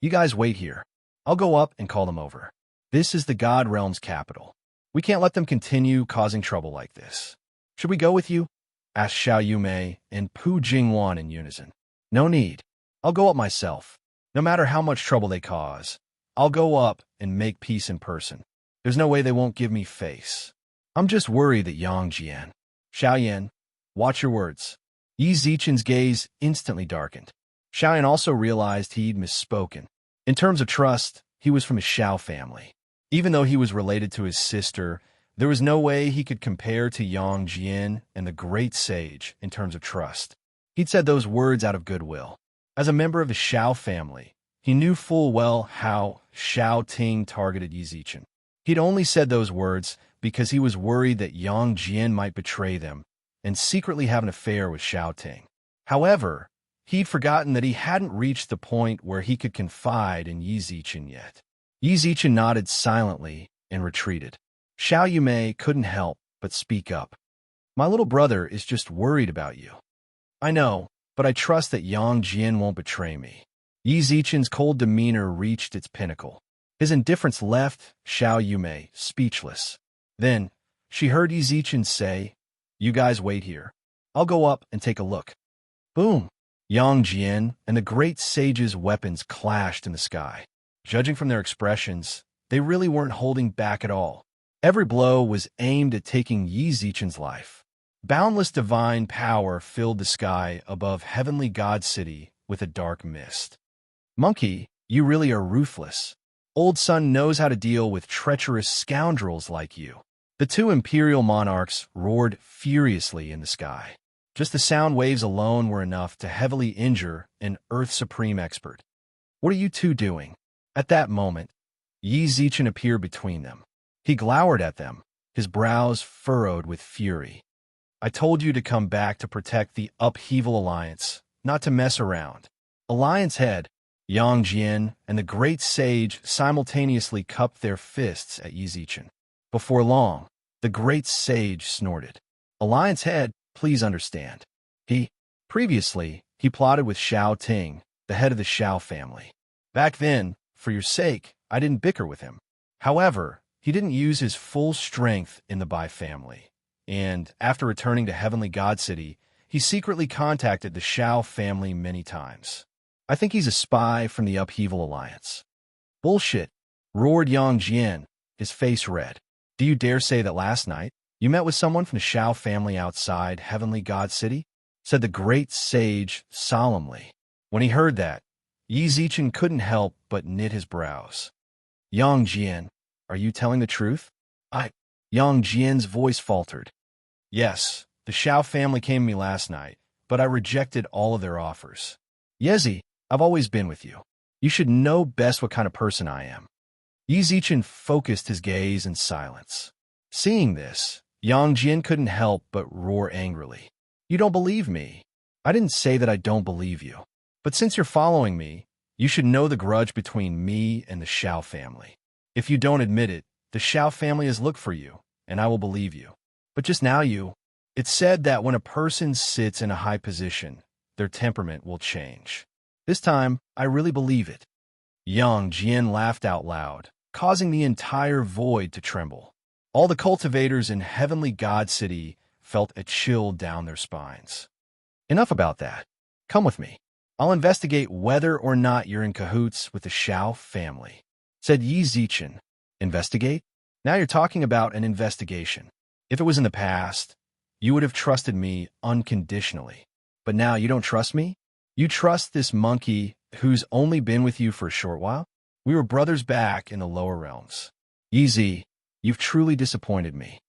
You guys wait here. I'll go up and call them over. This is the God Realm's capital. We can't let them continue causing trouble like this. Should we go with you? Asked Xiao Yumei and Pu Jingwan in unison. No need. I'll go up myself. No matter how much trouble they cause, I'll go up and make peace in person. There's no way they won't give me face. I'm just worried that Yang Jian. Xiaoyan, watch your words. Yi Zichen's gaze instantly darkened. Xiaoyan also realized he'd misspoken. In terms of trust, he was from his Xiao family. Even though he was related to his sister, there was no way he could compare to Yang Jian and the great sage in terms of trust. He'd said those words out of goodwill. As a member of the Xiao family, he knew full well how Xiao Ting targeted Yi Zichen. He'd only said those words because he was worried that Yang Jian might betray them and secretly have an affair with Xiao Ting. However, he'd forgotten that he hadn't reached the point where he could confide in Yi Zichen yet. Yi Zichen nodded silently and retreated. Xiao Yumei couldn't help but speak up. My little brother is just worried about you. I know, but I trust that Yang Jian won't betray me. Yi Zichen's cold demeanor reached its pinnacle. His indifference left Xiao Yumei speechless. Then, she heard Yi Zichen say, You guys wait here. I'll go up and take a look. Boom! Yang Jian and the great sage's weapons clashed in the sky. Judging from their expressions, they really weren't holding back at all. Every blow was aimed at taking Yi Zichen's life. Boundless divine power filled the sky above Heavenly God City with a dark mist. Monkey, you really are ruthless. Old Sun knows how to deal with treacherous scoundrels like you. The two imperial monarchs roared furiously in the sky. Just the sound waves alone were enough to heavily injure an Earth Supreme expert. What are you two doing? At that moment, Yi Zichen appeared between them. He glowered at them, his brows furrowed with fury. I told you to come back to protect the Upheaval Alliance, not to mess around. Alliance head, Yang Jian and the great sage simultaneously cupped their fists at Yi Zichen. Before long, the great sage snorted. Alliance head, please understand. Previously, he plotted with Xiao Ting, the head of the Xiao family. Back then, for your sake, I didn't bicker with him. However, he didn't use his full strength in the Bai family. And after returning to Heavenly God City, he secretly contacted the Xiao family many times. I think he's a spy from the Upheaval Alliance. Bullshit, roared Yang Jian, his face red. Do you dare say that last night you met with someone from the Xiao family outside Heavenly God City? Said the great sage solemnly. When he heard that, Yi Zichen couldn't help but knit his brows. Yang Jian, are you telling the truth? Yang Jian's voice faltered. Yes, the Xiao family came to me last night, but I rejected all of their offers. Yezi, I've always been with you. You should know best what kind of person I am. Yi Zichen focused his gaze in silence. Seeing this, Yang Jian couldn't help but roar angrily. You don't believe me. I didn't say that I don't believe you. But since you're following me, you should know the grudge between me and the Xiao family. If you don't admit it, the Xiao family has looked for you, and I will believe you. But just now it's said that when a person sits in a high position, their temperament will change. This time, I really believe it. Yang Jian laughed out loud, causing the entire void to tremble. All the cultivators in Heavenly God City felt a chill down their spines. Enough about that. Come with me. I'll investigate whether or not you're in cahoots with the Xiao family, said Yi Zichen. Investigate? Now you're talking about an investigation. If it was in the past, you would have trusted me unconditionally. But now you don't trust me? You trust this monkey who's only been with you for a short while? We were brothers back in the lower realms. Yi Zi, you've truly disappointed me.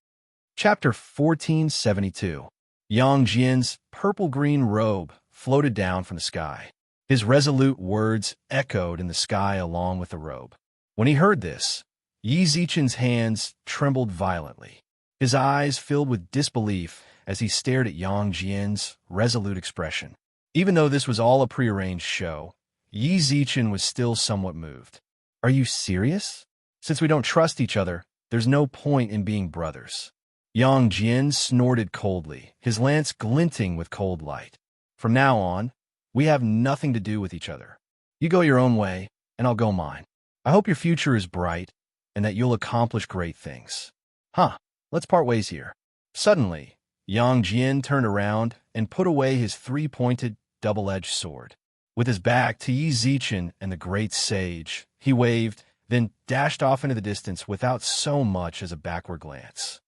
Chapter 1472. Yang Jian's purple-green robe floated down from the sky. His resolute words echoed in the sky along with the robe. When he heard this, Yi Zichen's hands trembled violently. His eyes filled with disbelief as he stared at Yang Jian's resolute expression. Even though this was all a prearranged show, Yi Zichen was still somewhat moved. Are you serious? Since we don't trust each other, there's no point in being brothers. Yang Jian snorted coldly, his lance glinting with cold light. From now on, we have nothing to do with each other. You go your own way, and and I'll go mine. I hope your future is bright and that you'll accomplish great things. Huh, let's part ways here. Suddenly, Yang Jian turned around and put away his three-pointed, double-edged sword. With his back to Yi Zichen and the great sage, he waved, then dashed off into the distance without so much as a backward glance.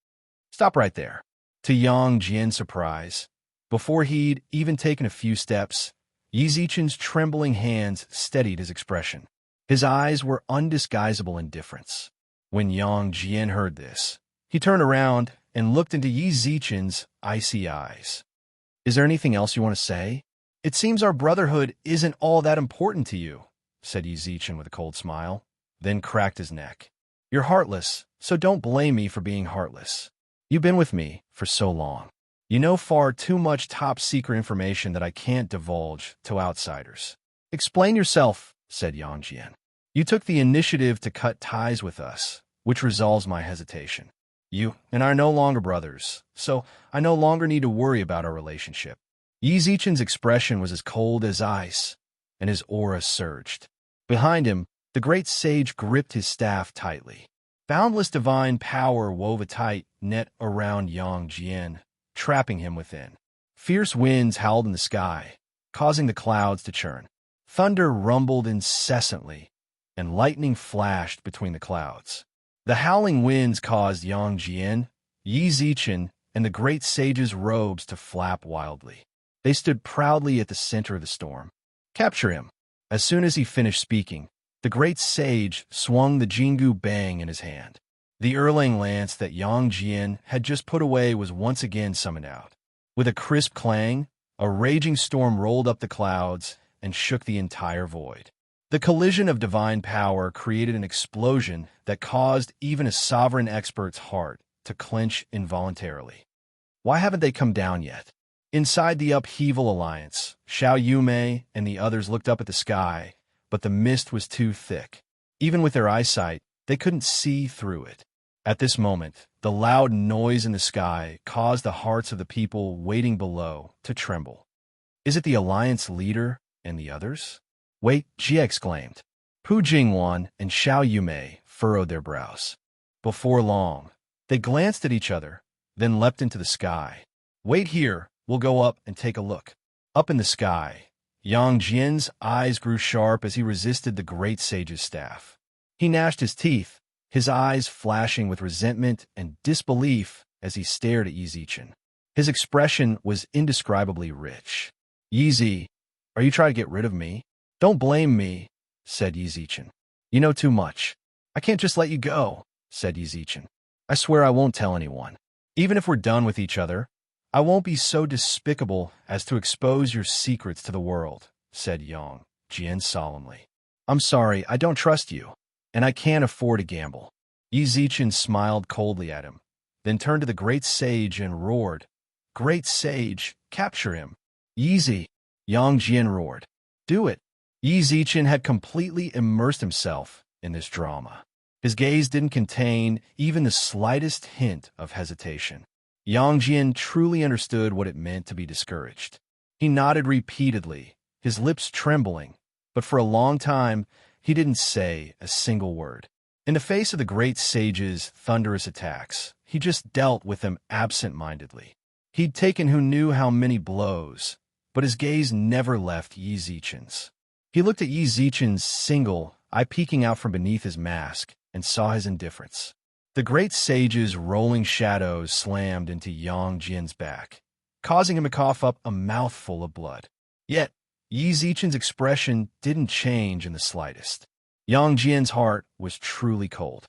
Stop right there. To Yang Jian's surprise, before he'd even taken a few steps, Yi Zichen's trembling hands steadied his expression. His eyes were undisguisable indifference. When Yang Jian heard this, he turned around and looked into Yi Zichen's icy eyes. Is there anything else you want to say? It seems our brotherhood isn't all that important to you, said Yi Zichen with a cold smile, then cracked his neck. You're heartless, so don't blame me for being heartless. You've been with me for so long. You know far too much top-secret information that I can't divulge to outsiders. Explain yourself, said Yang Jian. You took the initiative to cut ties with us, which resolves my hesitation. You and I are no longer brothers, so I no longer need to worry about our relationship. Yi Zichen's expression was as cold as ice, and his aura surged. Behind him, the great sage gripped his staff tightly. Boundless divine power wove a tight net around Yang Jian, trapping him within. Fierce winds howled in the sky, causing the clouds to churn. Thunder rumbled incessantly, and lightning flashed between the clouds. The howling winds caused Yang Jian, Yi Zichen, and the great sage's robes to flap wildly. They stood proudly at the center of the storm. Capture him. As soon as he finished speaking, the great sage swung the Jingu Bang in his hand. The Erlang lance that Yang Jian had just put away was once again summoned out. With a crisp clang, a raging storm rolled up the clouds and shook the entire void. The collision of divine power created an explosion that caused even a sovereign expert's heart to clench involuntarily. Why haven't they come down yet? Inside the Upheaval Alliance, Xiao Yumei and the others looked up at the sky, but the mist was too thick. Even with their eyesight, they couldn't see through it. At this moment, the loud noise in the sky caused the hearts of the people waiting below to tremble. Is it the Alliance leader and the others? Wait, Jie exclaimed. Pu Jingwan and Xiao Yumei furrowed their brows. Before long, they glanced at each other, then leapt into the sky. Wait here, we'll go up and take a look. Up in the sky, Yang Jian's eyes grew sharp as he resisted the great sage's staff. He gnashed his teeth, his eyes flashing with resentment and disbelief as he stared at Yi Zichen. His expression was indescribably rich. Yi Zi, are you trying to get rid of me? Don't blame me, said Yi Zichen. You know too much. I can't just let you go, said Yi Zichen. I swear I won't tell anyone. Even if we're done with each other, I won't be so despicable as to expose your secrets to the world, said Yang Jian solemnly. I'm sorry, I don't trust you, and I can't afford to gamble. Yi Zichen smiled coldly at him, then turned to the great sage and roared, Great sage, capture him. Yi Zi, Yang Jian roared. Do it. Yi Zichen had completely immersed himself in this drama. His gaze didn't contain even the slightest hint of hesitation. Yang Jian truly understood what it meant to be discouraged. He nodded repeatedly, his lips trembling, but for a long time he didn't say a single word. In the face of the great sage's thunderous attacks, he just dealt with them absent-mindedly. He'd taken who knew how many blows, but his gaze never left Yi Zichen's. He looked at Yi Zichen's single eye peeking out from beneath his mask and saw his indifference. The great sage's rolling shadows slammed into Yang Jian's back, causing him to cough up a mouthful of blood. Yet, Yi Zichen's expression didn't change in the slightest. Yang Jian's heart was truly cold.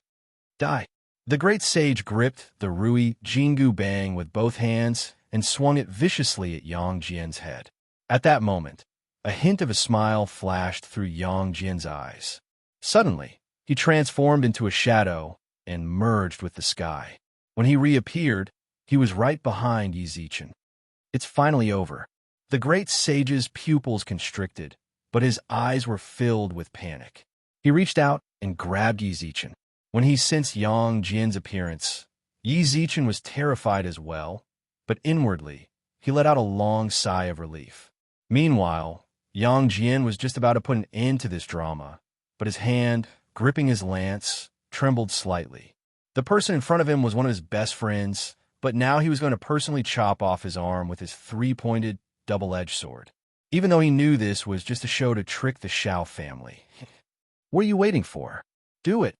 Die. The great sage gripped the Rui Jingu Bang with both hands and swung it viciously at Yang Jian's head. At that moment, a hint of a smile flashed through Yang Jian's eyes. Suddenly, he transformed into a shadow and merged with the sky. When he reappeared, he was right behind Yi Zichen. It's finally over. The great sage's pupils constricted, but his eyes were filled with panic. He reached out and grabbed Yi Zichen. When he sensed Yang Jian's appearance, Yi Zichen was terrified as well, but inwardly, he let out a long sigh of relief. Meanwhile, Yang Jian was just about to put an end to this drama but his hand, gripping his lance, trembled slightly. The person in front of him was one of his best friends, but now he was going to personally chop off his arm with his three-pointed, double-edged sword. Even though he knew this was just a show to trick the Shao family. What are you waiting for? Do it.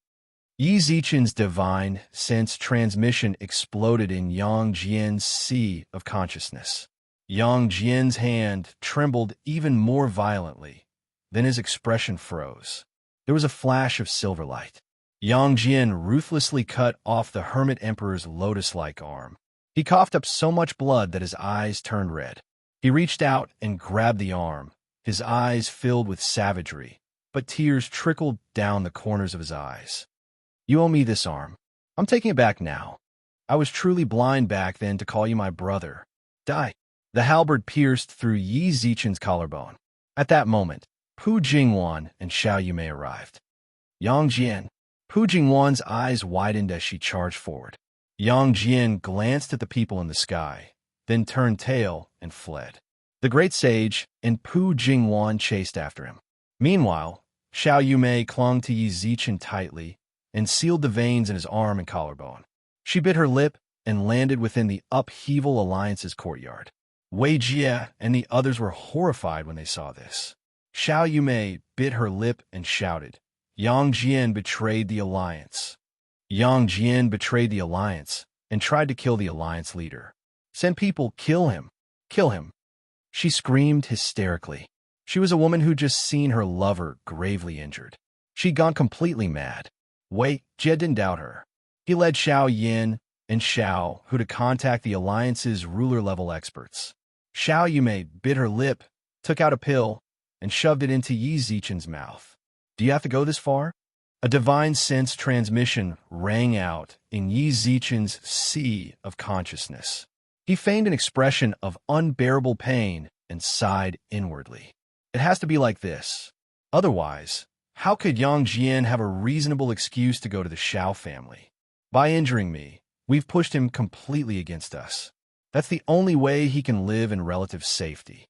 Yi Zichen's divine sense transmission exploded in Yang Jian's sea of consciousness. Yang Jian's hand trembled even more violently. Then his expression froze. There was a flash of silver light. Yang Jian ruthlessly cut off the Hermit Emperor's lotus-like arm. He coughed up so much blood that his eyes turned red. He reached out and grabbed the arm, his eyes filled with savagery, but tears trickled down the corners of his eyes. You owe me this arm. I'm taking it back now. I was truly blind back then to call you my brother. Die. The halberd pierced through Yi Zichen's collarbone. At that moment, Pu Jingwan and Xiao Yumei arrived. Yang Jian. Pu Jingwan's eyes widened as she charged forward. Yang Jian glanced at the people in the sky, then turned tail and fled. The great sage and Pu Jingwan chased after him. Meanwhile, Xiao Yumei clung to Yi Zichen tightly and sealed the veins in his arm and collarbone. She bit her lip and landed within the Upheaval Alliance's courtyard. Wei Jie and the others were horrified when they saw this. Xiao Yumei bit her lip and shouted, Yang Jian betrayed the alliance. Yang Jian betrayed the alliance and tried to kill the alliance leader. Send people, kill him, kill him. She screamed hysterically. She was a woman who'd just seen her lover gravely injured. She'd gone completely mad. Wei Jie didn't doubt her. He led Xiao Yin and Xiao Hu to contact the alliance's ruler-level experts. Xiao Yumei bit her lip, took out a pill, and shoved it into Yi Zichen's mouth. Do you have to go this far? A divine sense transmission rang out in Yi Zichen's sea of consciousness. He feigned an expression of unbearable pain and sighed inwardly. It has to be like this. Otherwise, how could Yang Jian have a reasonable excuse to go to the Shao family? By injuring me, we've pushed him completely against us. That's the only way he can live in relative safety.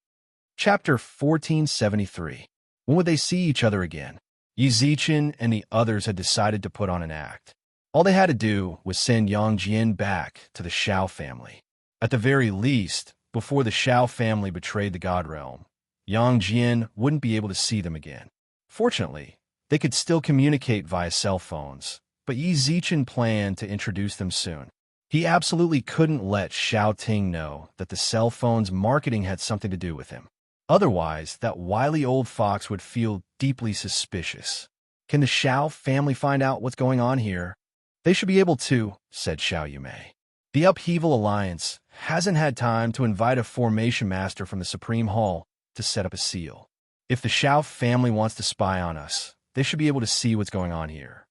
Chapter 1473. When would they see each other again? Yi Zichen and the others had decided to put on an act. All they had to do was send Yang Jian back to the Shao family. At the very least, before the Shao family betrayed the God Realm, Yang Jian wouldn't be able to see them again. Fortunately, they could still communicate via cell phones, but Yi Zichen planned to introduce them soon. He absolutely couldn't let Shao Ting know that the cell phone's marketing had something to do with him. Otherwise, that wily old fox would feel deeply suspicious. Can the Shao family find out what's going on here? They should be able to, said Xiao Yumei. The Upheaval Alliance hasn't had time to invite a formation master from the Supreme Hall to set up a seal. If the Shao family wants to spy on us, they should be able to see what's going on here.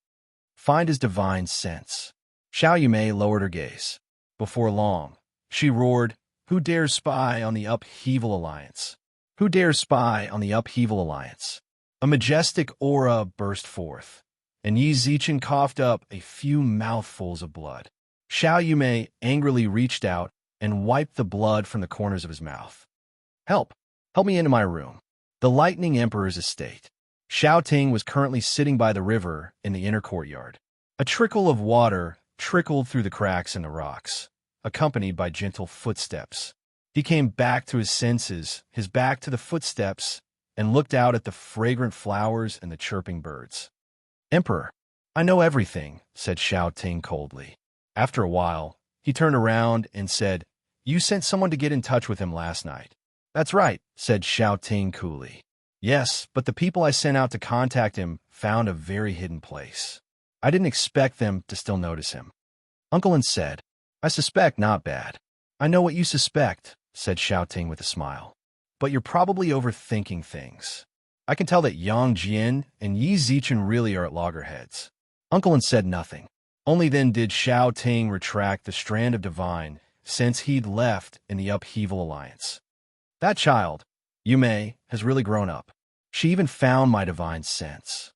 Find his divine sense. Xiao Yumei lowered her gaze. Before long, she roared, Who dares spy on the Upheaval Alliance? Who dares spy on the Upheaval Alliance? A majestic aura burst forth, and Yi Zichen coughed up a few mouthfuls of blood. Xiao Yumei angrily reached out and wiped the blood from the corners of his mouth. Help! Help me into my room. The Lightning Emperor's estate. Xiao Ting was currently sitting by the river in the inner courtyard. A trickle of water trickled through the cracks in the rocks, accompanied by gentle footsteps. He came back to his senses, his back to the footsteps, and looked out at the fragrant flowers and the chirping birds. Emperor, I know everything, said Xiao Ting coldly. After a while, he turned around and said, You sent someone to get in touch with him last night. That's right, said Xiao Ting coolly. Yes, but the people I sent out to contact him found a very hidden place. I didn't expect them to still notice him. Uncle Lin said, I suspect not bad. I know what you suspect, said Xiao Ting with a smile. But you're probably overthinking things. I can tell that Yang Jian and Yi Zichen really are at loggerheads. Uncle Lin said nothing. Only then did Xiao Ting retract the strand of divine since he'd left in the Upheaval Alliance. That child, Yumei, has really grown up. She even found my divine sense.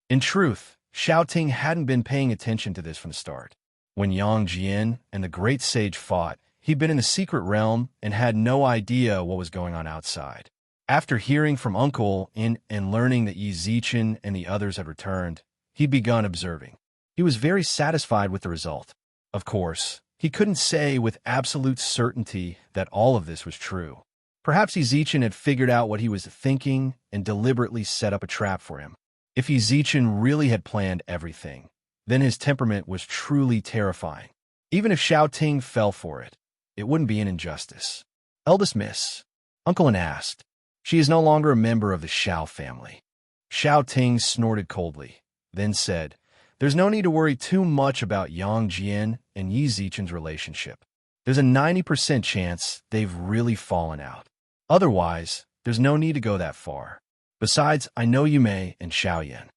In truth, Xiao Ting hadn't been paying attention to this from the start. When Yang Jian and the great sage fought, he'd been in the secret realm and had no idea what was going on outside. After hearing from Uncle and learning that Yi Zichen and the others had returned, he'd begun observing. He was very satisfied with the result. Of course, he couldn't say with absolute certainty that all of this was true. Perhaps Yi Zichen had figured out what he was thinking and deliberately set up a trap for him. If Yi Zichen really had planned everything, then his temperament was truly terrifying. Even if Xiao Ting fell for it, it wouldn't be an injustice. Eldest Miss, Uncle An asked. She is no longer a member of the Xiao family. Xiao Ting snorted coldly, then said, There's no need to worry too much about Yang Jian and Yi Zichen's relationship. There's a 90% chance they've really fallen out. Otherwise, there's no need to go that far. Besides, I know Yumei and Xiao Yan.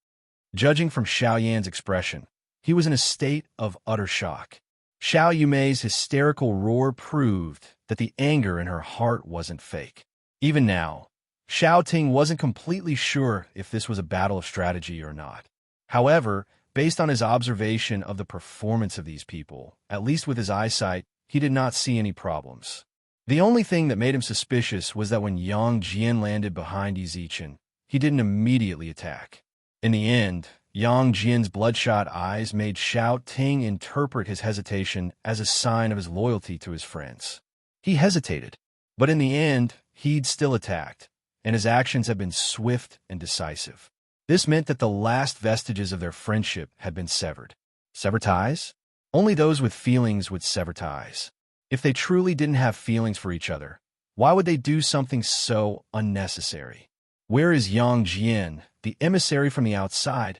Judging from Xiao Yan's expression, he was in a state of utter shock. Xiao Yumei's hysterical roar proved that the anger in her heart wasn't fake. Even now, Xiao Ting wasn't completely sure if this was a battle of strategy or not. However, based on his observation of the performance of these people, at least with his eyesight, he did not see any problems. The only thing that made him suspicious was that when Yang Jian landed behind Yi Zichen, he didn't immediately attack. In the end, Yang Jian's bloodshot eyes made Xiao Ting interpret his hesitation as a sign of his loyalty to his friends. He hesitated, but in the end, he'd still attacked, and his actions had been swift and decisive. This meant that the last vestiges of their friendship had been severed. Sever ties? Only those with feelings would sever ties. If they truly didn't have feelings for each other, why would they do something so unnecessary? Where is Yang Jian, the emissary from the outside?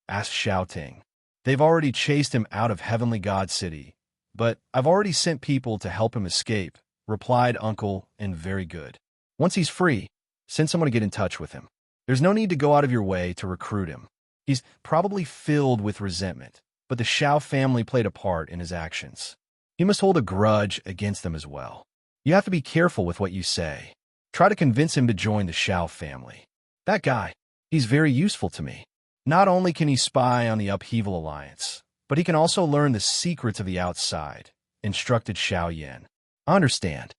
Asked Xiao Ting. They've already chased him out of Heavenly God City, but I've already sent people to help him escape, replied Uncle, and very good. Once he's free, send someone to get in touch with him. There's no need to go out of your way to recruit him. He's probably filled with resentment, but the Xiao family played a part in his actions. He must hold a grudge against them as well. You have to be careful with what you say. Try to convince him to join the Xiao family. That guy, he's very useful to me. Not only can he spy on the Upheaval Alliance, but he can also learn the secrets of the outside, instructed Xiao Yan. I understand.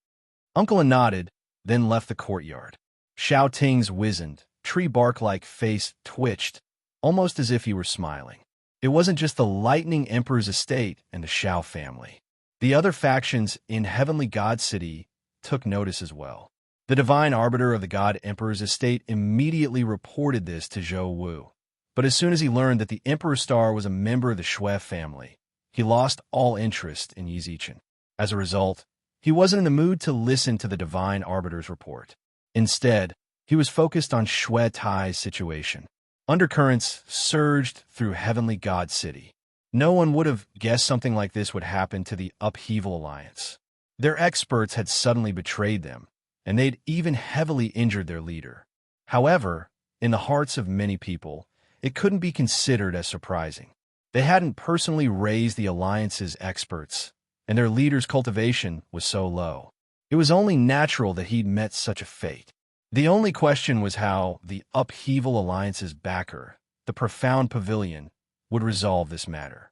Uncle An nodded, then left the courtyard. Xiao Ting's wizened, tree bark-like face twitched, almost as if he were smiling. It wasn't just the Lightning Emperor's estate and the Xiao family. The other factions in Heavenly God City took notice as well. The Divine Arbiter of the God Emperor's estate immediately reported this to Zhou Wu. But as soon as he learned that the Emperor Star was a member of the Shui family, he lost all interest in Yi Zichen. As a result, he wasn't in the mood to listen to the Divine Arbiter's report. Instead, he was focused on Shui Tai's situation. Undercurrents surged through Heavenly God City. No one would have guessed something like this would happen to the Upheaval Alliance. Their experts had suddenly betrayed them, and they'd even heavily injured their leader. However, in the hearts of many people, it couldn't be considered as surprising. They hadn't personally raised the Alliance's experts, and their leader's cultivation was so low. It was only natural that he'd met such a fate. The only question was how the Upheaval Alliance's backer, the Profound Pavilion, would resolve this matter.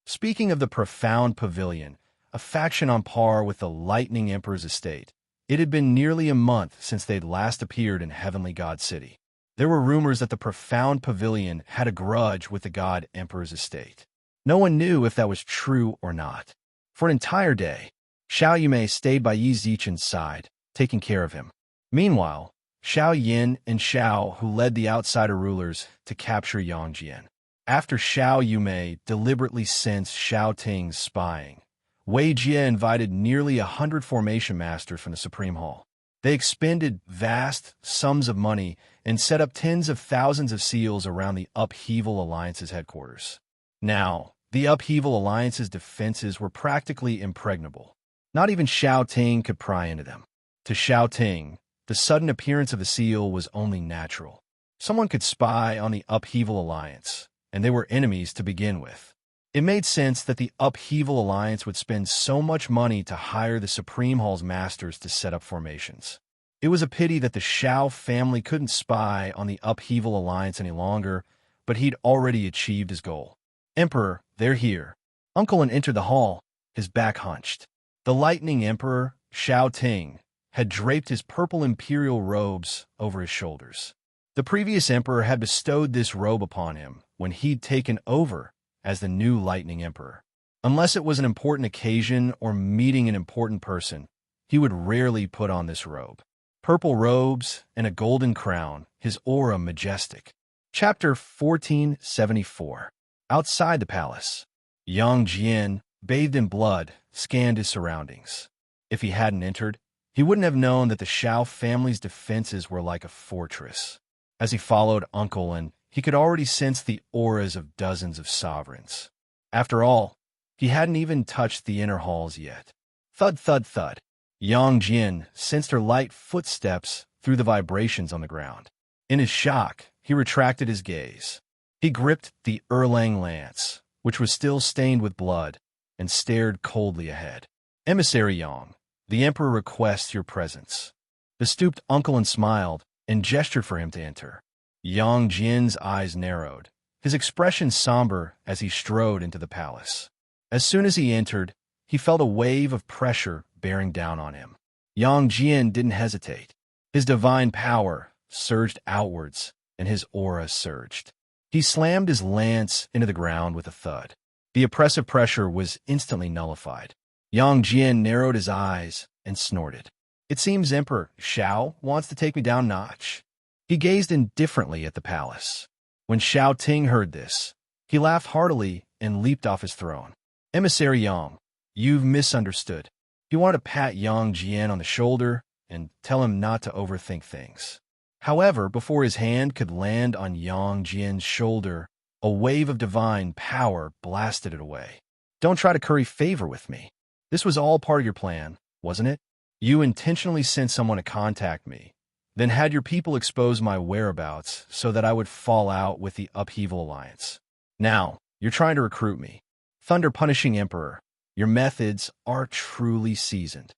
Speaking of the Profound Pavilion, a faction on par with the Lightning Emperor's estate, it had been nearly a month since they'd last appeared in Heavenly God City. There were rumors that the Profound Pavilion had a grudge with the God Emperor's estate. No one knew if that was true or not. For an entire day, Xiao Yumei stayed by Yi Zichen's side, taking care of him. Meanwhile, Xiao Yin and Xiao, who led the outsider rulers to capture Yang Jian. After Xiao Yumei deliberately sensed Xiao Ting's spying, Wei Jie invited nearly 100 formation masters from the Supreme Hall. They expended vast sums of money and set up tens of thousands of seals around the Upheaval Alliance's headquarters. Now, the Upheaval Alliance's defenses were practically impregnable. Not even Xiao Ting could pry into them. To Xiao Ting, the sudden appearance of the seal was only natural. Someone could spy on the Upheaval Alliance, and they were enemies to begin with. It made sense that the Upheaval Alliance would spend so much money to hire the Supreme Hall's masters to set up formations. It was a pity that the Xiao family couldn't spy on the Upheaval Alliance any longer, but he'd already achieved his goal. Emperor, they're here. Uncle An entered the hall, his back hunched. The Lightning Emperor, Xiao Ting, had draped his purple imperial robes over his shoulders. The previous emperor had bestowed this robe upon him when he'd taken over as the new Lightning Emperor. Unless it was an important occasion or meeting an important person, he would rarely put on this robe. Purple robes and a golden crown, his aura majestic. Chapter 1474. Outside the palace, Yang Jian, bathed in blood, scanned his surroundings. If he hadn't entered, he wouldn't have known that the Shao family's defenses were like a fortress. As he followed Uncle and he could already sense the auras of dozens of sovereigns. After all, he hadn't even touched the inner halls yet. Thud, thud, thud. Yang Jian sensed her light footsteps through the vibrations on the ground. In his shock, he retracted his gaze. He gripped the Erlang lance, which was still stained with blood, and stared coldly ahead. Emissary Yang, the Emperor requests your presence. The stooped uncle smiled and gestured for him to enter. Yang Jian's eyes narrowed, his expression somber as he strode into the palace. As soon as he entered, he felt a wave of pressure bearing down on him. Yang Jian didn't hesitate. His divine power surged outwards, and his aura surged. He slammed his lance into the ground with a thud. The oppressive pressure was instantly nullified. Yang Jian narrowed his eyes and snorted. It seems Emperor Shao wants to take me down a notch. He gazed indifferently at the palace. When Shao Ting heard this, he laughed heartily and leaped off his throne. Emissary Yang, you've misunderstood. He wanted to pat Yang Jian on the shoulder and tell him not to overthink things. However, before his hand could land on Yang Jian's shoulder, a wave of divine power blasted it away. Don't try to curry favor with me. This was all part of your plan, wasn't it? You intentionally sent someone to contact me, then had your people expose my whereabouts so that I would fall out with the Upheaval Alliance. Now, you're trying to recruit me. Thunder-punishing Emperor, your methods are truly seasoned.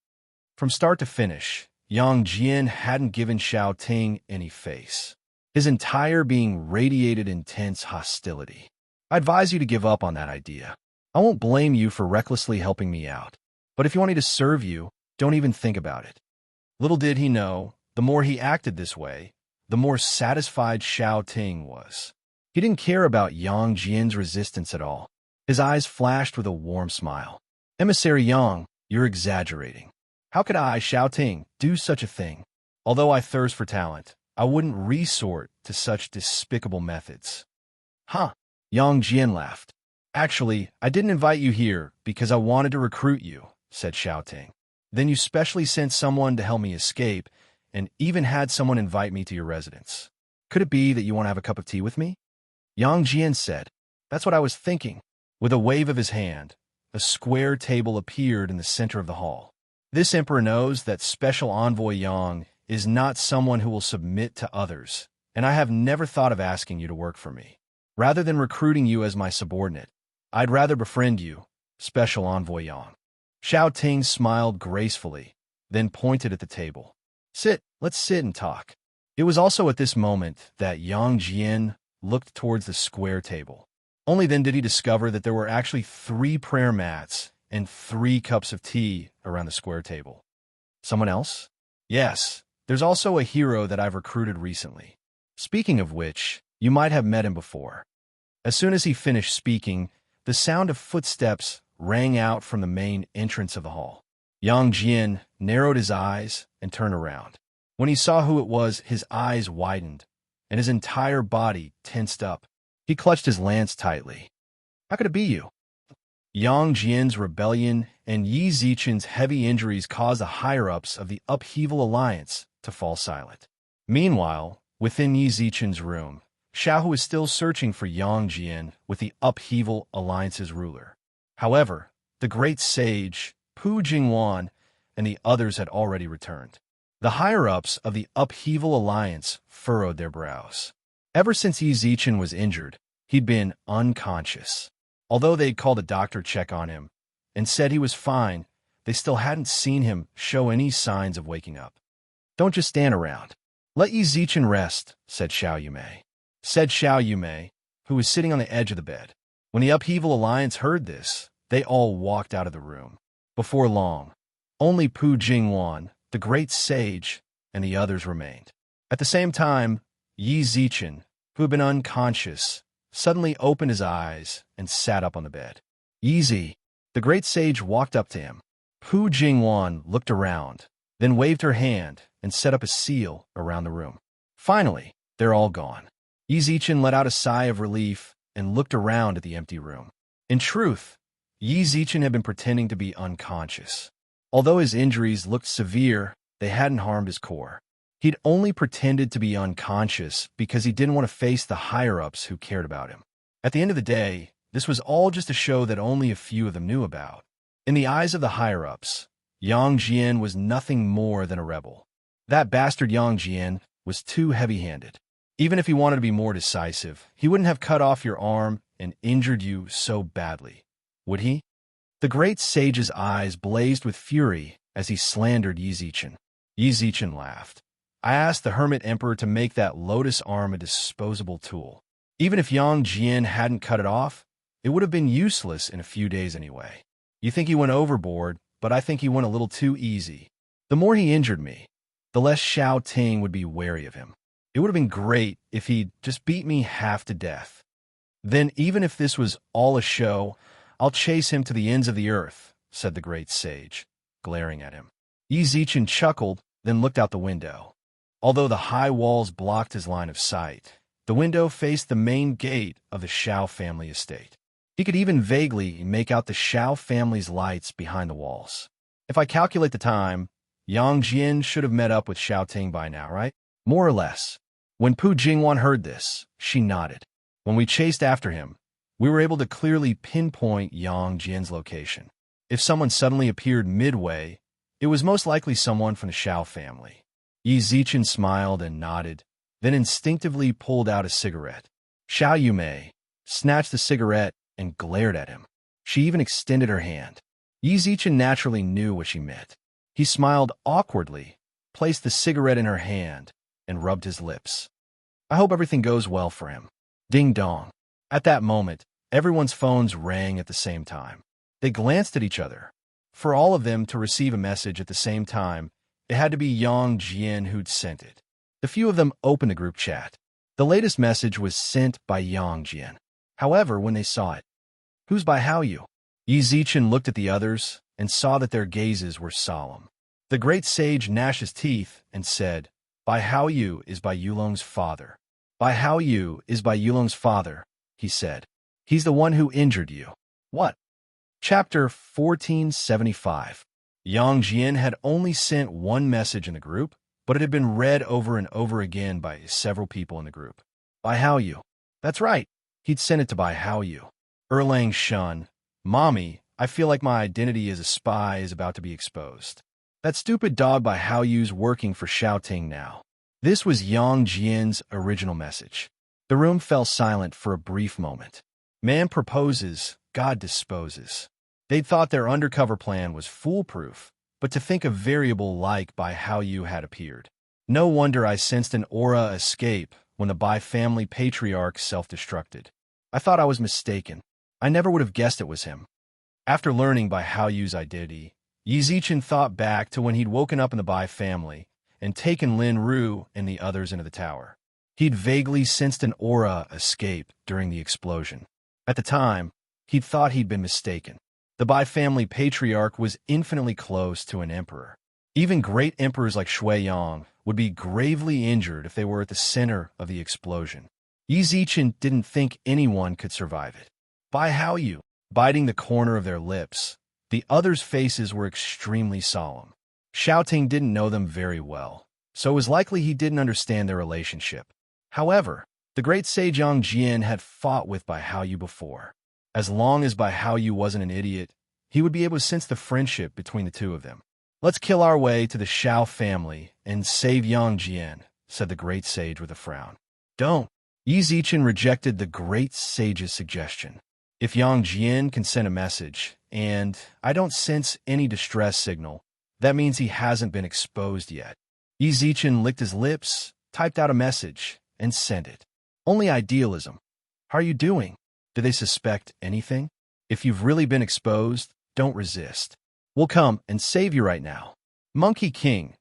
From start to finish, Yang Jian hadn't given Shao Ting any face. His entire being radiated intense hostility. I advise you to give up on that idea. I won't blame you for recklessly helping me out, but if you want me to serve you, don't even think about it. Little did he know, the more he acted this way, the more satisfied Shao Ting was. He didn't care about Yang Jian's resistance at all. His eyes flashed with a warm smile. Emissary Yang, you're exaggerating. How could I, Shao Ting, do such a thing? Although I thirst for talent, I wouldn't resort to such despicable methods. Huh? Yang Jian laughed. Actually, I didn't invite you here because I wanted to recruit you, said Shao Ting. Then you specially sent someone to help me escape and even had someone invite me to your residence. Could it be that you want to have a cup of tea with me? Yang Jian said. That's what I was thinking. With a wave of his hand, a square table appeared in the center of the hall. This emperor knows that Special Envoy Yang is not someone who will submit to others, and I have never thought of asking you to work for me. Rather than recruiting you as my subordinate, I'd rather befriend you, Special Envoy Yang. Shao Ting smiled gracefully, then pointed at the table. Let's sit and talk. It was also at this moment that Yang Jian looked towards the square table. Only then did he discover that there were actually 3 prayer mats and 3 cups of tea around the square table. Someone else? Yes, there's also a hero that I've recruited recently. Speaking of which, you might have met him before. As soon as he finished speaking, the sound of footsteps rang out from the main entrance of the hall. Yang Jian narrowed his eyes and turned around. When he saw who it was, his eyes widened, and his entire body tensed up. He clutched his lance tightly. How could it be you? Yang Jian's rebellion and Yi Zichen's heavy injuries caused the higher-ups of the Upheaval Alliance to fall silent. Meanwhile, within Yi Zichen's room, Xiaohu is still searching for Yang Jian with the Upheaval Alliance's ruler. However, the great sage, Pu Jingwan, and the others had already returned. The higher-ups of the Upheaval Alliance furrowed their brows. Ever since Yi Zichen was injured, he'd been unconscious. Although they'd called a doctor check on him and said he was fine, they still hadn't seen him show any signs of waking up. Don't just stand around. Let Yi Zichen rest, said Xiao Yumei, who was sitting on the edge of the bed. When the Upheaval Alliance heard this, they all walked out of the room. Before long, only Pu Jingwan, the great sage, and the others remained. At the same time, Yi Zichen, who had been unconscious, suddenly opened his eyes and sat up on the bed. Yi Zi, the great sage, walked up to him. Pu Jingwan looked around, then waved her hand and set up a seal around the room. Finally, they're all gone. Yi Zichen let out a sigh of relief and looked around at the empty room. In truth, Yi Zichen had been pretending to be unconscious. Although his injuries looked severe, they hadn't harmed his core. He'd only pretended to be unconscious because he didn't want to face the higher-ups who cared about him. At the end of the day, this was all just a show that only a few of them knew about. In the eyes of the higher-ups, Yang Jian was nothing more than a rebel. That bastard Yang Jian was too heavy-handed. Even if he wanted to be more decisive, he wouldn't have cut off your arm and injured you so badly, would he? The great sage's eyes blazed with fury as he slandered Yi Zichen. Yi Zichen laughed. I asked the Hermit Emperor to make that lotus arm a disposable tool. Even if Yang Jian hadn't cut it off, it would have been useless in a few days anyway. You think he went overboard, but I think he went a little too easy. The more he injured me, the less Xiao Ting would be wary of him. It would have been great if he'd just beat me half to death. Then, even if this was all a show, I'll chase him to the ends of the earth, said the great sage, glaring at him. Yi Zichen chuckled, then looked out the window. Although the high walls blocked his line of sight, the window faced the main gate of the Xiao family estate. He could even vaguely make out the Xiao family's lights behind the walls. If I calculate the time, Yang Jian should have met up with Xiao Ting by now, right? More or less. When Pu Jingwan heard this, she nodded. When we chased after him, we were able to clearly pinpoint Yang Jian's location. If someone suddenly appeared midway, it was most likely someone from the Xiao family. Yi Zichen smiled and nodded, then instinctively pulled out a cigarette. Xiao Yumei snatched the cigarette and glared at him. She even extended her hand. Yi Zichen naturally knew what she meant. He smiled awkwardly, placed the cigarette in her hand, and rubbed his lips. I hope everything goes well for him. Ding dong. At that moment, everyone's phones rang at the same time. They glanced at each other. For all of them to receive a message at the same time, it had to be Yang Jian who'd sent it. The few of them opened the group chat. The latest message was sent by Yang Jian. However, when they saw it, who's by Haoyu? Yi Zichen looked at the others and saw that their gazes were solemn. The great sage gnashed his teeth and said, Bai Haoyu is by Yulong's father. Bai Haoyu is by Yulong's father, he said. He's the one who injured you. What? Chapter 1475. Yang Jian had only sent one message in the group, but it had been read over and over again by several people in the group. Bai Haoyu. That's right. He'd sent it to Bai Haoyu. Erlang Shun. Mommy, I feel like my identity as a spy is about to be exposed. That stupid dog Bai Haoyu's working for Xiao Ting now. This was Yang Jian's original message. The room fell silent for a brief moment. Man proposes, God disposes. They'd thought their undercover plan was foolproof, but to think a variable like Bai Haoyu had appeared. No wonder I sensed an aura escape when the Bai family patriarch self-destructed. I thought I was mistaken. I never would have guessed it was him. After learning Bai Haoyu's identity, Yi Zichen thought back to when he'd woken up in the Bai family and taken Lin Ru and the others into the tower. He'd vaguely sensed an aura escape during the explosion. At the time, he'd thought he'd been mistaken. The Bai family patriarch was infinitely close to an emperor. Even great emperors like Shui Yang would be gravely injured if they were at the center of the explosion. Yi Zichen didn't think anyone could survive it. Bai Haoyu, biting the corner of their lips, the others' faces were extremely solemn. Xiao Ting didn't know them very well, so it was likely he didn't understand their relationship. However, the great sage Yang Jian had fought with Bai Haoyu before. As long as Bai Haoyu wasn't an idiot, he would be able to sense the friendship between the two of them. Let's kill our way to the Xiao family and save Yang Jian, said the great sage with a frown. Don't. Yi Zichen rejected the great sage's suggestion. If Yang Jian can send a message, and I don't sense any distress signal, that means he hasn't been exposed yet. Yi Zichen licked his lips, typed out a message, and sent it. Only idealism. How are you doing? Do they suspect anything? If you've really been exposed, don't resist. We'll come and save you right now. Monkey King,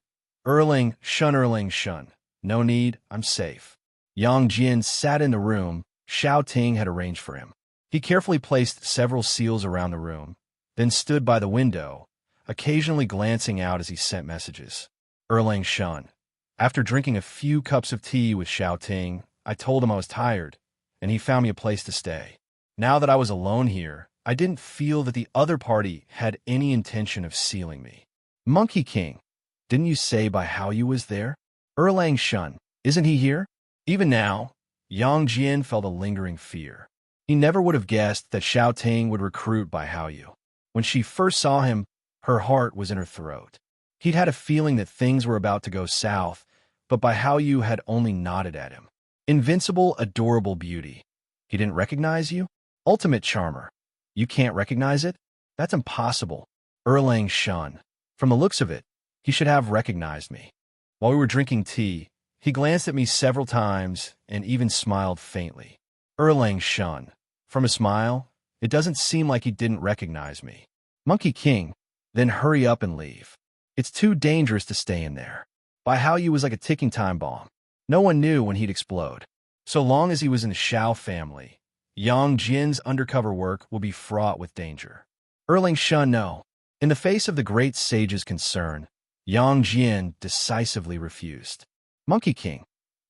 Erling Shun. No need, I'm safe. Yang Jian sat in the room Xiao Ting had arranged for him. He carefully placed several seals around the room, then stood by the window, occasionally glancing out as he sent messages. Erlang Shun. After drinking a few cups of tea with Xiao Ting, I told him I was tired, and he found me a place to stay. Now that I was alone here, I didn't feel that the other party had any intention of sealing me. Monkey King, didn't you say by how you was there? Erlang Shun, isn't he here? Even now, Yang Jian felt a lingering fear. He never would have guessed that Xiao Ting would recruit Bai Haoyu. When she first saw him, her heart was in her throat. He'd had a feeling that things were about to go south, but Bai Haoyu had only nodded at him. Invincible, adorable beauty. He didn't recognize you? Ultimate charmer. You can't recognize it? That's impossible. Erlang Shun. From the looks of it, he should have recognized me. While we were drinking tea, he glanced at me several times and even smiled faintly. Erlang Shun. From a smile, it doesn't seem like he didn't recognize me. Monkey King, then hurry up and leave. It's too dangerous to stay in there. Bai Haoyu was like a ticking time bomb. No one knew when he'd explode. So long as he was in the Xiao family, Yang Jin's undercover work will be fraught with danger. Erlang Shun, no. In the face of the great sage's concern, Yang Jin decisively refused. Monkey King,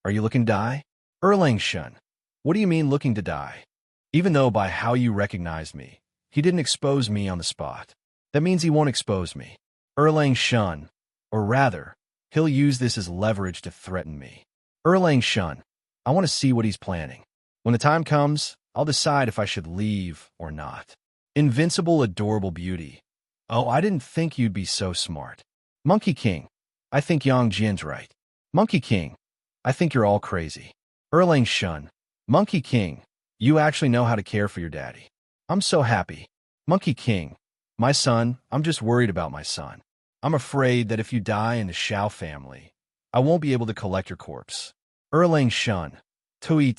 are you looking to die? Erlang Shun, what do you mean looking to die? Even though by how you recognized me, he didn't expose me on the spot. That means he won't expose me. Erlang Shun, or rather, he'll use this as leverage to threaten me. Erlang Shun, I want to see what he's planning. When the time comes, I'll decide if I should leave or not. Invincible, adorable beauty. Oh, I didn't think you'd be so smart. Monkey King, I think Yang Jin's right. Monkey King, I think you're all crazy. Erlang Shun, Monkey King, you actually know how to care for your daddy. I'm so happy. Monkey King, my son, I'm just worried about my son. I'm afraid that if you die in the Xiao family, I won't be able to collect your corpse. Erlang Shun, Tui,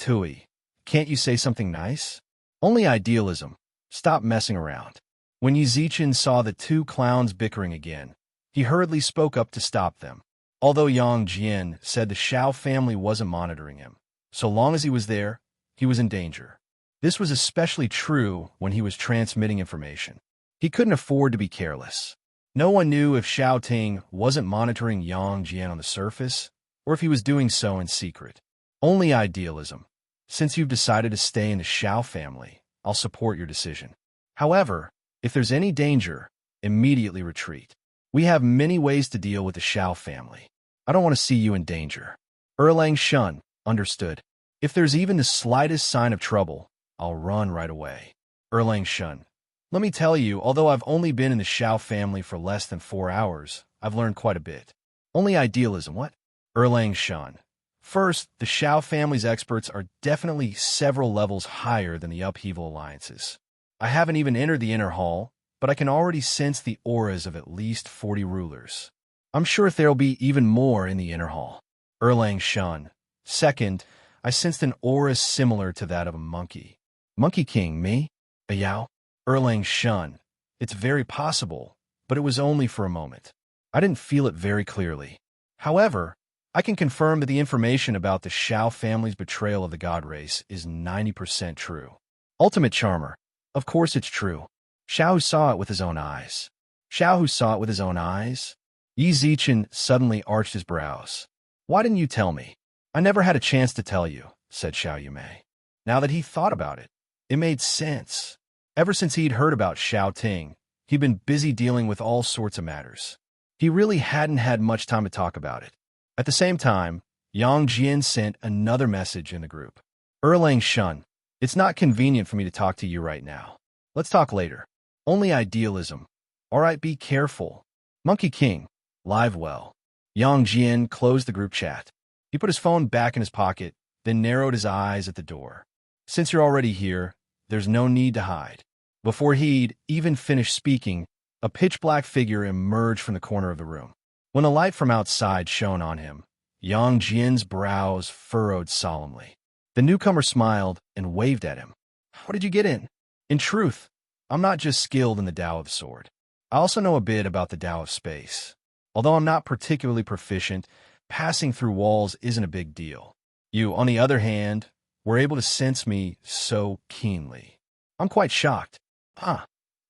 can't you say something nice? Only idealism. Stop messing around. When Yi Zichen saw the two clowns bickering again, he hurriedly spoke up to stop them. Although Yang Jian said the Xiao family wasn't monitoring him, so long as he was there, he was in danger. This was especially true when he was transmitting information. He couldn't afford to be careless. No one knew if Xiao Ting wasn't monitoring Yang Jian on the surface, or if he was doing so in secret. Only idealism. Since you've decided to stay in the Xiao family, I'll support your decision. However, if there's any danger, immediately retreat. We have many ways to deal with the Xiao family. I don't want to see you in danger. Erlang Shun, understood. If there's even the slightest sign of trouble, I'll run right away. Erlang Shun, let me tell you, although I've only been in the Xiao family for less than 4 hours, I've learned quite a bit. Only idealism, what? Erlang Shun. First, the Xiao family's experts are definitely several levels higher than the upheaval alliances. I haven't even entered the inner hall, but I can already sense the auras of at least 40 rulers. I'm sure there'll be even more in the inner hall. Erlang Shun. Second, I sensed an aura similar to that of a monkey. Monkey King, me? A Yao? Erlang Shun. It's very possible, but it was only for a moment. I didn't feel it very clearly. However, I can confirm that the information about the Xiao family's betrayal of the god race is 90% true. Ultimate Charmer. Of course it's true. Xiao Hu saw it with his own eyes. Xiao Hu saw it with his own eyes? Yi Zichen suddenly arched his brows. Why didn't you tell me? I never had a chance to tell you, said Xiao Yumei. Now that he thought about it, it made sense. Ever since he'd heard about Xiao Ting, he'd been busy dealing with all sorts of matters. He really hadn't had much time to talk about it. At the same time, Yang Jian sent another message in the group. Erlang Shun, it's not convenient for me to talk to you right now. Let's talk later. Only idealism. All right, be careful. Monkey King, live well. Yang Jian closed the group chat. He put his phone back in his pocket, then narrowed his eyes at the door. Since you're already here, there's no need to hide. Before he'd even finished speaking, a pitch-black figure emerged from the corner of the room. When the light from outside shone on him, Yang Jian's brows furrowed solemnly. The newcomer smiled and waved at him. How did you get in? In truth, I'm not just skilled in the Tao of the Sword. I also know a bit about the Tao of Space. Although I'm not particularly proficient, passing through walls isn't a big deal. You, on the other hand, were able to sense me so keenly. I'm quite shocked. Huh.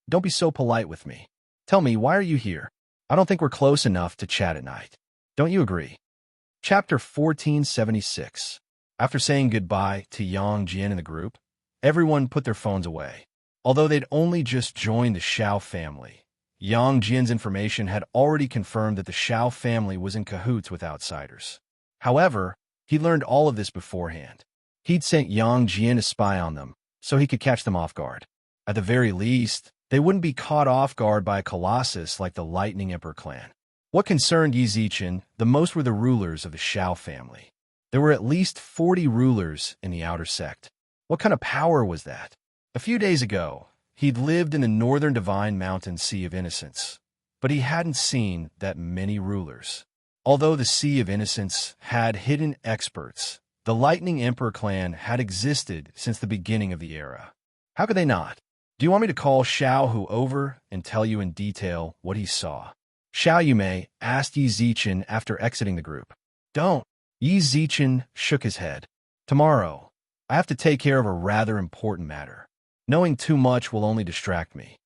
Don't be so polite with me. Tell me, why are you here? I don't think we're close enough to chat at night. Don't you agree? Chapter 1476. After saying goodbye to Yang Jian and the group, everyone put their phones away. Although they'd only just joined the Xiao family, Yang Jian's information had already confirmed that the Xiao family was in cahoots with outsiders. However, he learned all of this beforehand. He'd sent Yang Jian to spy on them, so he could catch them off guard. At the very least, they wouldn't be caught off guard by a colossus like the Lightning Emperor clan. What concerned Yi Zichen the most were the rulers of the Xiao family. There were at least 40 rulers in the outer sect. What kind of power was that? A few days ago, he'd lived in the northern divine mountain Sea of Innocence, but he hadn't seen that many rulers. Although the Sea of Innocence had hidden experts, the Lightning Emperor clan had existed since the beginning of the era. How could they not? Do you want me to call Xiao Hu over and tell you in detail what he saw? Xiao Yumei asked Yi Zichen after exiting the group. Don't. Yi Zichen shook his head. Tomorrow, I have to take care of a rather important matter. Knowing too much will only distract me.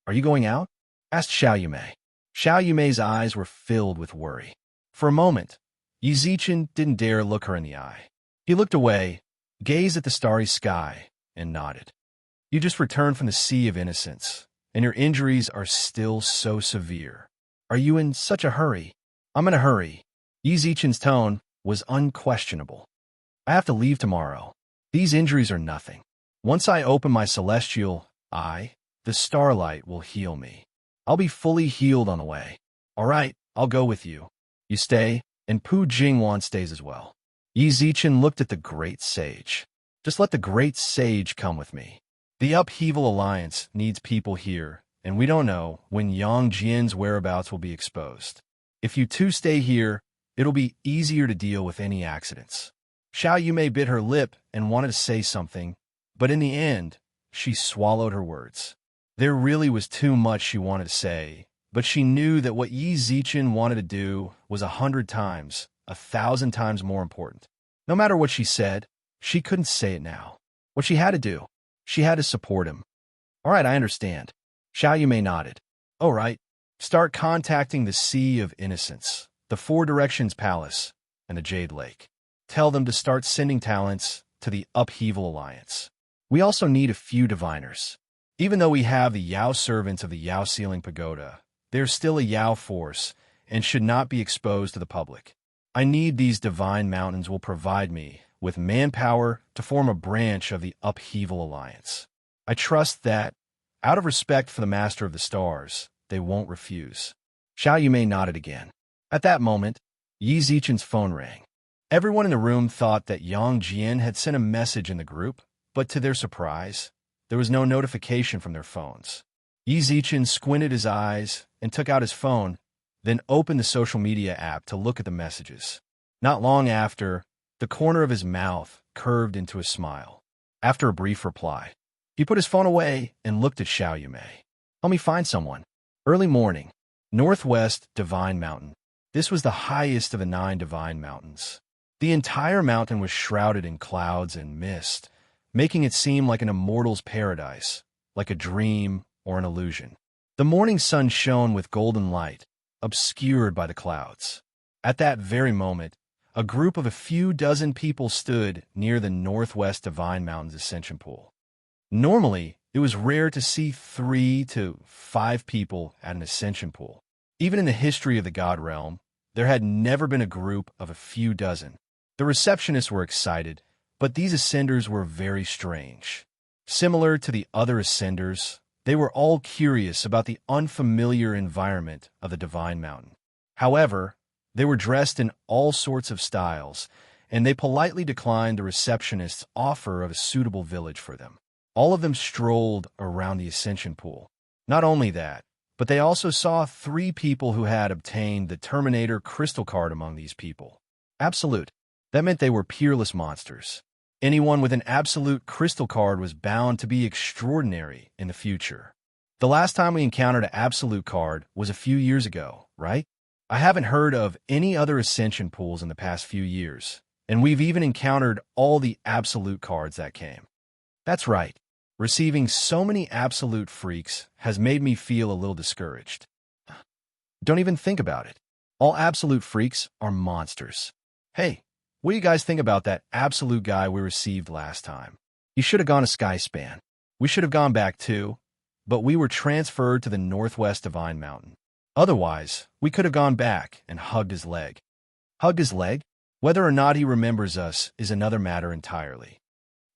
Are you going out? Asked Xiao Yumei. Xiao Yumei's eyes were filled with worry. For a moment, Yi Zichen didn't dare look her in the eye. He looked away, gazed at the starry sky, and nodded. You just returned from the Sea of Innocence, and your injuries are still so severe. Are you in such a hurry? I'm in a hurry. Yi Zichen's tone was unquestionable. I have to leave tomorrow. These injuries are nothing. Once I open my celestial eye, the starlight will heal me. I'll be fully healed on the way. All right, I'll go with you. You stay, and Pu Jingwan stays as well. Yi Zichen looked at the great sage. Just let the great sage come with me. The Upheaval Alliance needs people here, and we don't know when Yang Jian's whereabouts will be exposed. If you two stay here, it'll be easier to deal with any accidents. Xiao Yumei bit her lip and wanted to say something, but in the end, she swallowed her words. There really was too much she wanted to say, but she knew that what Yi Zichen wanted to do was 100 times, 1,000 times more important. No matter what she said, she couldn't say it now. What she had to do, she had to support him. All right, I understand. Xiao Yumei nodded. All right, start contacting the Sea of Innocence, the Four Directions Palace, and the Jade Lake. Tell them to start sending talents to the Upheaval Alliance. We also need a few diviners. Even though we have the Yao servants of the Yao Ceiling Pagoda, there's still a Yao force and should not be exposed to the public. I need these divine mountains will provide me with manpower to form a branch of the Upheaval Alliance. I trust that, out of respect for the Master of the Stars, they won't refuse. Xiao Yumei nodded again. At that moment, Yi Zichen's phone rang. Everyone in the room thought that Yang Jian had sent a message in the group, but to their surprise, there was no notification from their phones. Yi Zichen squinted his eyes and took out his phone, then opened the social media app to look at the messages. Not long after, the corner of his mouth curved into a smile. After a brief reply, he put his phone away and looked at Xiao Yumei. Help me find someone. Early morning, Northwest Divine Mountain. This was the highest of the 9 divine mountains. The entire mountain was shrouded in clouds and mist, making it seem like an immortal's paradise, like a dream or an illusion. The morning sun shone with golden light, obscured by the clouds. At that very moment, a group of a few dozen people stood near the Northwest Divine Mountain's ascension pool. Normally, it was rare to see 3 to 5 people at an ascension pool. Even in the history of the God Realm, there had never been a group of a few dozen. The receptionists were excited, but these ascenders were very strange. Similar to the other ascenders, they were all curious about the unfamiliar environment of the Divine Mountain. However, they were dressed in all sorts of styles, and they politely declined the receptionist's offer of a suitable village for them. All of them strolled around the ascension pool. Not only that, but they also saw 3 people who had obtained the Terminator crystal card among these people. Absolute. That meant they were peerless monsters. Anyone with an absolute crystal card was bound to be extraordinary in the future. The last time we encountered an absolute card was a few years ago, right? I haven't heard of any other ascension pools in the past few years, and we've even encountered all the absolute cards that came. That's right. Receiving so many absolute freaks has made me feel a little discouraged. Don't even think about it. All absolute freaks are monsters. Hey, what do you guys think about that absolute guy we received last time? He should have gone to Skyspan. We should have gone back too, but we were transferred to the Northwest Divine Mountain. Otherwise, we could have gone back and hugged his leg. Hugged his leg? Whether or not he remembers us is another matter entirely.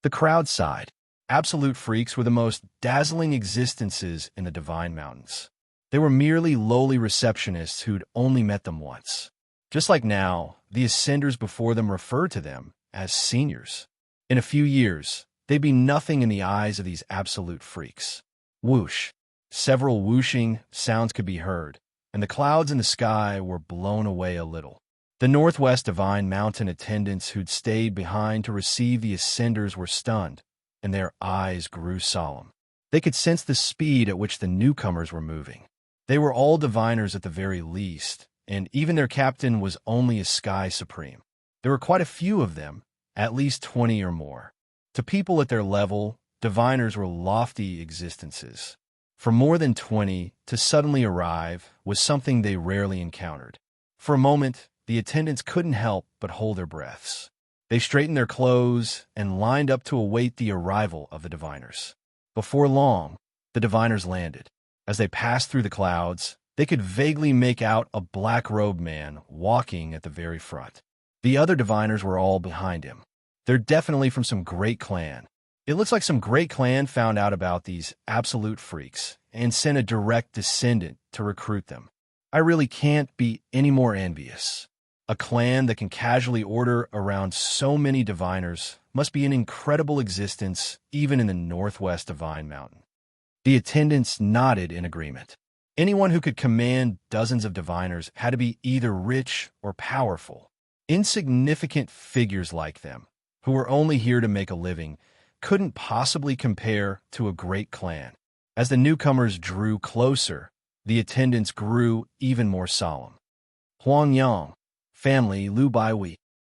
The crowd sighed. Absolute freaks were the most dazzling existences in the Divine Mountains. They were merely lowly receptionists who'd only met them once. Just like now, the ascenders before them referred to them as seniors. In a few years, they'd be nothing in the eyes of these absolute freaks. Whoosh. Several whooshing sounds could be heard, and the clouds in the sky were blown away a little. The Northwest Divine Mountain attendants who'd stayed behind to receive the ascenders were stunned, and their eyes grew solemn. They could sense the speed at which the newcomers were moving. They were all diviners at the very least, and even their captain was only a Sky Supreme. There were quite a few of them, at least 20 or more. To people at their level, diviners were lofty existences. For more than 20 to suddenly arrive was something they rarely encountered. For a moment, the attendants couldn't help but hold their breaths. They straightened their clothes and lined up to await the arrival of the diviners. Before long, the diviners landed. As they passed through the clouds, they could vaguely make out a black-robed man walking at the very front. The other diviners were all behind him. They're definitely from some great clan. It looks like some great clan found out about these absolute freaks and sent a direct descendant to recruit them. I really can't be any more envious. A clan that can casually order around so many diviners must be an incredible existence even in the Northwest Divine Mountain. The attendants nodded in agreement. Anyone who could command dozens of diviners had to be either rich or powerful. Insignificant figures like them, who were only here to make a living, couldn't possibly compare to a great clan. As the newcomers drew closer, the attendants grew even more solemn. Huangyang, family Lu Baihui.